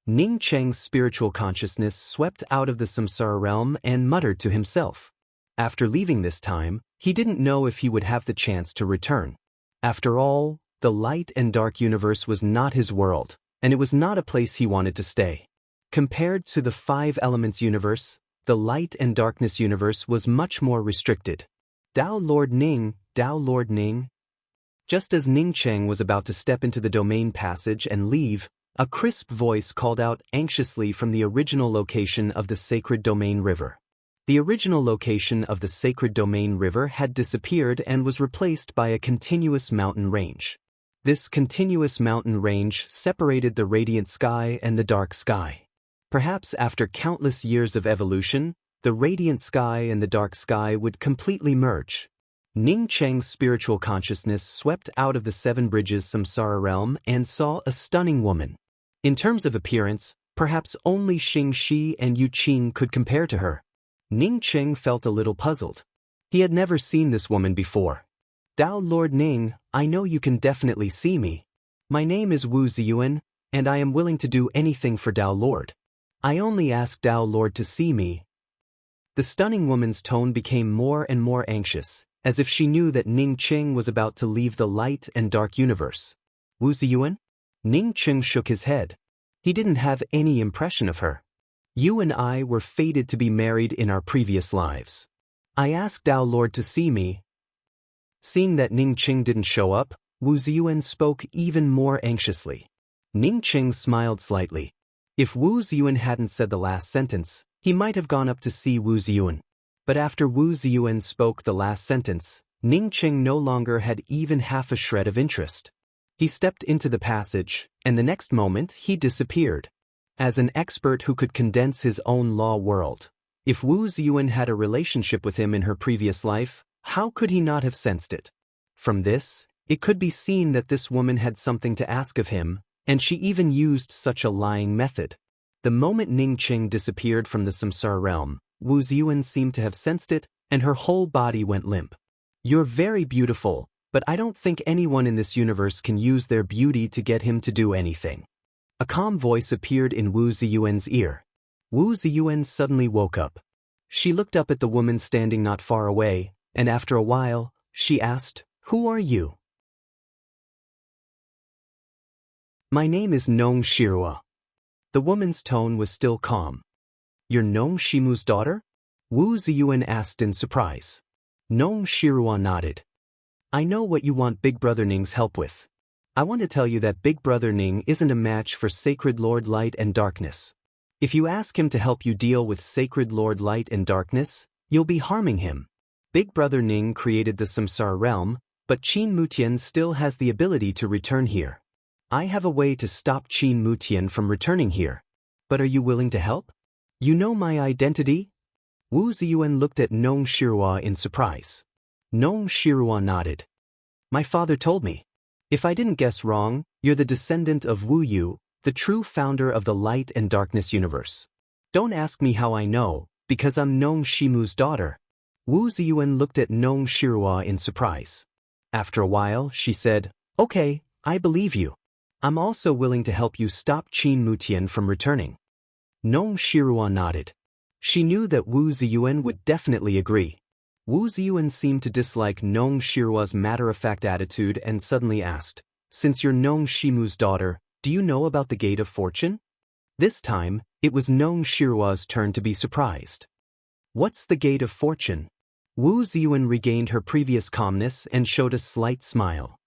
Ningqing's spiritual consciousness swept out of the Samsara realm and muttered to himself. After leaving this time, he didn't know if he would have the chance to return. After all, the Light and Dark universe was not his world, and it was not a place he wanted to stay. Compared to the Five Elements universe, the light and darkness universe was much more restricted. Dao Lord Ning, Dao Lord Ning. Just as Ning Cheng was about to step into the domain passage and leave, a crisp voice called out anxiously from the original location of the sacred domain river. The original location of the sacred domain river had disappeared and was replaced by a continuous mountain range. This continuous mountain range separated the radiant sky and the dark sky. Perhaps after countless years of evolution, the radiant sky and the dark sky would completely merge. Ning Cheng's spiritual consciousness swept out of the Seven Bridges Samsara realm and saw a stunning woman. In terms of appearance, perhaps only Xing Shi and Yu Qing could compare to her. Ning Cheng felt a little puzzled. He had never seen this woman before. Dao Lord Ning, I know you can definitely see me. My name is Wu Ziyuan, and I am willing to do anything for Dao Lord. I only ask Dao Lord to see me. The stunning woman's tone became more and more anxious, as if she knew that Ning Cheng was about to leave the light and dark universe. Wu Ziyuan? Ning Cheng shook his head. He didn't have any impression of her. You and I were fated to be married in our previous lives. I asked Dao Lord to see me. Seeing that Ning Cheng didn't show up, Wu Ziyuan spoke even more anxiously. Ning Cheng smiled slightly. If Wu Ziyuan hadn't said the last sentence, he might have gone up to see Wu Ziyuan. But after Wu Ziyuan spoke the last sentence, Ning Cheng no longer had even half a shred of interest. He stepped into the passage, and the next moment he disappeared. As an expert who could condense his own law world, if Wu Ziyuan had a relationship with him in her previous life, how could he not have sensed it? From this, it could be seen that this woman had something to ask of him, and she even used such a lying method. The moment Ning Cheng disappeared from the Samsara realm, Wu Ziyuan seemed to have sensed it, and her whole body went limp. You're very beautiful, but I don't think anyone in this universe can use their beauty to get him to do anything. A calm voice appeared in Wu Ziyuan's ear. Wu Ziyuan suddenly woke up. She looked up at the woman standing not far away, and after a while, she asked, "Who are you?" "My name is Nong Shirua." The woman's tone was still calm. "You're Nong Shimu's daughter?" Wu Ziyuan asked in surprise. Nong Shirua nodded. "I know what you want Big Brother Ning's help with. I want to tell you that Big Brother Ning isn't a match for Sacred Lord Light and Darkness. If you ask him to help you deal with Sacred Lord Light and Darkness, you'll be harming him. Big Brother Ning created the Samsara realm, but Qin Mutian still has the ability to return here. I have a way to stop Qin Mutian from returning here. But are you willing to help? You know my identity?" Wu Ziyuan looked at Nong Shirua in surprise. Nong Shirua nodded. "My father told me. If I didn't guess wrong, you're the descendant of Wu Yu, the true founder of the Light and Darkness universe. Don't ask me how I know, because I'm Nong Shimu's daughter." Wu Ziyuan looked at Nong Shirua in surprise. After a while, she said, "Okay, I believe you. I'm also willing to help you stop Qin Mutian from returning." Nong Shirua nodded. She knew that Wu Ziyuan would definitely agree. Wu Ziyuan seemed to dislike Nong Shirua's matter-of-fact attitude and suddenly asked, "Since you're Nong Shimu's daughter, do you know about the Gate of Fortune?" This time, it was Nong Shirua's turn to be surprised. "What's the Gate of Fortune?" Wu Ziyuan regained her previous calmness and showed a slight smile.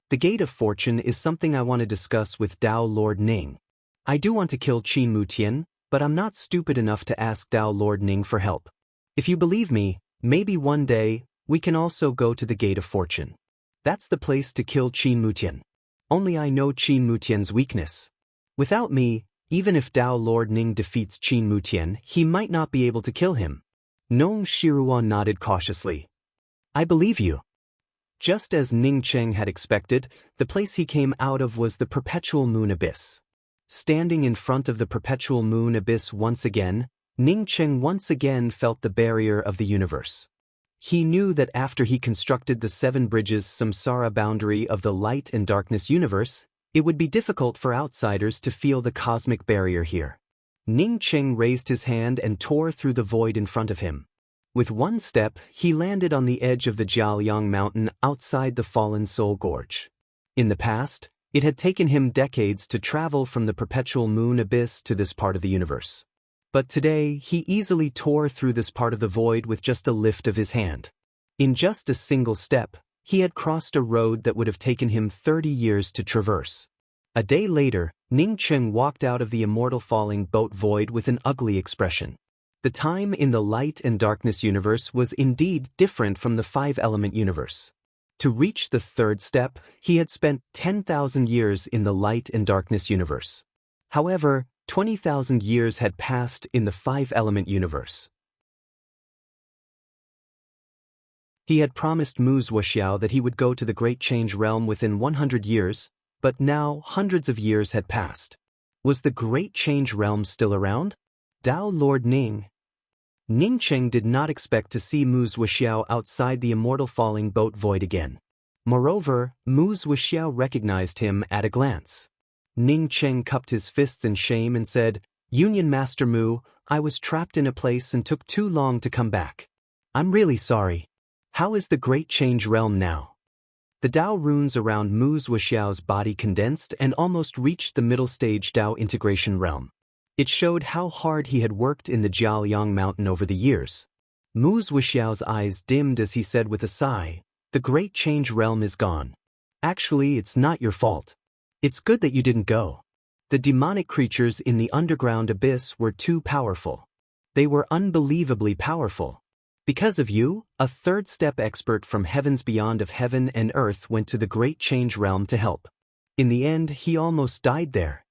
"The Gate of Fortune is something I want to discuss with Dao Lord Ning. I do want to kill Qin Mutian, but I'm not stupid enough to ask Dao Lord Ning for help. If you believe me, maybe one day, we can also go to the Gate of Fortune. That's the place to kill Qin Mutian. Only I know Qin Mutian's weakness. Without me, even if Dao Lord Ning defeats Qin Mutian, he might not be able to kill him." Nong Shirua nodded cautiously. "I believe you." Just as Ning Cheng had expected, the place he came out of was the Perpetual Moon Abyss. Standing in front of the Perpetual Moon Abyss once again, Ning Cheng once again felt the barrier of the universe. He knew that after he constructed the Seven Bridges Samsara boundary of the Light and Darkness universe, it would be difficult for outsiders to feel the cosmic barrier here. Ning Cheng raised his hand and tore through the void in front of him. With one step, he landed on the edge of the Jiaoliang mountain outside the Fallen Soul Gorge. In the past, it had taken him decades to travel from the Perpetual Moon Abyss to this part of the universe. But today, he easily tore through this part of the void with just a lift of his hand. In just a single step, he had crossed a road that would have taken him 30 years to traverse. A day later, Ning Cheng walked out of the immortal falling boat void with an ugly expression. The time in the light and darkness universe was indeed different from the five-element universe. To reach the third step, he had spent 10,000 years in the light and darkness universe. However, 20,000 years had passed in the five-element universe. He had promised Mu Zuoxiao that he would go to the Great Change Realm within 100 years, but now hundreds of years had passed. Was the Great Change Realm still around? Tao Lord Ning. Ning Cheng did not expect to see Mu Zuoxiao outside the immortal falling boat void again. Moreover, Mu Zuoxiao recognized him at a glance. Ning Cheng cupped his fists in shame and said, "Union Master Mu, I was trapped in a place and took too long to come back. I'm really sorry. How is the Great Change Realm now?" The Dao runes around Mu Zuoxiao's body condensed and almost reached the middle stage Dao integration realm. It showed how hard he had worked in the Jiaoliang mountain over the years. Mu Zuoxiao's eyes dimmed as he said with a sigh, "The Great Change Realm is gone. Actually, it's not your fault. It's good that you didn't go. The demonic creatures in the underground abyss were too powerful. They were unbelievably powerful. Because of you, a third-step expert from heavens beyond of heaven and earth went to the Great Change Realm to help. In the end, he almost died there."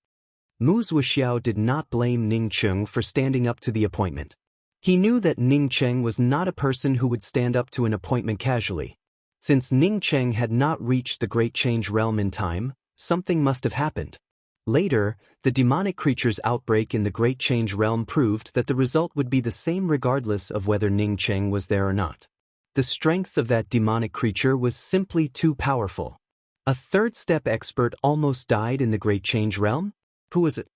Mu Zuoxiao did not blame Ning Cheng for standing up to the appointment. He knew that Ning Cheng was not a person who would stand up to an appointment casually. Since Ning Cheng had not reached the Great Change Realm in time, something must have happened. Later, the demonic creature's outbreak in the Great Change Realm proved that the result would be the same regardless of whether Ning Cheng was there or not. The strength of that demonic creature was simply too powerful. A third-step expert almost died in the Great Change Realm? Who was it?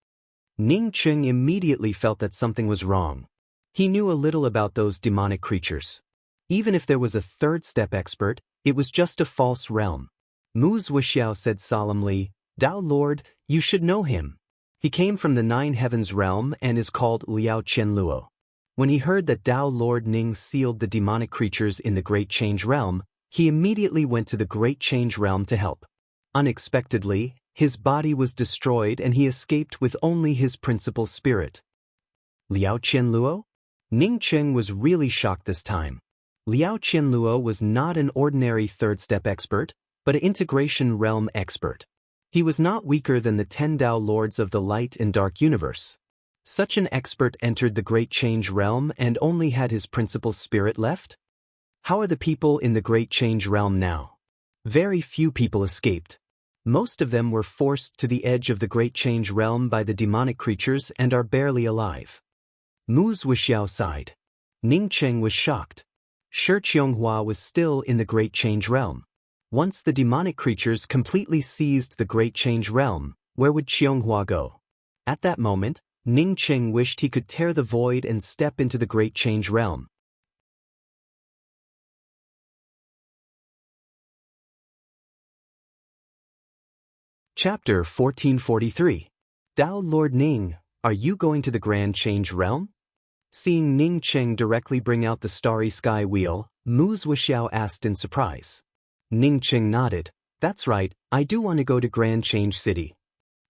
Ning Cheng immediately felt that something was wrong. He knew a little about those demonic creatures. Even if there was a third-step expert, it was just a false realm. Mu Zuoxiao said solemnly, "Tao Lord, you should know him. He came from the Nine Heavens realm and is called Liao Qianluo." When he heard that Tao Lord Ning sealed the demonic creatures in the Great Change Realm, he immediately went to the Great Change Realm to help. Unexpectedly, his body was destroyed and he escaped with only his principal spirit. Liao Qianluo? Ning Cheng was really shocked this time. Liao Qianluo was not an ordinary third-step expert, but an integration realm expert. He was not weaker than the 10 Dao Lords of the Light and Dark Universe. Such an expert entered the Great Change Realm and only had his principal spirit left? How are the people in the Great Change Realm now? Very few people escaped. Most of them were forced to the edge of the Great Change Realm by the demonic creatures and are barely alive. Mu Zuoxiao sighed. Ning Cheng was shocked. Shi Qianghua was still in the Great Change Realm. Once the demonic creatures completely seized the Great Change Realm, where would Qianghua go? At that moment, Ning Cheng wished he could tear the void and step into the Great Change Realm. Chapter 1443. Tao Lord Ning, are you going to the Grand Change Realm? Seeing Ning Cheng directly bring out the starry sky wheel, Mu Zuoxiao asked in surprise. Ning Cheng nodded. "That's right, I do want to go to Grand Change City."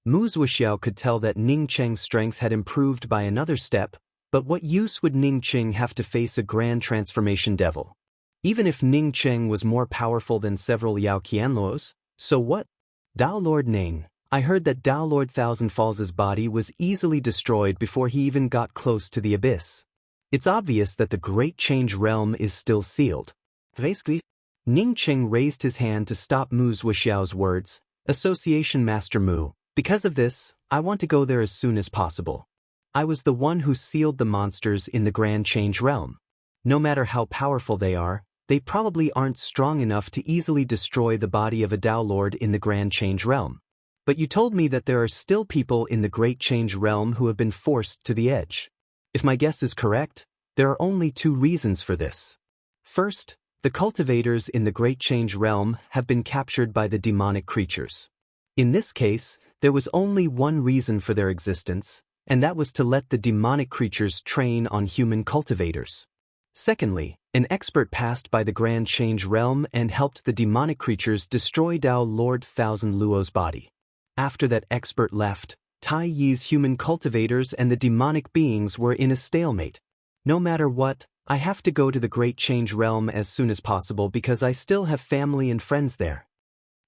Mu Zuoxiao could tell that Ning Cheng's strength had improved by another step, but what use would Ning Cheng have to face a grand transformation devil? Even if Ning Cheng was more powerful than several Liao Qianluos, so what? Tao Lord Ning, I heard that Tao Lord Thousand Falls' body was easily destroyed before he even got close to the abyss. It's obvious that the Great Change Realm is still sealed. Basically, Ning Cheng raised his hand to stop Mu Zuoxiao's words. "Association Master Mu, because of this, I want to go there as soon as possible. I was the one who sealed the monsters in the Grand Change Realm. No matter how powerful they are, they probably aren't strong enough to easily destroy the body of a Dao Lord in the Grand Change Realm. But you told me that there are still people in the Great Change Realm who have been forced to the edge. If my guess is correct, there are only two reasons for this. First, the cultivators in the Great Change Realm have been captured by the demonic creatures. In this case, there was only one reason for their existence, and that was to let the demonic creatures train on human cultivators. Secondly, an expert passed by the Grand Change Realm and helped the demonic creatures destroy Tao Lord Thousand Luo's body. After that expert left, Tai Yi's human cultivators and the demonic beings were in a stalemate. No matter what, I have to go to the Great Change Realm as soon as possible because I still have family and friends there.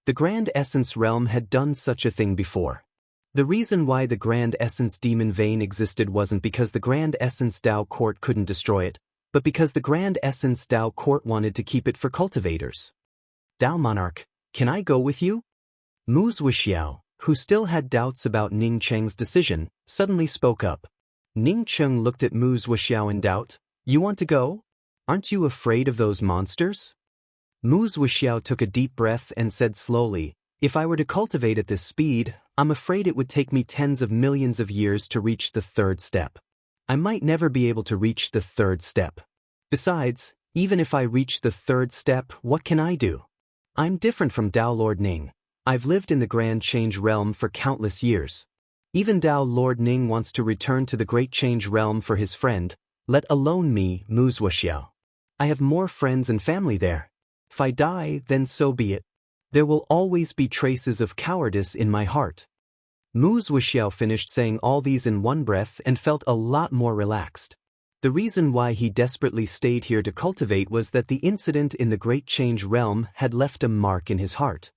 The Grand Essence Realm had done such a thing before. The reason why the Grand Essence Demon Vein existed wasn't because the Grand Essence Tao Court couldn't destroy it, but because the Grand Essence Tao Court wanted to keep it for cultivators. Tao Monarch, can I go with you? Mu Zhuxiao, who still had doubts about Ning Cheng's decision, suddenly spoke up. Ning Cheng looked at Mu Zhuxiao in doubt. You want to go? Aren't you afraid of those monsters? Mu Zhuxiao took a deep breath and said slowly, if I were to cultivate at this speed, I'm afraid it would take me tens of millions of years to reach the third step. I might never be able to reach the third step. Besides, even if I reach the third step, what can I do? I'm different from Tao Lord Ning. I've lived in the Grand Change Realm for countless years. Even Tao Lord Ning wants to return to the Great Change Realm for his friend, let alone me, Mu Zhuxiao. I have more friends and family there. If I die, then so be it. There will always be traces of cowardice in my heart. Mu Zhuxiao finished saying all these in one breath and felt a lot more relaxed. The reason why he desperately stayed here to cultivate was that the incident in the Great Change Realm had left a mark in his heart.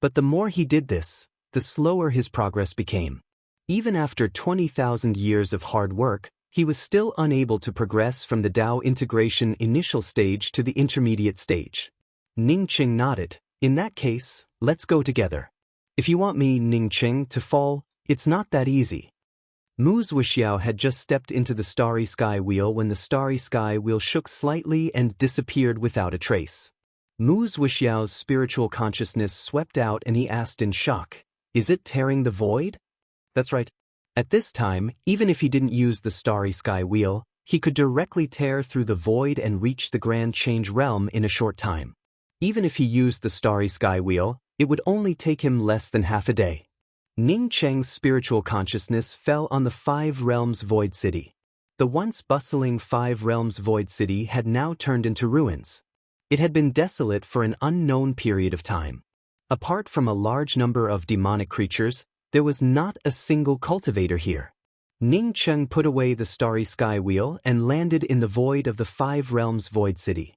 But the more he did this, the slower his progress became. Even after 20,000 years of hard work, he was still unable to progress from the Tao integration initial stage to the intermediate stage. Ning Qing nodded. In that case, let's go together. If you want me, Ning Qing, to fall, it's not that easy. Mu Zhuxiao had just stepped into the Starry Sky Wheel when the Starry Sky Wheel shook slightly and disappeared without a trace. Mu Zhuxiao's spiritual consciousness swept out and he asked in shock, is it tearing the void? That's right. At this time, even if he didn't use the Starry Sky Wheel, he could directly tear through the void and reach the Grand Change Realm in a short time. Even if he used the Starry Sky Wheel, it would only take him less than half a day. Ning Cheng's spiritual consciousness fell on the Five Realms Void City. The once bustling Five Realms Void City had now turned into ruins. It had been desolate for an unknown period of time. Apart from a large number of demonic creatures, there was not a single cultivator here. Ning Cheng put away the Starry Sky Wheel and landed in the void of the Five Realms Void City.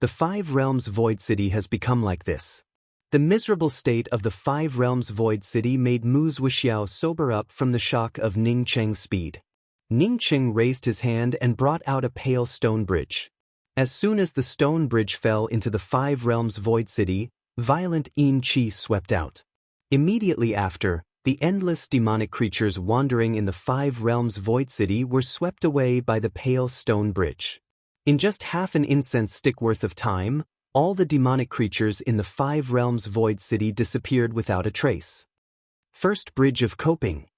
The Five Realms Void City has become like this. The miserable state of the Five Realms Void City made Mu Zhuxiao sober up from the shock of Ning Cheng's speed. Ning Cheng raised his hand and brought out a pale stone bridge. As soon as the stone bridge fell into the Five Realms Void City, violent yin qi swept out. Immediately after, the endless demonic creatures wandering in the Five Realms Void City were swept away by the pale stone bridge. In just half an incense stick worth of time, all the demonic creatures in the Five Realms Void City disappeared without a trace. First Bridge of Coping.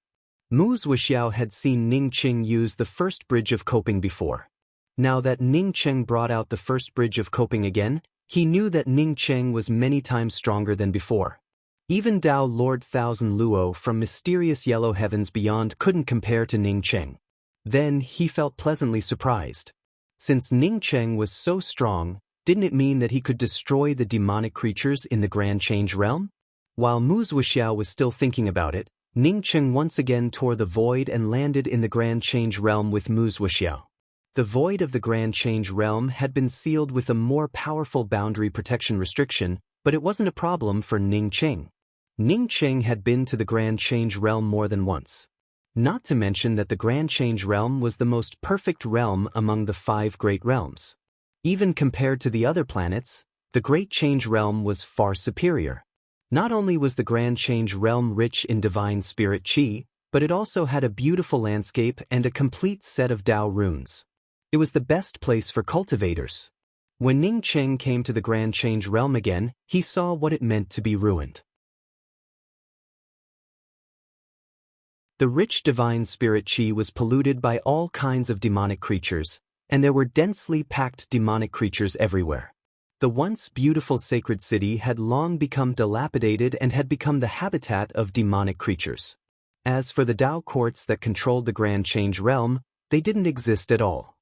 Mu Zhuxiao had seen Ning Qing use the first Bridge of Coping before. Now that Ning Cheng brought out the first Bridge of Coping again, he knew that Ning Cheng was many times stronger than before. Even Tao Lord Thousand Luo from mysterious yellow heavens beyond couldn't compare to Ning Cheng. Then he felt pleasantly surprised. Since Ning Cheng was so strong, didn't it mean that he could destroy the demonic creatures in the Grand Change Realm? While Mu Zhuxiao was still thinking about it, Ning Cheng once again tore the void and landed in the Grand Change Realm with Mu Zhuxiao. The void of the Grand Change Realm had been sealed with a more powerful boundary protection restriction, but it wasn't a problem for Ning Cheng. Ning Cheng had been to the Grand Change Realm more than once. Not to mention that the Grand Change Realm was the most perfect realm among the five great realms. Even compared to the other planets, the Great Change Realm was far superior. Not only was the Grand Change Realm rich in divine spirit qi, but it also had a beautiful landscape and a complete set of Tao runes. It was the best place for cultivators. When Ning Cheng came to the Grand Change Realm again, he saw what it meant to be ruined. The rich divine spirit qi was polluted by all kinds of demonic creatures, and there were densely packed demonic creatures everywhere. The once beautiful sacred city had long become dilapidated and had become the habitat of demonic creatures. As for the Tao courts that controlled the Grand Change Realm, they didn't exist at all.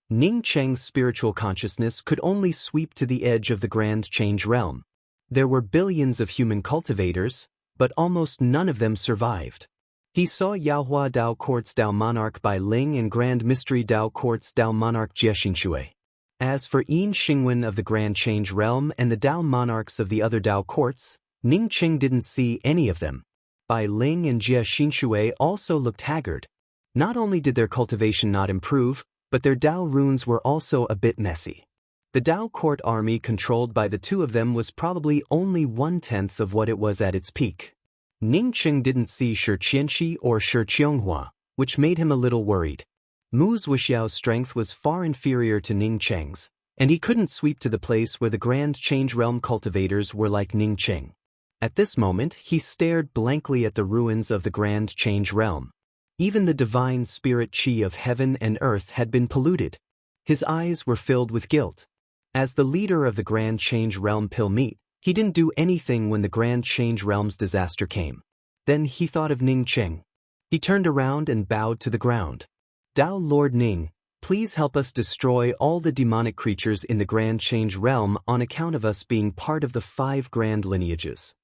Ning Cheng's spiritual consciousness could only sweep to the edge of the Grand Change Realm. There were billions of human cultivators, but almost none of them survived. He saw Yaohua Tao Courts Tao Monarch Bai Ling and Grand Mystery Tao Courts Tao Monarch Jie Xingshui. As for Yin Xingwen of the Grand Change Realm and the Tao Monarchs of the other Tao Courts, Ning Cheng didn't see any of them. Bai Ling and Jie Xingshui also looked haggard. Not only did their cultivation not improve, but their Tao runes were also a bit messy. The Tao court army controlled by the two of them was probably only 1/10 of what it was at its peak. Ning Cheng didn't see Shi Qianxi or Shi Qianghua, which made him a little worried. Mu Zuoxiao's strength was far inferior to Ning Cheng's, and he couldn't sweep to the place where the Grand Change Realm cultivators were like Ning Cheng. At this moment, he stared blankly at the ruins of the Grand Change Realm. Even the divine spirit qi of heaven and earth had been polluted. His eyes were filled with guilt. As the leader of the Grand Change Realm Pilmeet, he didn't do anything when the Grand Change Realm's disaster came. Then he thought of Ning Cheng. He turned around and bowed to the ground. Tao Lord Ning, please help us destroy all the demonic creatures in the Grand Change Realm on account of us being part of the 5 grand lineages.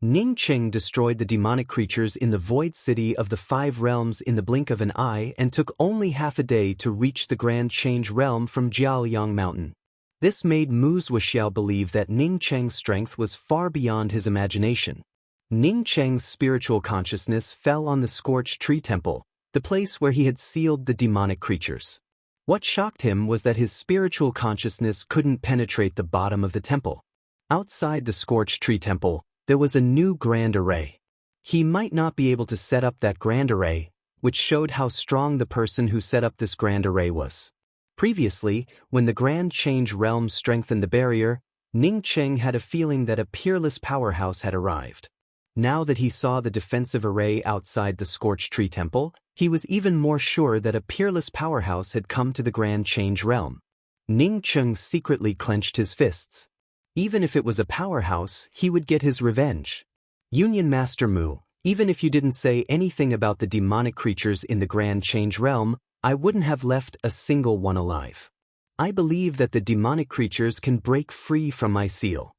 Ning Cheng destroyed the demonic creatures in the void city of the 5 realms in the blink of an eye and took only half a day to reach the Grand Change Realm from Jiaoyang Mountain. This made Mu Zuoxiao believe that Ning Cheng's strength was far beyond his imagination. Ning Cheng's spiritual consciousness fell on the scorched tree temple, the place where he had sealed the demonic creatures. What shocked him was that his spiritual consciousness couldn't penetrate the bottom of the temple. Outside the scorched tree temple, there was a new grand array. He might not be able to set up that grand array, which showed how strong the person who set up this grand array was. Previously, when the Grand Change Realm strengthened the barrier, Ning Cheng had a feeling that a peerless powerhouse had arrived. Now that he saw the defensive array outside the Scorched Tree Temple, he was even more sure that a peerless powerhouse had come to the Grand Change Realm. Ning Cheng secretly clenched his fists. Even if it was a powerhouse, he would get his revenge. Union Master Mu, even if you didn't say anything about the demonic creatures in the Grand Change Realm, I wouldn't have left a single one alive. I believe that the demonic creatures can break free from my seal.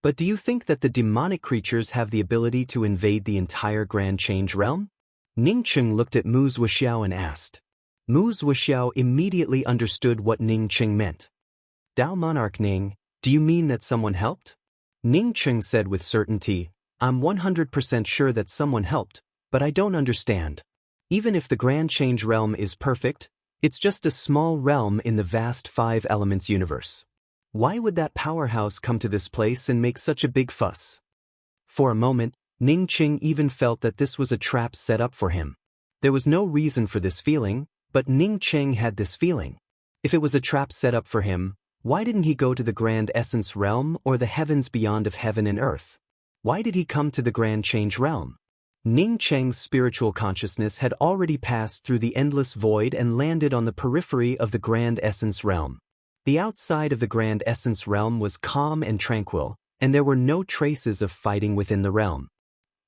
But do you think that the demonic creatures have the ability to invade the entire Grand Change Realm? Ning Cheng looked at Mu Zuoxiao and asked. Mu Zuoxiao immediately understood what Ning Cheng meant. Tao Monarch Ning, do you mean that someone helped? Ning Cheng said with certainty, I'm 100% sure that someone helped, but I don't understand. Even if the Grand Change Realm is perfect, it's just a small realm in the vast 5 elements universe. Why would that powerhouse come to this place and make such a big fuss? For a moment, Ning Cheng even felt that this was a trap set up for him. There was no reason for this feeling, but Ning Cheng had this feeling. If it was a trap set up for him, why didn't he go to the Grand Essence Realm or the heavens beyond of heaven and earth? Why did he come to the Grand Change Realm? Ning Cheng's spiritual consciousness had already passed through the endless void and landed on the periphery of the Grand Essence Realm. The outside of the Grand Essence Realm was calm and tranquil, and there were no traces of fighting within the realm.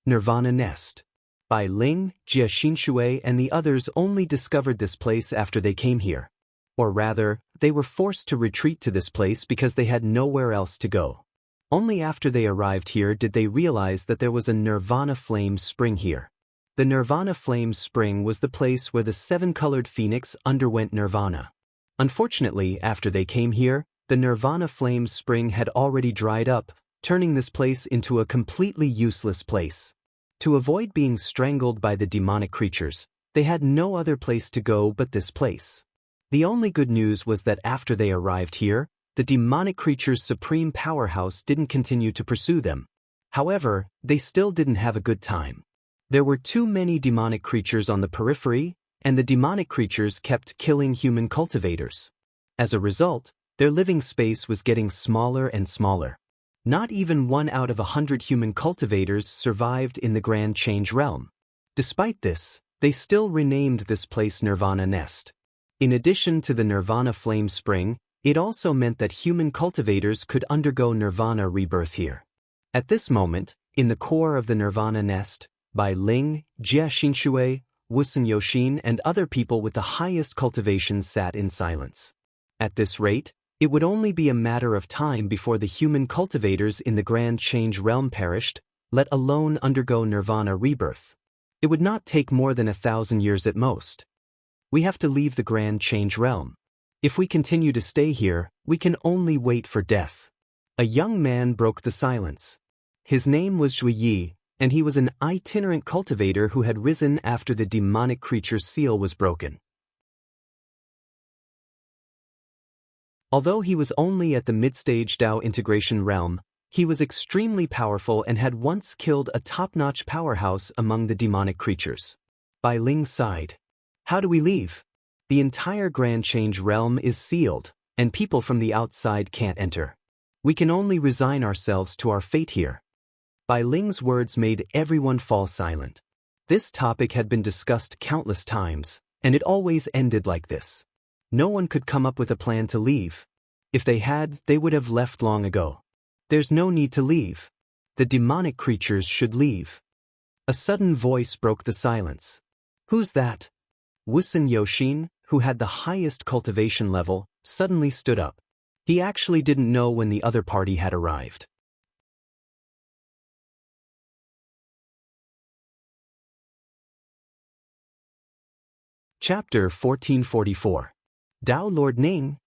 Nirvana Nest. Bai Ling, Jie Xingshui and the others only discovered this place after they came here. Or rather, they were forced to retreat to this place because they had nowhere else to go. Only after they arrived here did they realize that there was a Nirvana Flame Spring here. The Nirvana Flame Spring was the place where the 7-colored phoenix underwent nirvana. Unfortunately, after they came here, the Nirvana Flame Spring had already dried up, turning this place into a completely useless place. To avoid being strangled by the demonic creatures, they had no other place to go but this place. The only good news was that after they arrived here, the demonic creatures' supreme powerhouse didn't continue to pursue them. However, they still didn't have a good time. There were too many demonic creatures on the periphery, and the demonic creatures kept killing human cultivators. As a result, their living space was getting smaller and smaller. Not even 1 out of 100 human cultivators survived in the Grand Change Realm. Despite this, they still renamed this place Nirvana Nest. In addition to the Nirvana flame spring, it also meant that human cultivators could undergo Nirvana rebirth here. At this moment, in the core of the Nirvana nest, Bai Ling, Jie Xinshui, Wusun Yoshin and other people with the highest cultivation sat in silence. At this rate, it would only be a matter of time before the human cultivators in the Grand Change Realm perished, let alone undergo Nirvana rebirth. It would not take more than 1,000 years at most. We have to leave the Grand Change Realm. If we continue to stay here, we can only wait for death. A young man broke the silence. His name was Zhui Yi, and he was an itinerant cultivator who had risen after the demonic creature's seal was broken. Although he was only at the mid-stage Dao integration realm, he was extremely powerful and had once killed a top-notch powerhouse among the demonic creatures. Bai Ling sighed. How do we leave? The entire Grand Change realm is sealed, and people from the outside can't enter. We can only resign ourselves to our fate here. Bai Ling's words made everyone fall silent. This topic had been discussed countless times, and it always ended like this. No one could come up with a plan to leave. If they had, they would have left long ago. There's no need to leave. The demonic creatures should leave. A sudden voice broke the silence. Who's that? Wusun Yoshin, who had the highest cultivation level, suddenly stood up. He actually didn't know when the other party had arrived. Chapter 1444. Dao Lord Ning.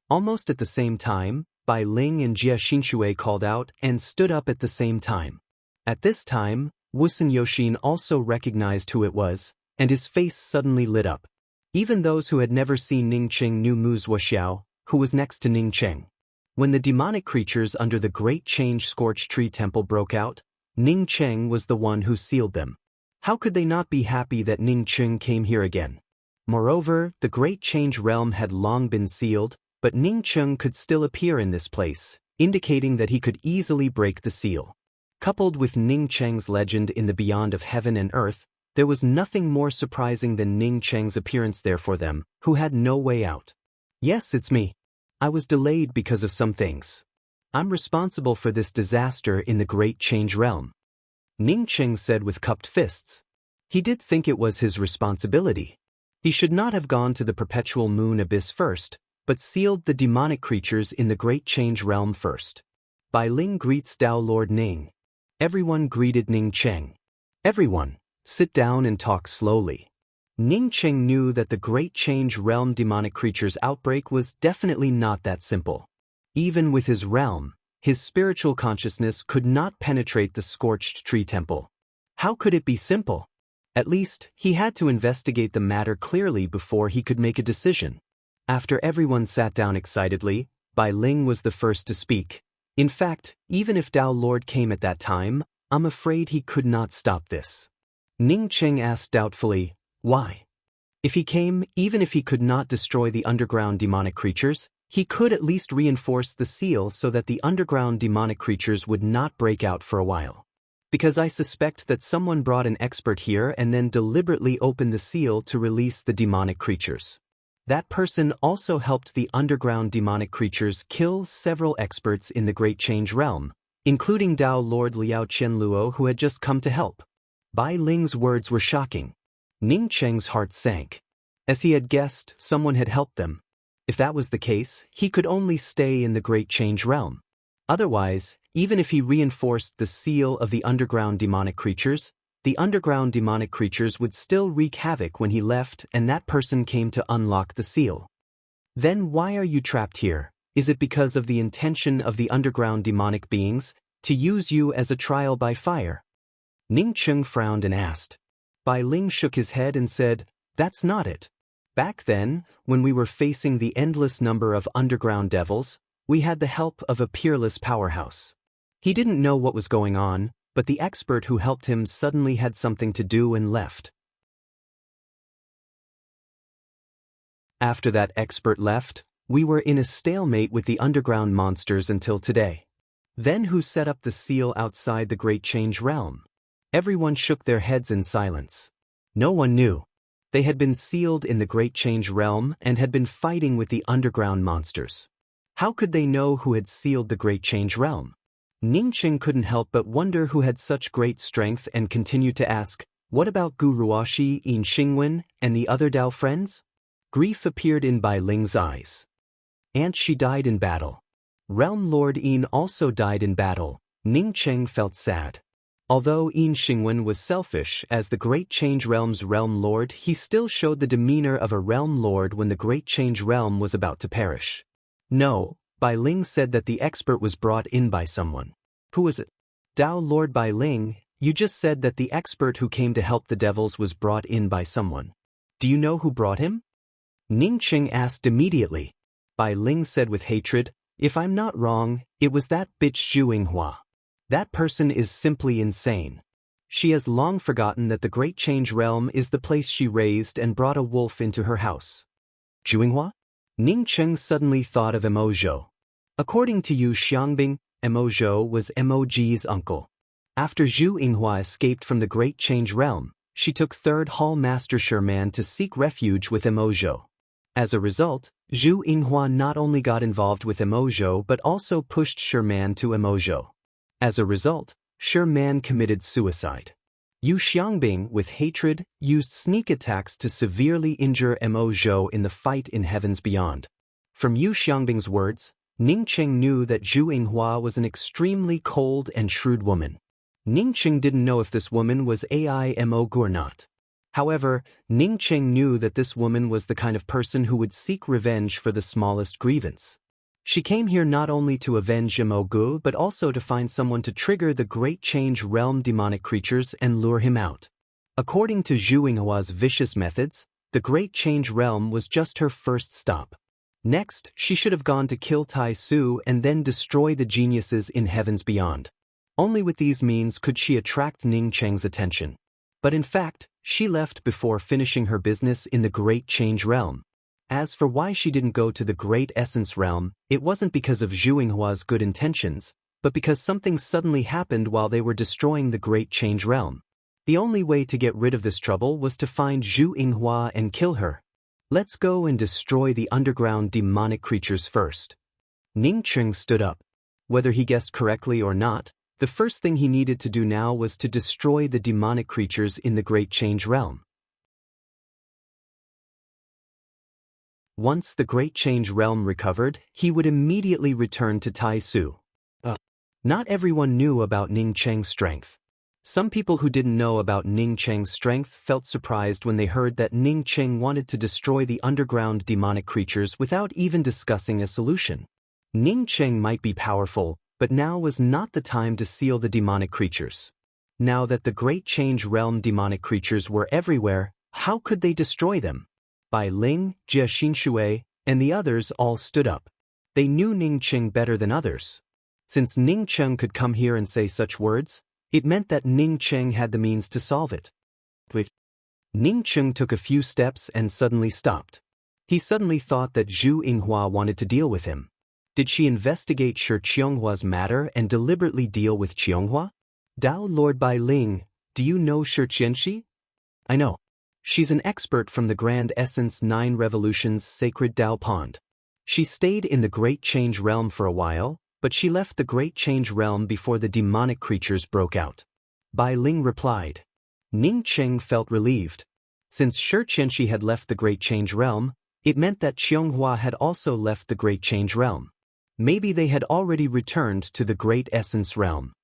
Almost at the same time, Bai Ling and Jie Xinshui called out and stood up at the same time. At this time, Wusun Yoshin also recognized who it was, and his face suddenly lit up. Even those who had never seen Ning Cheng knew Mu Zuoxiao, who was next to Ning Cheng. When the demonic creatures under the Great Change Scorched Tree Temple broke out, Ning Cheng was the one who sealed them. How could they not be happy that Ning Cheng came here again? Moreover, the Great Change Realm had long been sealed, but Ning Cheng could still appear in this place, indicating that he could easily break the seal. Coupled with Ning Cheng's legend in the beyond of heaven and earth, there was nothing more surprising than Ning Cheng's appearance there for them, who had no way out. Yes, it's me. I was delayed because of some things. I'm responsible for this disaster in the Great Change Realm. Ning Cheng said with cupped fists. He did think it was his responsibility. He should not have gone to the perpetual moon abyss first, but sealed the demonic creatures in the Great Change Realm first. Bai Ling greets Dao Lord Ning. Everyone greeted Ning Cheng. Everyone, sit down and talk slowly. Ning Cheng knew that the Great Change Realm demonic creatures outbreak was definitely not that simple. Even with his realm, his spiritual consciousness could not penetrate the Scorched Tree Temple. How could it be simple? At least, he had to investigate the matter clearly before he could make a decision. After everyone sat down excitedly, Bai Ling was the first to speak. In fact, even if Dao Lord came at that time, I'm afraid he could not stop this. Ning Cheng asked doubtfully, why? If he came, even if he could not destroy the underground demonic creatures, he could at least reinforce the seal so that the underground demonic creatures would not break out for a while. Because I suspect that someone brought an expert here and then deliberately opened the seal to release the demonic creatures. That person also helped the underground demonic creatures kill several experts in the Great Change Realm, including Dao Lord Liao Qianluo who had just come to help. Bai Ling's words were shocking. Ning Cheng's heart sank. As he had guessed, someone had helped them. If that was the case, he could only stay in the Great Change Realm. Otherwise, even if he reinforced the seal of the underground demonic creatures, the underground demonic creatures would still wreak havoc when he left and that person came to unlock the seal. Then why are you trapped here? Is it because of the intention of the underground demonic beings to use you as a trial by fire? Ning Cheng frowned and asked. Bai Ling shook his head and said, that's not it. Back then, when we were facing the endless number of underground devils, we had the help of a peerless powerhouse. He didn't know what was going on, but the expert who helped him suddenly had something to do and left. After that expert left, we were in a stalemate with the underground monsters until today. Then who set up the seal outside the Great Change Realm? Everyone shook their heads in silence. No one knew. They had been sealed in the Great Change Realm and had been fighting with the underground monsters. How could they know who had sealed the Great Change Realm? Ningqing couldn't help but wonder who had such great strength and continued to ask, "What about Gu Ruoxi, Yin Xingwen, and the other Dao friends?" Grief appeared in Bai Ling's eyes. "And she died in battle. Realm Lord Yin also died in battle." Ningqing felt sad. Although Yin Xingwen was selfish, as the Great Change Realm's Realm Lord, he still showed the demeanor of a Realm Lord when the Great Change Realm was about to perish. "No," Bai Ling said that the expert was brought in by someone. "Who was it?" "Dao Lord Bai Ling, you just said that the expert who came to help the devils was brought in by someone. Do you know who brought him?" Ningqing asked immediately. Bai Ling said with hatred, "If I'm not wrong, it was that bitch Zhu Yinghua. That person is simply insane. She has long forgotten that the Great Change Realm is the place she raised and brought a wolf into her house." "Zhu Yinghua?" Ningqing suddenly thought of Mo Zhou. According to Yu Xiangbing, Mo Zhou was Mo's uncle. After Zhu Yinghua escaped from the Great Change Realm, she took Third Hall Master Sherman to seek refuge with Mo Zhou. As a result, Zhu Yinghua not only got involved with Mo Zhou but also pushed Sherman to Mo Zhou. As a result, Sherman committed suicide. Yu Xiangbing, with hatred, used sneak attacks to severely injure Mo Zhou in the fight in Heavens Beyond. From Yu Xiangbing's words, Ningqing knew that Zhu Yinghua was an extremely cold and shrewd woman. Ningqing didn't know if this woman was Mo Gu or not. However, Ningqing knew that this woman was the kind of person who would seek revenge for the smallest grievance. She came here not only to avenge Mo Gu but also to find someone to trigger the Great Change Realm demonic creatures and lure him out. According to Zhu Yinghua's vicious methods, the Great Change Realm was just her first stop. Next, she should have gone to kill Tai Su and then destroy the geniuses in Heavens Beyond. Only with these means could she attract Ningqing's attention. But in fact, she left before finishing her business in the Great Change Realm. As for why she didn't go to the Great Essence Realm, it wasn't because of Zhu Yinghua's good intentions, but because something suddenly happened while they were destroying the Great Change Realm. The only way to get rid of this trouble was to find Zhu Yinghua and kill her. "Let's go and destroy the underground demonic creatures first." Ningqing stood up. Whether he guessed correctly or not, the first thing he needed to do now was to destroy the demonic creatures in the Great Change Realm. Once the Great Change Realm recovered, he would immediately return to Tai Su. Not everyone knew about Ningqing's strength. Some people who didn't know about Ningqing's strength felt surprised when they heard that Ningqing wanted to destroy the underground demonic creatures without even discussing a solution. Ningqing might be powerful, but now was not the time to seal the demonic creatures. Now that the Great Change Realm demonic creatures were everywhere, how could they destroy them? Bai Ling, Jie Xinshui, and the others all stood up. They knew Ningqing better than others. Since Ningqing could come here and say such words, it meant that Ningqing had the means to solve it. Wait. Ningqing took a few steps and suddenly stopped. He suddenly thought that Zhu Yinghua wanted to deal with him. Did she investigate Shi Qionghua's matter and deliberately deal with Qionghua? "Dao Lord Bai Ling, do you know Shi Qianxi?" "I know. She's an expert from the Grand Essence 9 Revolution's Sacred Dao Pond. She stayed in the Great Change Realm for a while, but she left the Great Change Realm before the demonic creatures broke out." Bai Ling replied. Ningqing felt relieved. Since Shi Qianxi had left the Great Change Realm, it meant that Qionghua had also left the Great Change Realm. Maybe they had already returned to the Great Essence Realm.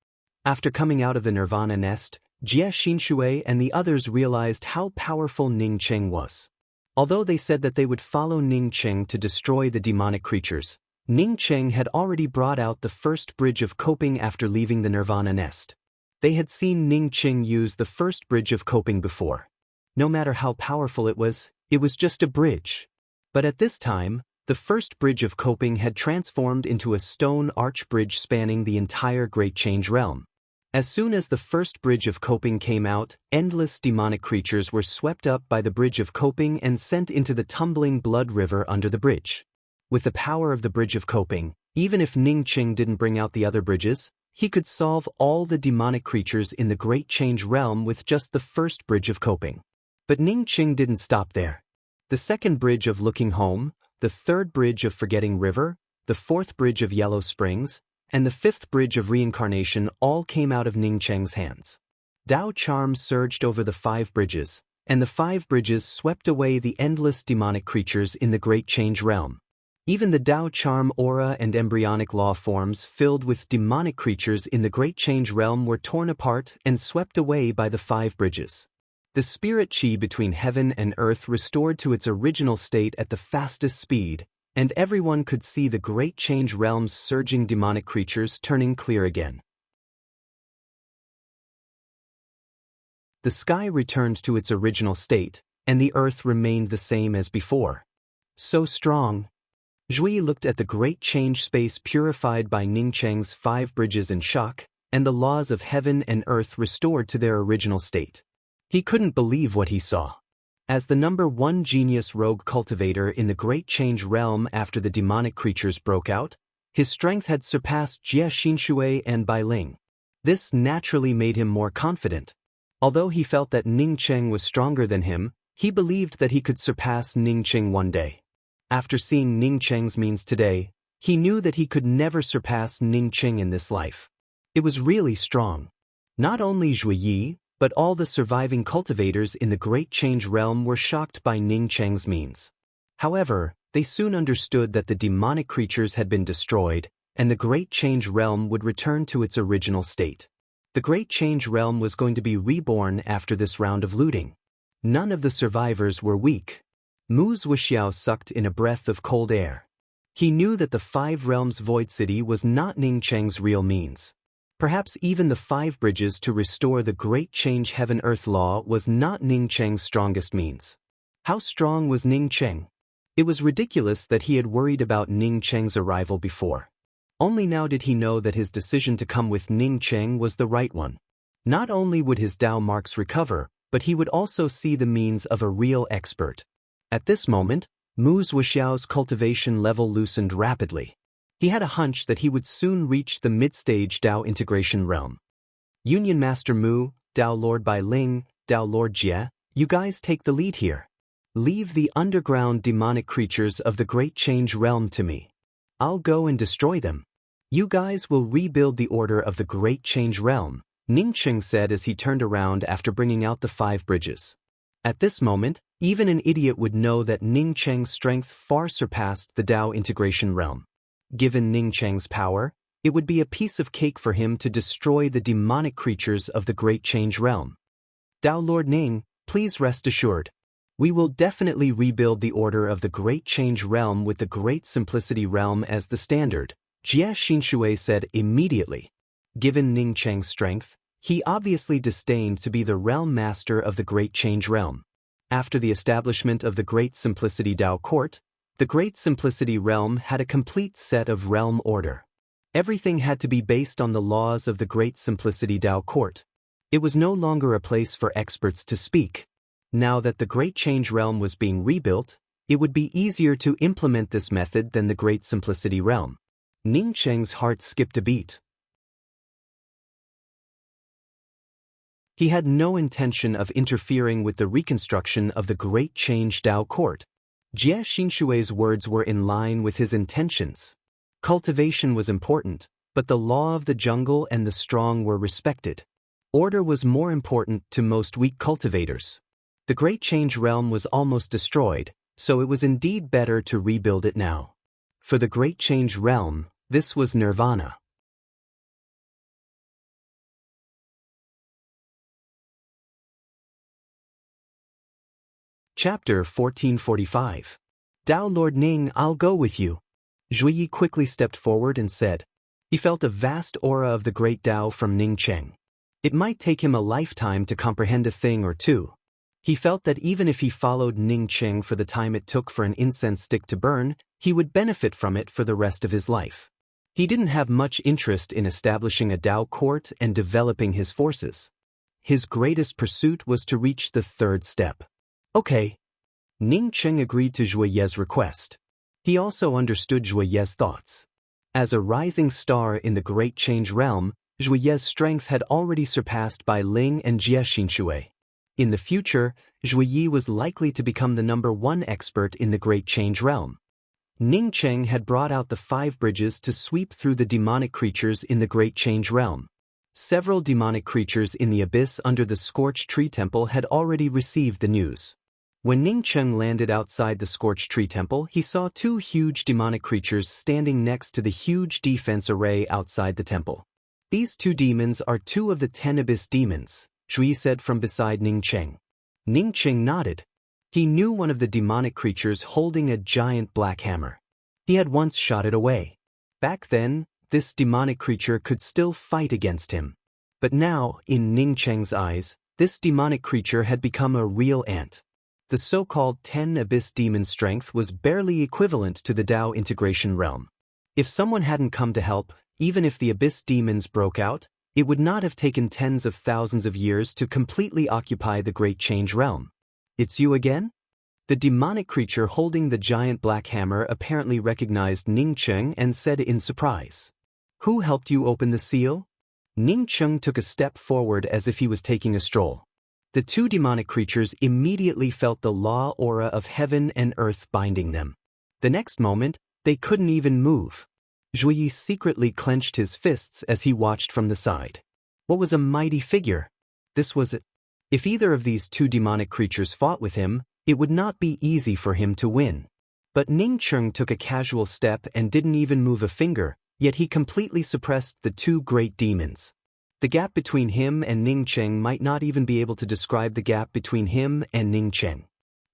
After coming out of the Nirvana Nest, Jie Xinshui and the others realized how powerful Ningqing was. Although they said that they would follow Ningqing to destroy the demonic creatures, Ningqing had already brought out the first bridge of coping after leaving the Nirvana Nest. They had seen Ningqing use the first bridge of coping before. No matter how powerful it was just a bridge. But at this time, the first bridge of coping had transformed into a stone arch bridge spanning the entire Great Change Realm. As soon as the first bridge of coping came out, endless demonic creatures were swept up by the bridge of coping and sent into the tumbling blood river under the bridge. With the power of the bridge of coping, even if Ningqing didn't bring out the other bridges, he could solve all the demonic creatures in the Great Change Realm with just the first bridge of coping. But Ning Qing didn't stop there. The second bridge of Looking Home, the third bridge of Forgetting River, the fourth bridge of Yellow Springs, and the fifth bridge of Reincarnation all came out of Ning Cheng's hands. Dao charms surged over the 5 bridges, and the 5 bridges swept away the endless demonic creatures in the Great Change Realm. Even the Dao charm aura and embryonic law forms filled with demonic creatures in the Great Change Realm were torn apart and swept away by the 5 bridges. The spirit chi between heaven and earth restored to its original state at the fastest speed, and everyone could see the Great Change Realm's surging demonic creatures turning clear again. The sky returned to its original state, and the earth remained the same as before. So strong. Zhui looked at the Great Change space purified by Ning Cheng's 5 bridges in shock, and the laws of heaven and earth restored to their original state. He couldn't believe what he saw. As the number 1 genius rogue cultivator in the Great Change Realm after the demonic creatures broke out, his strength had surpassed Jie Xinshui and Bai Ling. This naturally made him more confident. Although he felt that Ning Cheng was stronger than him, he believed that he could surpass Ning Cheng one day. After seeing Ning Cheng's means today, he knew that he could never surpass Ning Cheng in this life. It was really strong. Not only Zhui Yi, but all the surviving cultivators in the Great Change Realm were shocked by Ning Cheng's means. However, they soon understood that the demonic creatures had been destroyed, and the Great Change Realm would return to its original state. The Great Change Realm was going to be reborn after this round of looting. None of the survivors were weak. Mu Zuoxiao sucked in a breath of cold air. He knew that the 5 Realms Void City was not Ning Cheng's real means. Perhaps even the 5 bridges to restore the Great Change Heaven-Earth Law was not Ning Cheng's strongest means. How strong was Ning Cheng? It was ridiculous that he had worried about Ning Cheng's arrival before. Only now did he know that his decision to come with Ning Cheng was the right one. Not only would his Dao marks recover, but he would also see the means of a real expert. At this moment, Mu Zuoxiao's cultivation level loosened rapidly. He had a hunch that he would soon reach the mid-stage Dao integration realm. Union Master Mu, Dao Lord Bai Ling, Dao Lord Jie, you guys take the lead here. Leave the underground demonic creatures of the Great Change Realm to me. I'll go and destroy them. You guys will rebuild the order of the Great Change Realm, Ning Cheng said as he turned around after bringing out the 5 bridges. At this moment, even an idiot would know that Ning Cheng's strength far surpassed the Dao integration realm. Given Ning Cheng's power, it would be a piece of cake for him to destroy the demonic creatures of the Great Change Realm. Dao Lord Ning, please rest assured. We will definitely rebuild the order of the Great Change Realm with the Great Simplicity Realm as the standard, Jie Xinshui said immediately. Given Ning Cheng's strength, he obviously disdained to be the realm master of the Great Change Realm. After the establishment of the Great Simplicity Dao Court, the Great Simplicity Realm had a complete set of realm order. Everything had to be based on the laws of the Great Simplicity Dao Court. It was no longer a place for experts to speak. Now that the Great Change Realm was being rebuilt, it would be easier to implement this method than the Great Simplicity Realm. Ning Cheng's heart skipped a beat. He had no intention of interfering with the reconstruction of the Great Change Dao Court. Jie Xinshui's words were in line with his intentions. Cultivation was important, but the law of the jungle and the strong were respected. Order was more important to most weak cultivators. The Great Change Realm was almost destroyed, so it was indeed better to rebuild it now. For the Great Change Realm, this was nirvana. Chapter 1445. Dao Lord Ning, I'll go with you. Zhui Yi quickly stepped forward and said. He felt a vast aura of the great Dao from Ning Cheng. It might take him a lifetime to comprehend a thing or two. He felt that even if he followed Ning Cheng for the time it took for an incense stick to burn, he would benefit from it for the rest of his life. He didn't have much interest in establishing a Dao court and developing his forces. His greatest pursuit was to reach the 3rd step. Okay. Ning Cheng agreed to Zhui Ye's request. He also understood Zhui Ye's thoughts. As a rising star in the Great Change Realm, Zhui Ye's strength had already surpassed Bai Ling and Jie Xinshui. In the future, Zhuyi was likely to become the #1 expert in the Great Change Realm. Ning Cheng had brought out the 5 bridges to sweep through the demonic creatures in the Great Change Realm. Several demonic creatures in the abyss under the Scorched Tree Temple had already received the news. When Ning Cheng landed outside the Scorched Tree Temple, he saw 2 huge demonic creatures standing next to the huge defense array outside the temple. These 2 demons are 2 of the 10 abyss demons, Zhuyi said from beside Ning Cheng. Ning Cheng nodded. He knew one of the demonic creatures holding a giant black hammer. He had once shot it away. Back then, this demonic creature could still fight against him. But now, in Ning Cheng's eyes, this demonic creature had become a real ant. The so-called 10 abyss demon strength was barely equivalent to the Dao integration realm. If someone hadn't come to help, even if the abyss demons broke out, it would not have taken tens of thousands of years to completely occupy the Great Change Realm. It's you again? The demonic creature holding the giant black hammer apparently recognized Ning Cheng and said in surprise. Who helped you open the seal? Ning Cheng took a step forward as if he was taking a stroll. The 2 demonic creatures immediately felt the law aura of heaven and earth binding them. The next moment, they couldn't even move. Zhuyi secretly clenched his fists as he watched from the side. What was a mighty figure? This was it. If either of these 2 demonic creatures fought with him, it would not be easy for him to win. But Ning Cheng took a casual step and didn't even move a finger, yet he completely suppressed the 2 great demons. The gap between him and Ning Cheng might not even be able to describe the gap between him and Ning Cheng.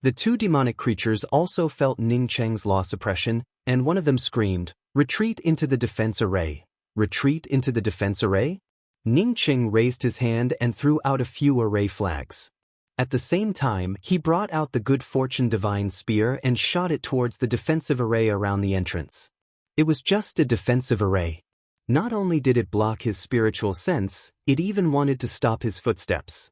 The 2 demonic creatures also felt Ning Cheng's law suppression, and one of them screamed, "Retreat into the defense array." Retreat into the defense array? Ning Cheng raised his hand and threw out a few array flags. At the same time, he brought out the Good Fortune Divine Spear and shot it towards the defensive array around the entrance. It was just a defensive array. Not only did it block his spiritual sense, it even wanted to stop his footsteps.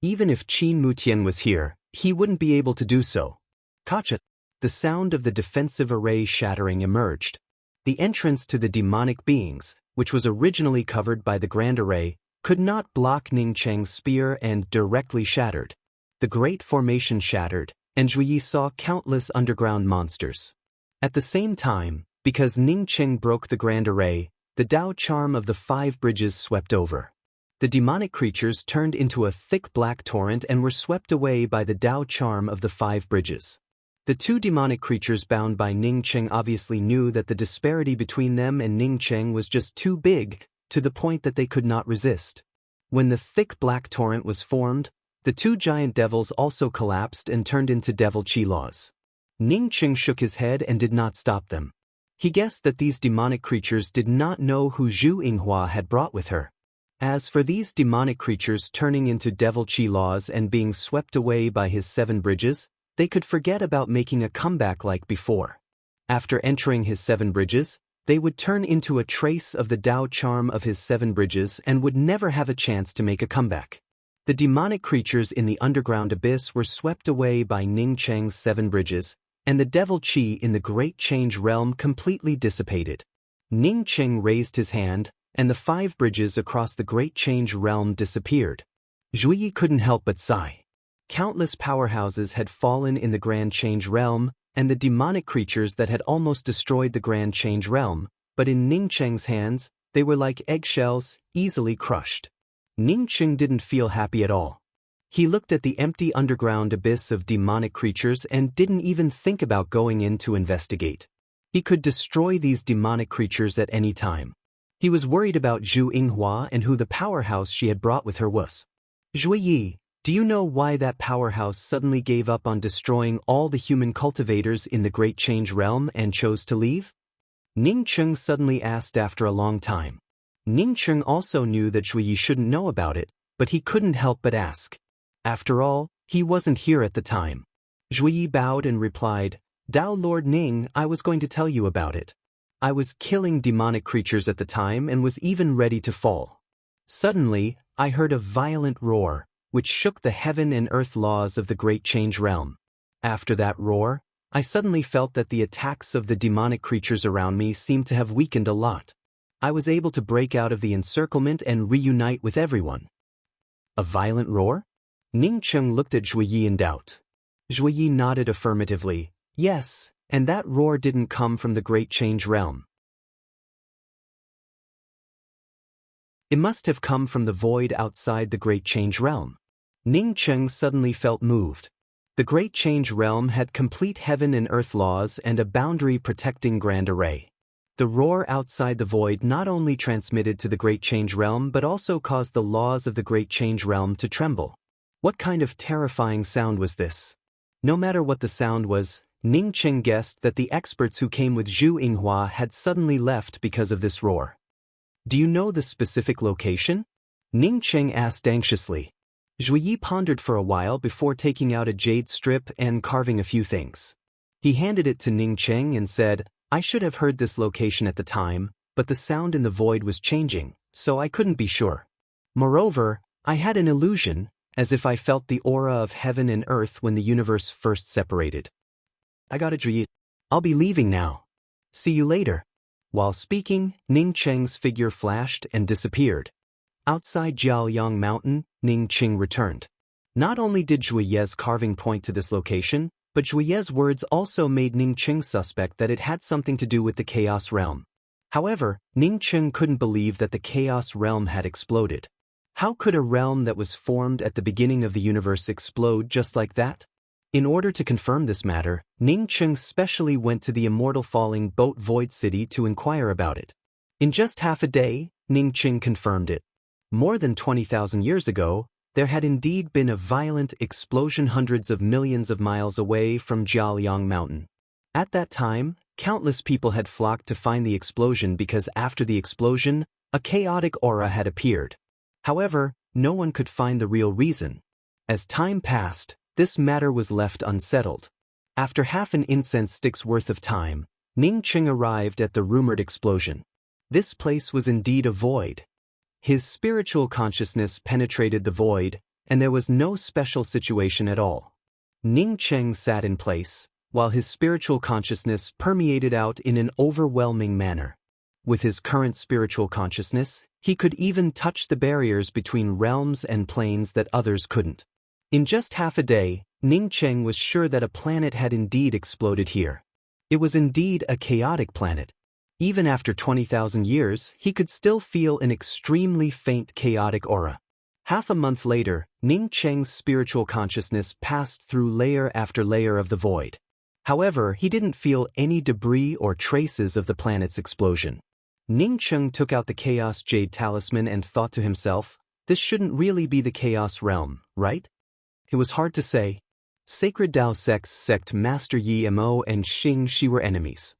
Even if Qin Mutian was here, he wouldn't be able to do so. Kacha! The sound of the defensive array shattering emerged. The entrance to the demonic beings, which was originally covered by the Grand Array, could not block Ning Cheng's spear and directly shattered. The Great Formation shattered, and Zhuyi saw countless underground monsters. At the same time, because Ning Cheng broke the Grand Array, the Dao charm of the 5 bridges swept over. The demonic creatures turned into a thick black torrent and were swept away by the Dao charm of the 5 bridges. The 2 demonic creatures bound by Ning Cheng obviously knew that the disparity between them and Ning Cheng was just too big, to the point that they could not resist. When the thick black torrent was formed, the 2 giant devils also collapsed and turned into devil chi laws. Ning Cheng shook his head and did not stop them. He guessed that these demonic creatures did not know who Zhu Yinghua had brought with her. As for these demonic creatures turning into devil chi laws and being swept away by his 7 bridges, they could forget about making a comeback like before. After entering his 7 bridges, they would turn into a trace of the Dao charm of his 7 bridges and would never have a chance to make a comeback. The demonic creatures in the underground abyss were swept away by Ning Cheng's 7 bridges, and the devil chi in the Great Change Realm completely dissipated. Ning Cheng raised his hand, and the 5 bridges across the Great Change Realm disappeared. Zhuyi couldn't help but sigh. Countless powerhouses had fallen in the Grand Change Realm, and the demonic creatures that had almost destroyed the Grand Change Realm, but in Ning Cheng's hands, they were like eggshells, easily crushed. Ning Cheng didn't feel happy at all. He looked at the empty underground abyss of demonic creatures and didn't even think about going in to investigate. He could destroy these demonic creatures at any time. He was worried about Zhu Yinghua and who the powerhouse she had brought with her was. Zhuyi, do you know why that powerhouse suddenly gave up on destroying all the human cultivators in the Great Change Realm and chose to leave? Ning Cheng suddenly asked after a long time. Ning Cheng also knew that Zhuyi shouldn't know about it, but he couldn't help but ask. After all, he wasn't here at the time. Zhuyi bowed and replied, Dao Lord Ning, I was going to tell you about it. I was killing demonic creatures at the time and was even ready to fall. Suddenly, I heard a violent roar, which shook the heaven and earth laws of the Great Change Realm. After that roar, I suddenly felt that the attacks of the demonic creatures around me seemed to have weakened a lot. I was able to break out of the encirclement and reunite with everyone. A violent roar? Ning Cheng looked at Zhui Yi in doubt. Zhui Yi nodded affirmatively. Yes, and that roar didn't come from the Great Change Realm. It must have come from the void outside the Great Change Realm. Ning Cheng suddenly felt moved. The Great Change Realm had complete heaven and earth laws and a boundary protecting grand array. The roar outside the void not only transmitted to the Great Change Realm but also caused the laws of the Great Change Realm to tremble. What kind of terrifying sound was this? No matter what the sound was, Ning Cheng guessed that the experts who came with Zhu Yinghua had suddenly left because of this roar. Do you know the specific location? Ning Cheng asked anxiously. Zhui Yi pondered for a while before taking out a jade strip and carving a few things. He handed it to Ning Cheng and said, I should have heard this location at the time, but the sound in the void was changing, so I couldn't be sure. Moreover, I had an illusion, as if I felt the aura of heaven and earth when the universe first separated. I got it, Zhui Yi. I'll be leaving now. See you later. While speaking, Ning Cheng's figure flashed and disappeared. Outside Jiaoyang Mountain, Ning Cheng returned. Not only did Zhui Ye's carving point to this location, but Zhui Ye's words also made Ning Cheng suspect that it had something to do with the Chaos Realm. However, Ning Cheng couldn't believe that the Chaos Realm had exploded. How could a realm that was formed at the beginning of the universe explode just like that? In order to confirm this matter, Ning Cheng specially went to the immortal falling boat Void City to inquire about it. In just half a day, Ning Cheng confirmed it. More than 20,000 years ago, there had indeed been a violent explosion hundreds of millions of miles away from Jiaoyang Mountain. At that time, countless people had flocked to find the explosion because after the explosion, a chaotic aura had appeared. However, no one could find the real reason. As time passed, this matter was left unsettled. After half an incense stick's worth of time, Ning Cheng arrived at the rumored explosion. This place was indeed a void. His spiritual consciousness penetrated the void, and there was no special situation at all. Ning Cheng sat in place, while his spiritual consciousness permeated out in an overwhelming manner. With his current spiritual consciousness, he could even touch the barriers between realms and planes that others couldn't. In just half a day, Ning Cheng was sure that a planet had indeed exploded here. It was indeed a chaotic planet. Even after 20,000 years, he could still feel an extremely faint chaotic aura. Half a month later, Ning Cheng's spiritual consciousness passed through layer after layer of the void. However, he didn't feel any debris or traces of the planet's explosion. Ning Cheng took out the Chaos Jade Talisman and thought to himself, this shouldn't really be the Chaos Realm, right? It was hard to say. Sacred Dao Sect's sect Master Yi Mo and Xing Shi were enemies.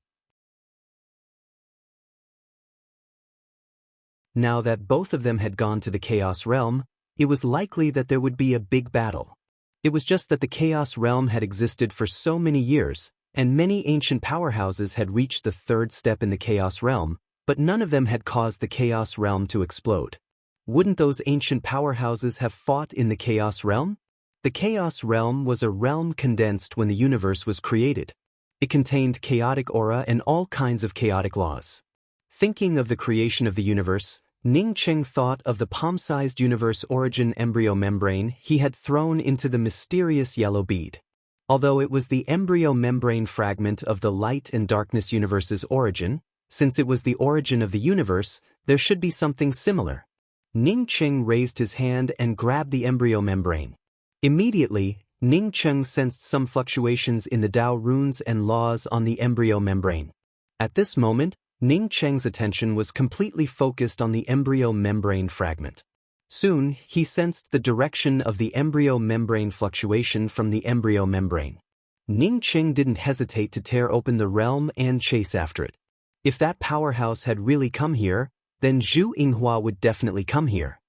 Now that both of them had gone to the Chaos Realm, it was likely that there would be a big battle. It was just that the Chaos Realm had existed for so many years, and many ancient powerhouses had reached the third step in the Chaos Realm, but none of them had caused the Chaos Realm to explode. Wouldn't those ancient powerhouses have fought in the Chaos Realm? The Chaos Realm was a realm condensed when the universe was created. It contained chaotic aura and all kinds of chaotic laws. Thinking of the creation of the universe, Ning Cheng thought of the palm-sized universe origin embryo membrane he had thrown into the mysterious yellow bead. Although it was the embryo membrane fragment of the light and darkness universe's origin, since it was the origin of the universe, there should be something similar. Ning Cheng raised his hand and grabbed the embryo membrane. Immediately, Ning Cheng sensed some fluctuations in the Dao runes and laws on the embryo membrane. At this moment, Ning Cheng's attention was completely focused on the embryo membrane fragment. Soon, he sensed the direction of the embryo membrane fluctuation from the embryo membrane. Ning Cheng didn't hesitate to tear open the realm and chase after it. If that powerhouse had really come here, then Zhu Yinghua would definitely come here.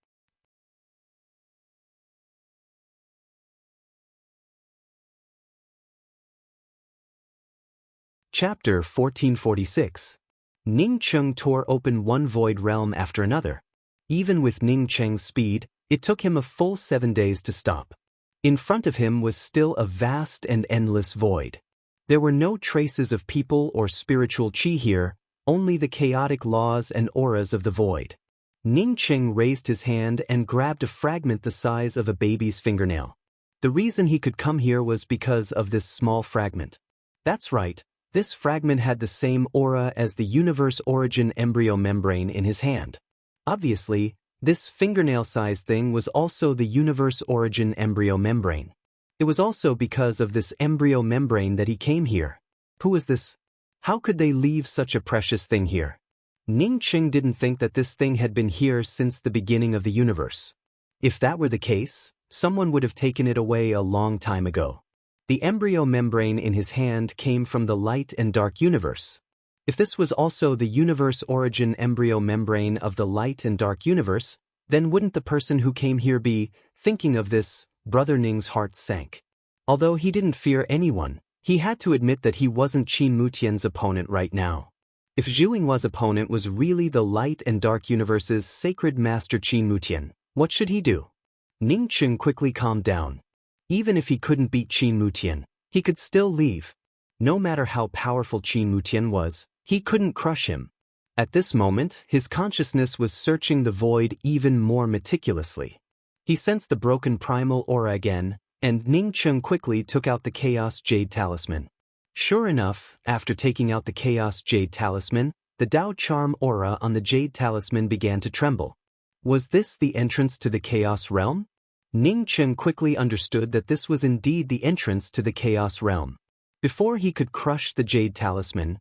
Chapter 1446. Ning Cheng tore open one void realm after another. Even with Ning Cheng's speed, it took him a full 7 days to stop. In front of him was still a vast and endless void. There were no traces of people or spiritual chi here, only the chaotic laws and auras of the void. Ningqing raised his hand and grabbed a fragment the size of a baby's fingernail. The reason he could come here was because of this small fragment. That's right, this fragment had the same aura as the universe origin embryo membrane in his hand. Obviously, this fingernail-sized thing was also the universe origin embryo membrane. It was also because of this embryo membrane that he came here. Who was this? How could they leave such a precious thing here? Ningqing didn't think that this thing had been here since the beginning of the universe. If that were the case, someone would have taken it away a long time ago. The embryo membrane in his hand came from the light and dark universe. If this was also the universe origin embryo membrane of the light and dark universe, then wouldn't the person who came here be thinking of this? Brother Ning's heart sank. Although he didn't fear anyone, he had to admit that he wasn't Qin Mutian's opponent right now. If Zhu Yinghua's opponent was really the light and dark universe's sacred master Qin Mutian, what should he do? Ningqing quickly calmed down. Even if he couldn't beat Qin Mutian, he could still leave. No matter how powerful Qin Mutian was, he couldn't crush him. At this moment, his consciousness was searching the void even more meticulously. He sensed the broken primal aura again, and Ningqing quickly took out the Chaos Jade Talisman. Sure enough, after taking out the Chaos Jade Talisman, the Dao Charm aura on the Jade Talisman began to tremble. Was this the entrance to the Chaos Realm? Ningqing quickly understood that this was indeed the entrance to the Chaos Realm. Before he could crush the Jade Talisman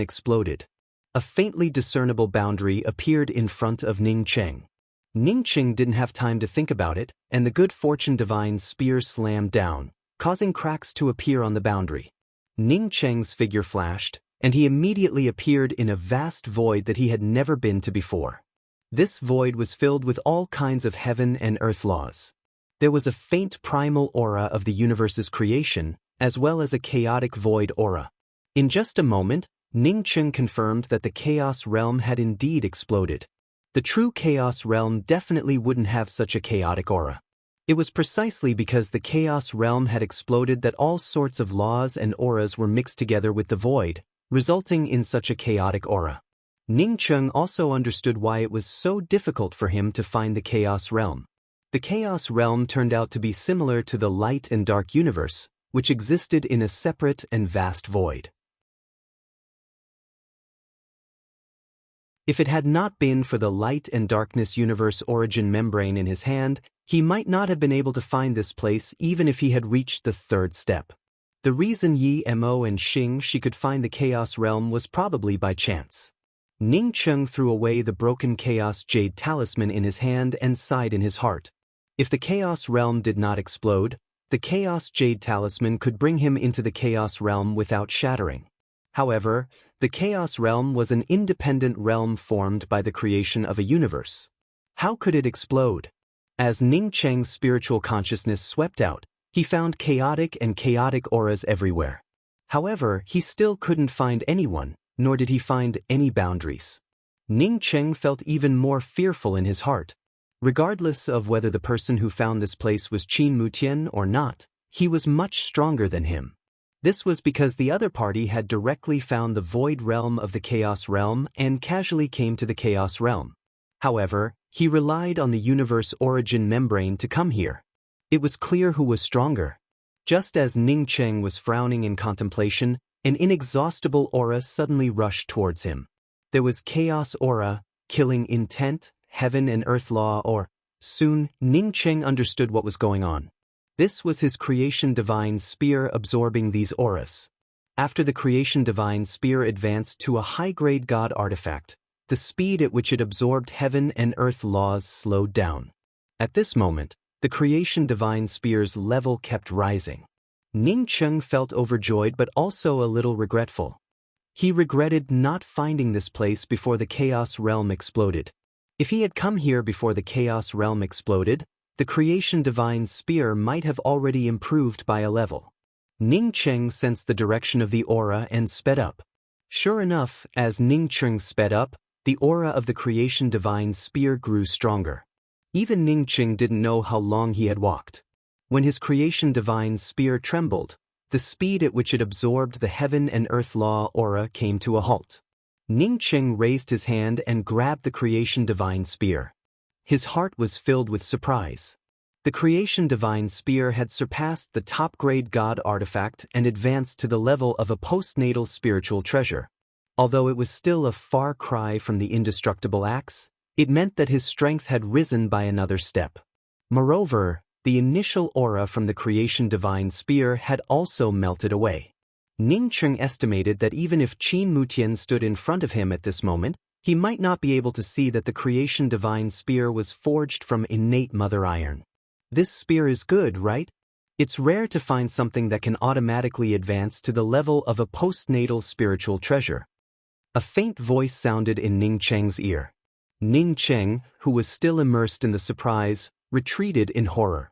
exploded. A faintly discernible boundary appeared in front of Ningqing. Ningqing didn't have time to think about it, and the Good Fortune Divine Spear slammed down, causing cracks to appear on the boundary. Ningqing's figure flashed, and he immediately appeared in a vast void that he had never been to before. This void was filled with all kinds of heaven and earth laws. There was a faint primal aura of the universe's creation, as well as a chaotic void aura. In just a moment, Ningqing confirmed that the Chaos Realm had indeed exploded. The true Chaos Realm definitely wouldn't have such a chaotic aura. It was precisely because the Chaos Realm had exploded that all sorts of laws and auras were mixed together with the void, resulting in such a chaotic aura. Ningqing also understood why it was so difficult for him to find the Chaos Realm. The Chaos Realm turned out to be similar to the light and dark universe, which existed in a separate and vast void. If it had not been for the light and darkness universe origin membrane in his hand, he might not have been able to find this place even if he had reached the third step. The reason Yi Mo and Xing Shi could find the Chaos Realm was probably by chance. Ningqing threw away the broken Chaos Jade Talisman in his hand and sighed in his heart. If the Chaos Realm did not explode, the Chaos Jade Talisman could bring him into the Chaos Realm without shattering. However, the Chaos Realm was an independent realm formed by the creation of a universe. How could it explode? As Ningqing's spiritual consciousness swept out, he found chaotic auras everywhere. However, he still couldn't find anyone, nor did he find any boundaries. Ningqing felt even more fearful in his heart. Regardless of whether the person who found this place was Qin Mutian or not, he was much stronger than him. This was because the other party had directly found the void realm of the Chaos Realm and casually came to the Chaos Realm. However, he relied on the universe origin membrane to come here. It was clear who was stronger. Just as Ningqing was frowning in contemplation, an inexhaustible aura suddenly rushed towards him. There was Chaos Aura, Killing Intent, Heaven and Earth Law or... Soon, Ningqing understood what was going on. This was his Creation Divine Spear absorbing these auras. After the Creation Divine Spear advanced to a high-grade God artifact, the speed at which it absorbed heaven and earth laws slowed down. At this moment, the Creation Divine Spear's level kept rising. Ningqing felt overjoyed but also a little regretful. He regretted not finding this place before the Chaos Realm exploded. If he had come here before the Chaos Realm exploded, the Creation Divine Spear might have already improved by a level. Ningqing sensed the direction of the aura and sped up. Sure enough, as Ningqing sped up, the aura of the Creation Divine Spear grew stronger. Even Ningqing didn't know how long he had walked. When his Creation Divine Spear trembled, the speed at which it absorbed the Heaven and Earth Law aura came to a halt. Ning Cheng raised his hand and grabbed the Creation Divine Spear. His heart was filled with surprise. The Creation Divine Spear had surpassed the top-grade God artifact and advanced to the level of a postnatal spiritual treasure. Although it was still a far cry from the indestructible axe, it meant that his strength had risen by another step. Moreover, the initial aura from the Creation Divine Spear had also melted away. Ning Cheng estimated that even if Qin Mutian stood in front of him at this moment, he might not be able to see that the Creation Divine Spear was forged from innate mother iron. This spear is good, right? It's rare to find something that can automatically advance to the level of a postnatal spiritual treasure. A faint voice sounded in Ning Cheng's ear. Ning Cheng, who was still immersed in the surprise, retreated in horror.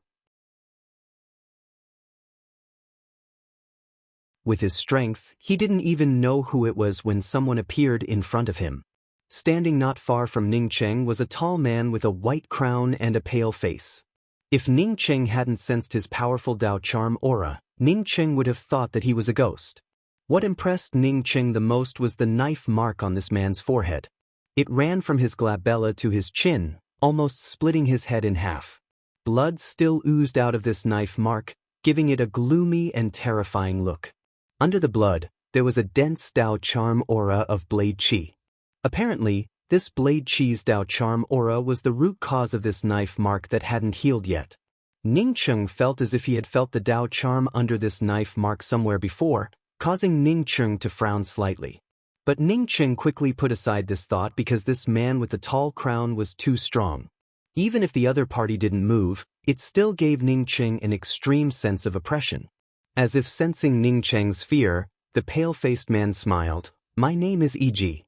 With his strength, he didn't even know who it was when someone appeared in front of him. Standing not far from Ning Cheng was a tall man with a white crown and a pale face. If Ning Cheng hadn't sensed his powerful Dao Charm aura, Ning Cheng would have thought that he was a ghost. What impressed Ning Cheng the most was the knife mark on this man's forehead. It ran from his glabella to his chin, almost splitting his head in half. Blood still oozed out of this knife mark, giving it a gloomy and terrifying look. Under the blood, there was a dense Dao Charm aura of Blade Qi. Apparently, this Blade Qi's Dao Charm aura was the root cause of this knife mark that hadn't healed yet. Ning Cheng felt as if he had felt the Dao Charm under this knife mark somewhere before, causing Ning Cheng to frown slightly. But Ning Cheng quickly put aside this thought because this man with the tall crown was too strong. Even if the other party didn't move, it still gave Ning Cheng an extreme sense of oppression. As if sensing Ning Cheng's fear, the pale-faced man smiled. "My name is E.G.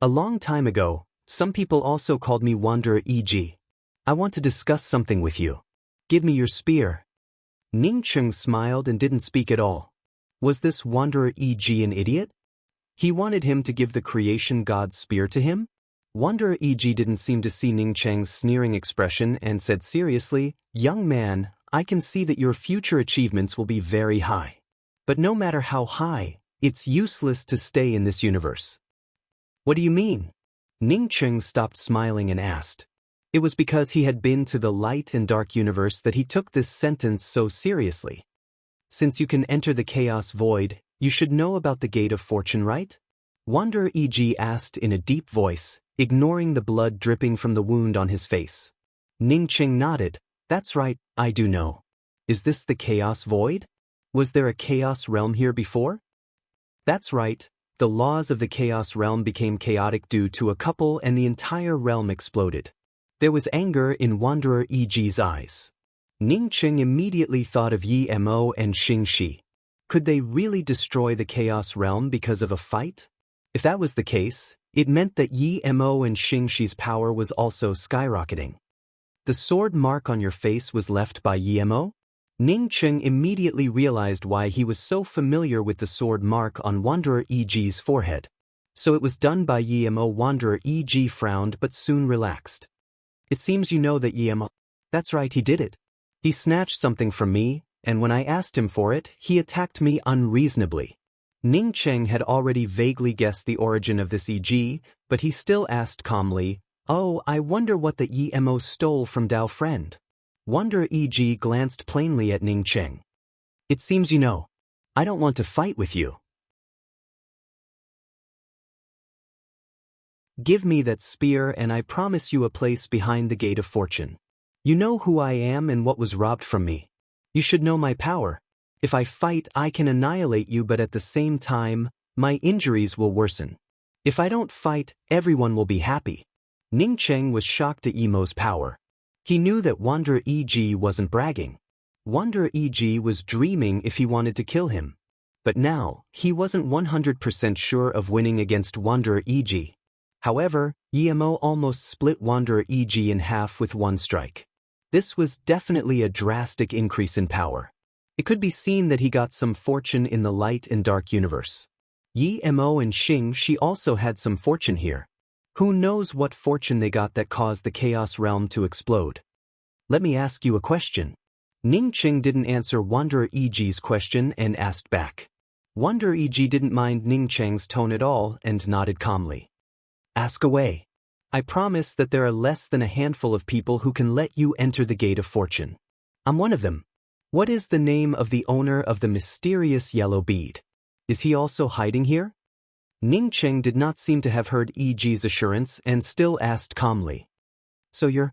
A long time ago, some people also called me Wanderer E.G. I want to discuss something with you. Give me your spear." Ning Cheng smiled and didn't speak at all. Was this Wanderer E.G. an idiot? He wanted him to give the creation god's spear to him? Wanderer E.G. didn't seem to see Ning Cheng's sneering expression and said seriously, "Young man, I can see that your future achievements will be very high. But no matter how high, it's useless to stay in this universe." "What do you mean?" Ning Cheng stopped smiling and asked. It was because he had been to the light and dark universe that he took this sentence so seriously. "Since you can enter the chaos void, you should know about the Gate of Fortune, right?" Wanderer E.G. asked in a deep voice, ignoring the blood dripping from the wound on his face. Ning Cheng nodded. "That's right, I do know. Is this the Chaos Void? Was there a Chaos Realm here before?" "That's right. The laws of the Chaos Realm became chaotic due to a couple and the entire realm exploded." There was anger in Wanderer E.G.'s eyes. Ning Cheng immediately thought of Yi Mo and Xing Shi. Could they really destroy the Chaos Realm because of a fight? If that was the case, it meant that Yi Mo and Xing Shi's power was also skyrocketing. The sword mark on your face was left by Yi Mo? Ning Cheng immediately realized why he was so familiar with the sword mark on Wanderer E.G.'s forehead. So it was done by Yi Mo. Wanderer E.G. frowned but soon relaxed. "It seems you know that Yi Mo." "That's right, he did it. He snatched something from me, and when I asked him for it, he attacked me unreasonably." Ning Cheng had already vaguely guessed the origin of this E.G., but he still asked calmly, "Oh, I wonder what the Yi Mo stole from Dao Friend." Wanderer E.G. glanced plainly at Ning Cheng. "It seems you know. I don't want to fight with you. Give me that spear and I promise you a place behind the Gate of Fortune. You know who I am and what was robbed from me. You should know my power. If I fight, I can annihilate you, but at the same time, my injuries will worsen. If I don't fight, everyone will be happy." Ning Cheng was shocked at Emo's power. He knew that Wanderer E.G. wasn't bragging. Wanderer E.G. was dreaming if he wanted to kill him. But now, he wasn't 100% sure of winning against Wanderer E.G. However, Emo almost split Wanderer E.G. in half with one strike. This was definitely a drastic increase in power. It could be seen that he got some fortune in the light and dark universe. Emo and Xing Shi also had some fortune here. Who knows what fortune they got that caused the Chaos Realm to explode? "Let me ask you a question." Ning Cheng didn't answer Wanderer E.G.'s question and asked back. Wanderer E.G. didn't mind Ning Cheng's tone at all and nodded calmly. Ask away. I promise that there are less than a handful of people who can let you enter the gate of fortune. I'm one of them. What is the name of the owner of the mysterious yellow bead? Is he also hiding here? Ning Cheng did not seem to have heard E.G.'s assurance and still asked calmly. So you're?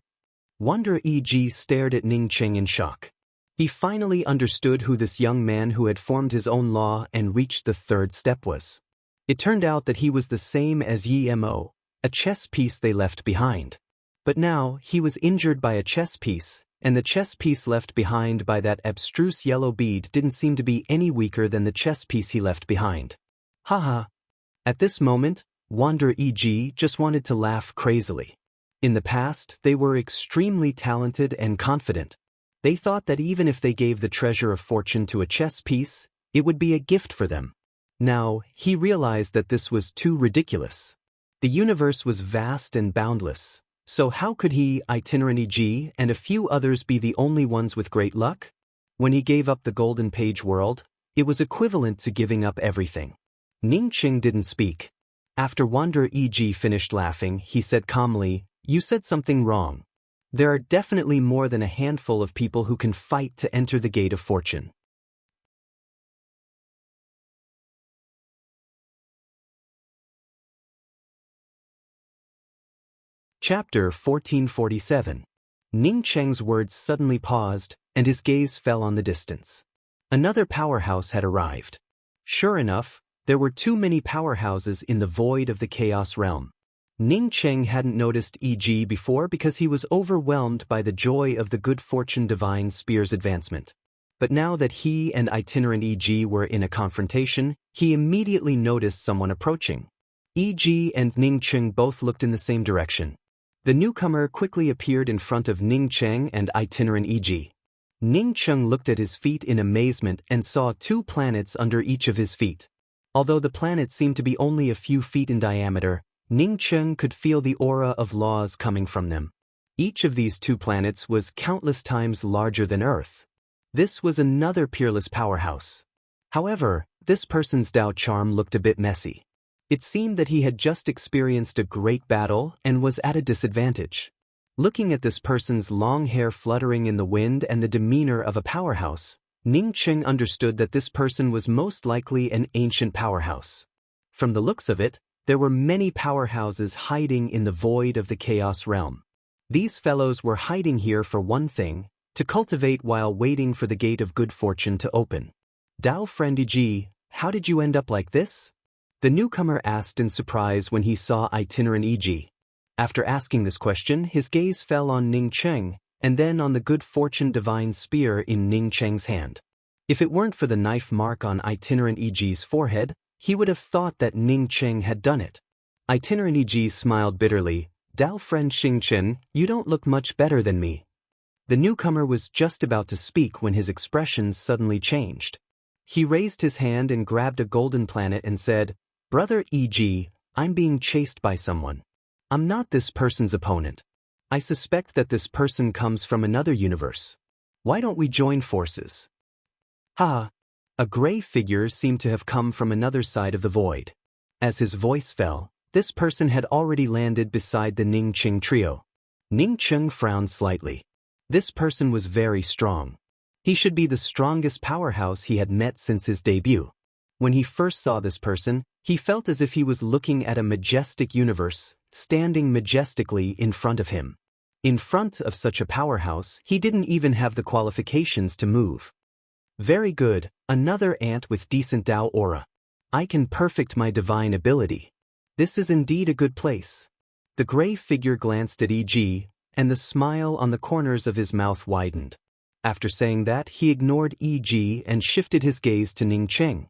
Wonder E.G. stared at Ning Cheng in shock. He finally understood who this young man who had formed his own law and reached the third step was. It turned out that he was the same as Yi Mo, a chess piece they left behind. But now he was injured by a chess piece, and the chess piece left behind by that abstruse yellow bead didn't seem to be any weaker than the chess piece he left behind. Haha. At this moment, Wander E.G. just wanted to laugh crazily. In the past, they were extremely talented and confident. They thought that even if they gave the treasure of fortune to a chess piece, it would be a gift for them. Now, he realized that this was too ridiculous. The universe was vast and boundless, so how could he, Itinerant E.G., and a few others be the only ones with great luck? When he gave up the Golden Page world, it was equivalent to giving up everything. Ning Cheng didn't speak. After Wander E.G. finished laughing, he said calmly, "You said something wrong. There are definitely more than a handful of people who can fight to enter the gate of fortune." Chapter 1447. Ning Cheng's words suddenly paused, and his gaze fell on the distance. Another powerhouse had arrived. Sure enough, there were too many powerhouses in the void of the Chaos Realm. Ning Cheng hadn't noticed E.G. before because he was overwhelmed by the joy of the good fortune divine spear's advancement. But now that he and Itinerant E.G. were in a confrontation, he immediately noticed someone approaching. E.G. and Ning Cheng both looked in the same direction. The newcomer quickly appeared in front of Ning Cheng and Itinerant E.G. Ning Cheng looked at his feet in amazement and saw 2 planets under each of his feet. Although the planets seemed to be only a few feet in diameter, Ning Cheng could feel the aura of laws coming from them. Each of these 2 planets was countless times larger than Earth. This was another peerless powerhouse. However, this person's Dao charm looked a bit messy. It seemed that he had just experienced a great battle and was at a disadvantage. Looking at this person's long hair fluttering in the wind and the demeanor of a powerhouse, Ning Cheng understood that this person was most likely an ancient powerhouse. From the looks of it, there were many powerhouses hiding in the void of the Chaos Realm. These fellows were hiding here for one thing, to cultivate while waiting for the gate of good fortune to open. "Dao friend E.G., how did you end up like this?" The newcomer asked in surprise when he saw Itinerant E.G. After asking this question, his gaze fell on Ning Cheng, and then on the good fortune divine spear in Ning Cheng's hand. If it weren't for the knife mark on Itinerant E.G.'s forehead, he would have thought that Ning Cheng had done it. Itinerant E.G. smiled bitterly. "Dao friend Xing Chen, you don't look much better than me." The newcomer was just about to speak when his expression suddenly changed. He raised his hand and grabbed a golden planet and said, "Brother E.G., I'm being chased by someone. I'm not this person's opponent. I suspect that this person comes from another universe. Why don't we join forces?" Ha! A gray figure seemed to have come from another side of the void. As his voice fell, this person had already landed beside the Ning Cheng trio. Ning Cheng frowned slightly. This person was very strong. He should be the strongest powerhouse he had met since his debut. When he first saw this person, he felt as if he was looking at a majestic universe, standing majestically in front of him. In front of such a powerhouse, he didn't even have the qualifications to move. "Very good, another ant with decent Dao aura. I can perfect my divine ability. This is indeed a good place." The gray figure glanced at E.G., and the smile on the corners of his mouth widened. After saying that, he ignored E.G. and shifted his gaze to Ning Cheng.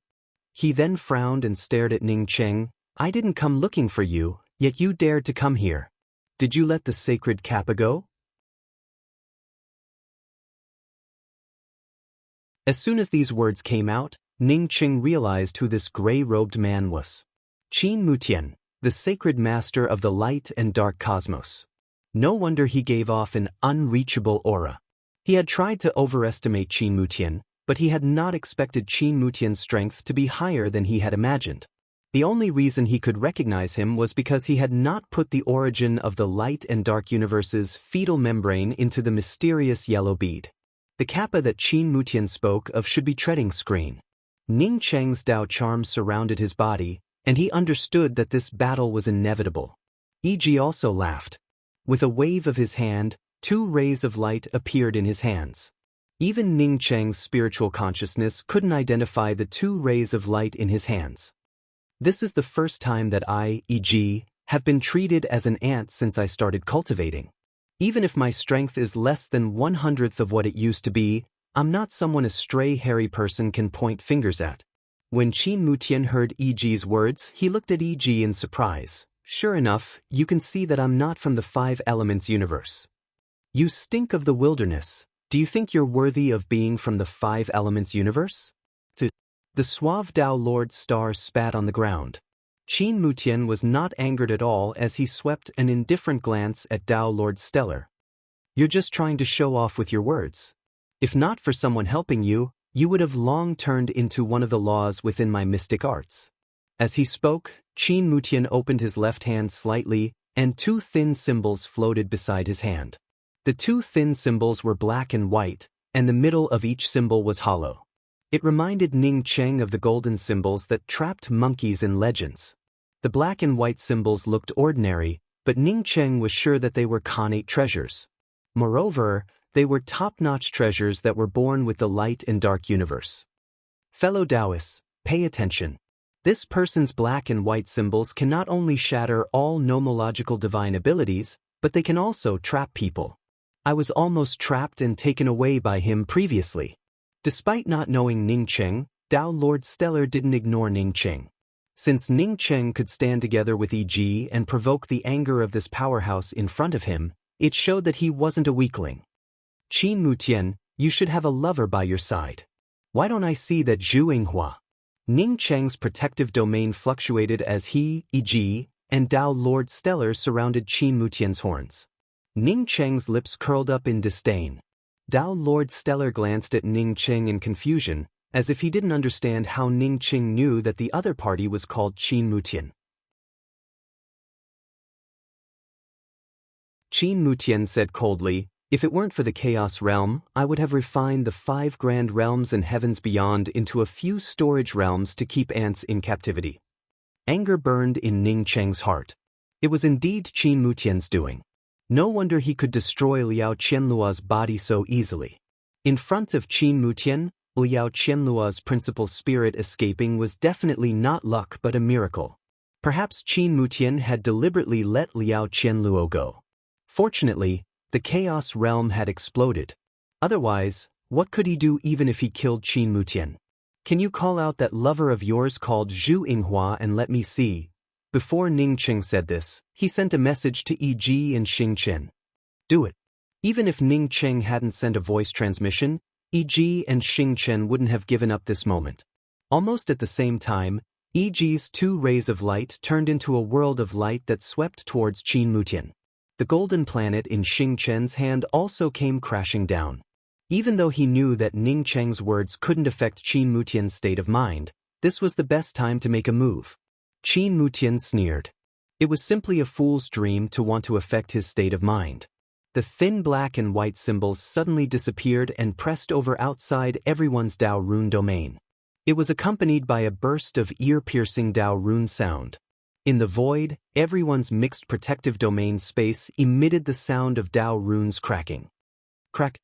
He then frowned and stared at Ning Cheng. "I didn't come looking for you, yet you dared to come here. Did you let the sacred kappa go?" As soon as these words came out, Ning Cheng realized who this gray-robed man was. Qin Mutian, the sacred master of the light and dark cosmos. No wonder he gave off an unreachable aura. He had tried to overestimate Qin Mutian, but he had not expected Qin Mutian's strength to be higher than he had imagined. The only reason he could recognize him was because he had not put the origin of the light and dark universe's fetal membrane into the mysterious yellow bead. The kappa that Qin Mutian spoke of should be treading screen. Ning Cheng's Dao charm surrounded his body, and he understood that this battle was inevitable. E.G. also laughed. With a wave of his hand, 2 rays of light appeared in his hands. Even Ning Cheng's spiritual consciousness couldn't identify the 2 rays of light in his hands. This is the first time that I, E.G., have been treated as an ant since I started cultivating. Even if my strength is less than 1/100th of what it used to be, I'm not someone a stray hairy person can point fingers at. When Qin Mutian heard E.G.'s words, he looked at E.G. in surprise. Sure enough, you can see that I'm not from the 5 elements universe. You stink of the wilderness. Do you think you're worthy of being from the 5 elements universe? The suave Dao Lord Star spat on the ground. Qin Mutian was not angered at all as he swept an indifferent glance at Dao Lord Stellar. You're just trying to show off with your words. If not for someone helping you, you would have long turned into one of the laws within my mystic arts. As he spoke, Qin Mutian opened his left hand slightly, and 2 thin symbols floated beside his hand. The 2 thin symbols were black and white, and the middle of each symbol was hollow. It reminded Ning Cheng of the golden symbols that trapped monkeys in legends. The black and white symbols looked ordinary, but Ning Cheng was sure that they were Khanate treasures. Moreover, they were top-notch treasures that were born with the light and dark universe. Fellow Taoists, pay attention. This person's black and white symbols can not only shatter all nomological divine abilities, but they can also trap people. I was almost trapped and taken away by him previously. Despite not knowing Ning Cheng, Dao Lord Stellar didn't ignore Ning Cheng. Since Ning Cheng could stand together with E.G. and provoke the anger of this powerhouse in front of him, it showed that he wasn't a weakling. Qin Mutian, you should have a lover by your side. Why don't I see that Zhu Yinghua? Ning Cheng's protective domain fluctuated as he, E.G., and Dao Lord Stellar surrounded Qin Mutian's horns. Ning Cheng's lips curled up in disdain. Dao Lord Stellar glanced at Ning Cheng in confusion, as if he didn't understand how Ning Cheng knew that the other party was called Qin Mutian. Qin Mutian said coldly, if it weren't for the Chaos Realm, I would have refined the 5 grand realms and heavens beyond into a few storage realms to keep ants in captivity. Anger burned in Ning Cheng's heart. It was indeed Qin Mutian's doing. No wonder he could destroy Liao Qianluo's body so easily. In front of Qin Mutian, Liao Qianluo's principal spirit escaping was definitely not luck but a miracle. Perhaps Qin Mutian had deliberately let Liao Qianluo go. Fortunately, the Chaos Realm had exploded. Otherwise, what could he do even if he killed Qin Mutian? Can you call out that lover of yours called Zhu Yinghua and let me see? Before Ning Cheng said this, he sent a message to E.G. and Xing Chen. Do it. Even if Ning Cheng hadn't sent a voice transmission, E.G. and Xing Chen wouldn't have given up this moment. Almost at the same time, E.G.'s 2 rays of light turned into a world of light that swept towards Qin Mutian. The golden planet in Xing Chen's hand also came crashing down. Even though he knew that Ning Cheng's words couldn't affect Qin Mutian's state of mind, this was the best time to make a move. Qin Mutian sneered. It was simply a fool's dream to want to affect his state of mind. The thin black and white symbols suddenly disappeared and pressed over outside everyone's Dao rune domain. It was accompanied by a burst of ear-piercing Dao rune sound. In the void, everyone's mixed protective domain space emitted the sound of Dao runes cracking. Crack.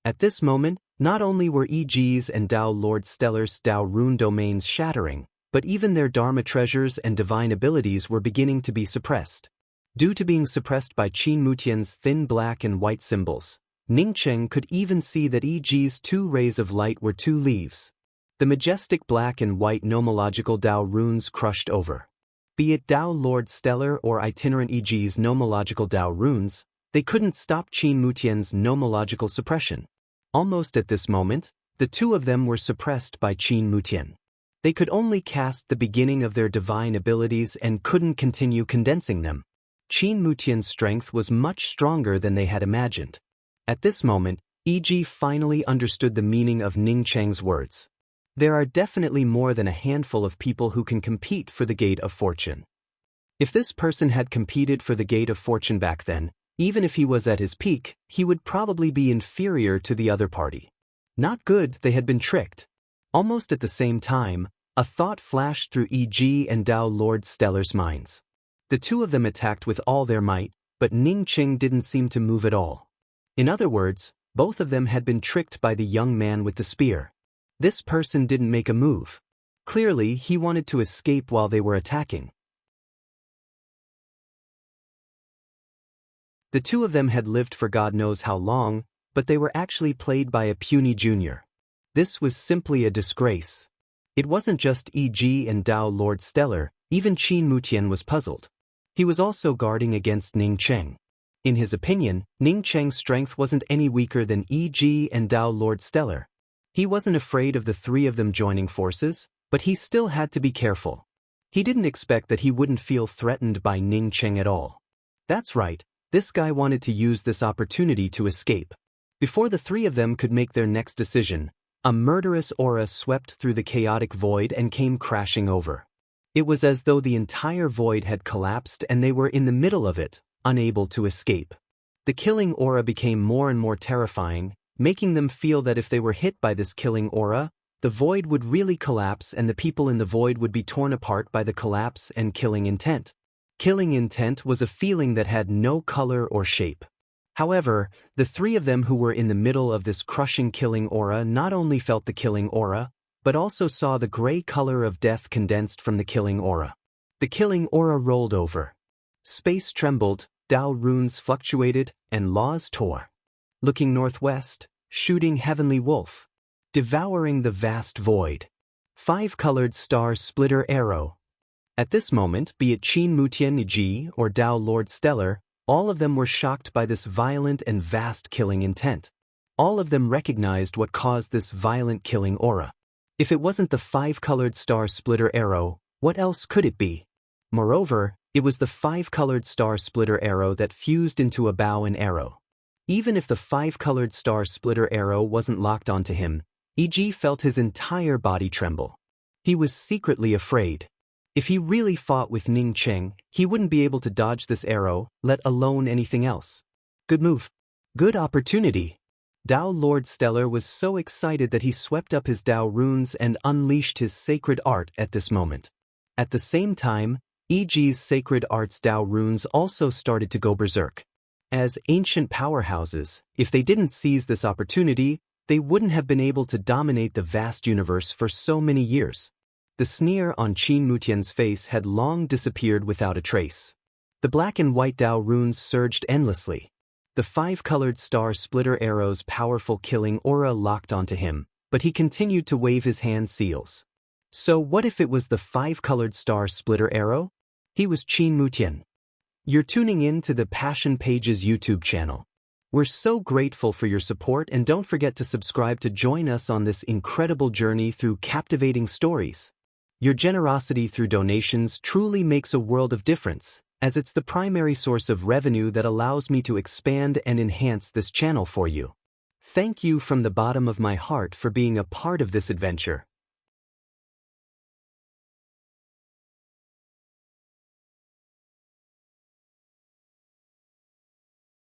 At this moment, not only were E.G.'s and Dao Lord Stellar's Dao rune domains shattering, but even their Dharma treasures and divine abilities were beginning to be suppressed. Due to being suppressed by Qin Mutian's thin black and white symbols, Ning Cheng could even see that E.G.'s 2 rays of light were 2 leaves. The majestic black and white nomological Dao runes crushed over. Be it Dao Lord Stellar or itinerant E.G.'s nomological Dao runes, they couldn't stop Qin Mutian's nomological suppression. Almost at this moment, the 2 of them were suppressed by Qin Mutian. They could only cast the beginning of their divine abilities and couldn't continue condensing them. Qin Mutian's strength was much stronger than they had imagined. At this moment, E.G. finally understood the meaning of Ning Cheng's words. There are definitely more than a handful of people who can compete for the Gate of Fortune. If this person had competed for the Gate of Fortune back then, even if he was at his peak, he would probably be inferior to the other party. Not good, they had been tricked. Almost at the same time, a thought flashed through E.G. and Dao Lord Stellar's minds. The two of them attacked with all their might, but Ning Qing didn't seem to move at all. In other words, both of them had been tricked by the young man with the spear. This person didn't make a move. Clearly, he wanted to escape while they were attacking. The two of them had lived for God knows how long, but they were actually played by a puny junior. This was simply a disgrace. It wasn't just E.G. and Dao Lord Stellar, even Qin Mutian was puzzled. He was also guarding against Ning Cheng. In his opinion, Ning Cheng's strength wasn't any weaker than E.G. and Dao Lord Stellar. He wasn't afraid of the three of them joining forces, but he still had to be careful. He didn't expect that he wouldn't feel threatened by Ning Cheng at all. That's right, this guy wanted to use this opportunity to escape. Before the three of them could make their next decision, a murderous aura swept through the chaotic void and came crashing over. It was as though the entire void had collapsed and they were in the middle of it, unable to escape. The killing aura became more and more terrifying, making them feel that if they were hit by this killing aura, the void would really collapse and the people in the void would be torn apart by the collapse and killing intent. Killing intent was a feeling that had no color or shape. However, the three of them who were in the middle of this crushing killing aura not only felt the killing aura, but also saw the gray color of death condensed from the killing aura. The killing aura rolled over. Space trembled, Dao runes fluctuated, and laws tore. Looking northwest, shooting heavenly wolf. Devouring the vast void. Five-colored star splitter arrow. At this moment, be it Qin Mutian Ji or Dao Lord Stellar, all of them were shocked by this violent and vast killing intent. All of them recognized what caused this violent killing aura. If it wasn't the five-colored star splitter arrow, what else could it be? Moreover, it was the five-colored star splitter arrow that fused into a bow and arrow. Even if the five-colored star splitter arrow wasn't locked onto him, E.G. felt his entire body tremble. He was secretly afraid. If he really fought with Ning Cheng, he wouldn't be able to dodge this arrow, let alone anything else. Good move. Good opportunity. Dao Lord Stellar was so excited that he swept up his Dao runes and unleashed his sacred art at this moment. At the same time, E.G.'s sacred art's Dao runes also started to go berserk. As ancient powerhouses, if they didn't seize this opportunity, they wouldn't have been able to dominate the vast universe for so many years. The sneer on Qin Mutian's face had long disappeared without a trace. The black and white Dao runes surged endlessly. The five-colored star splitter arrow's powerful killing aura locked onto him, but he continued to wave his hand seals. So what if it was the five-colored star splitter arrow? He was Qin Mutian. You're tuning in to the Passion Pages YouTube channel. We're so grateful for your support and don't forget to subscribe to join us on this incredible journey through captivating stories. Your generosity through donations truly makes a world of difference, as it's the primary source of revenue that allows me to expand and enhance this channel for you. Thank you from the bottom of my heart for being a part of this adventure.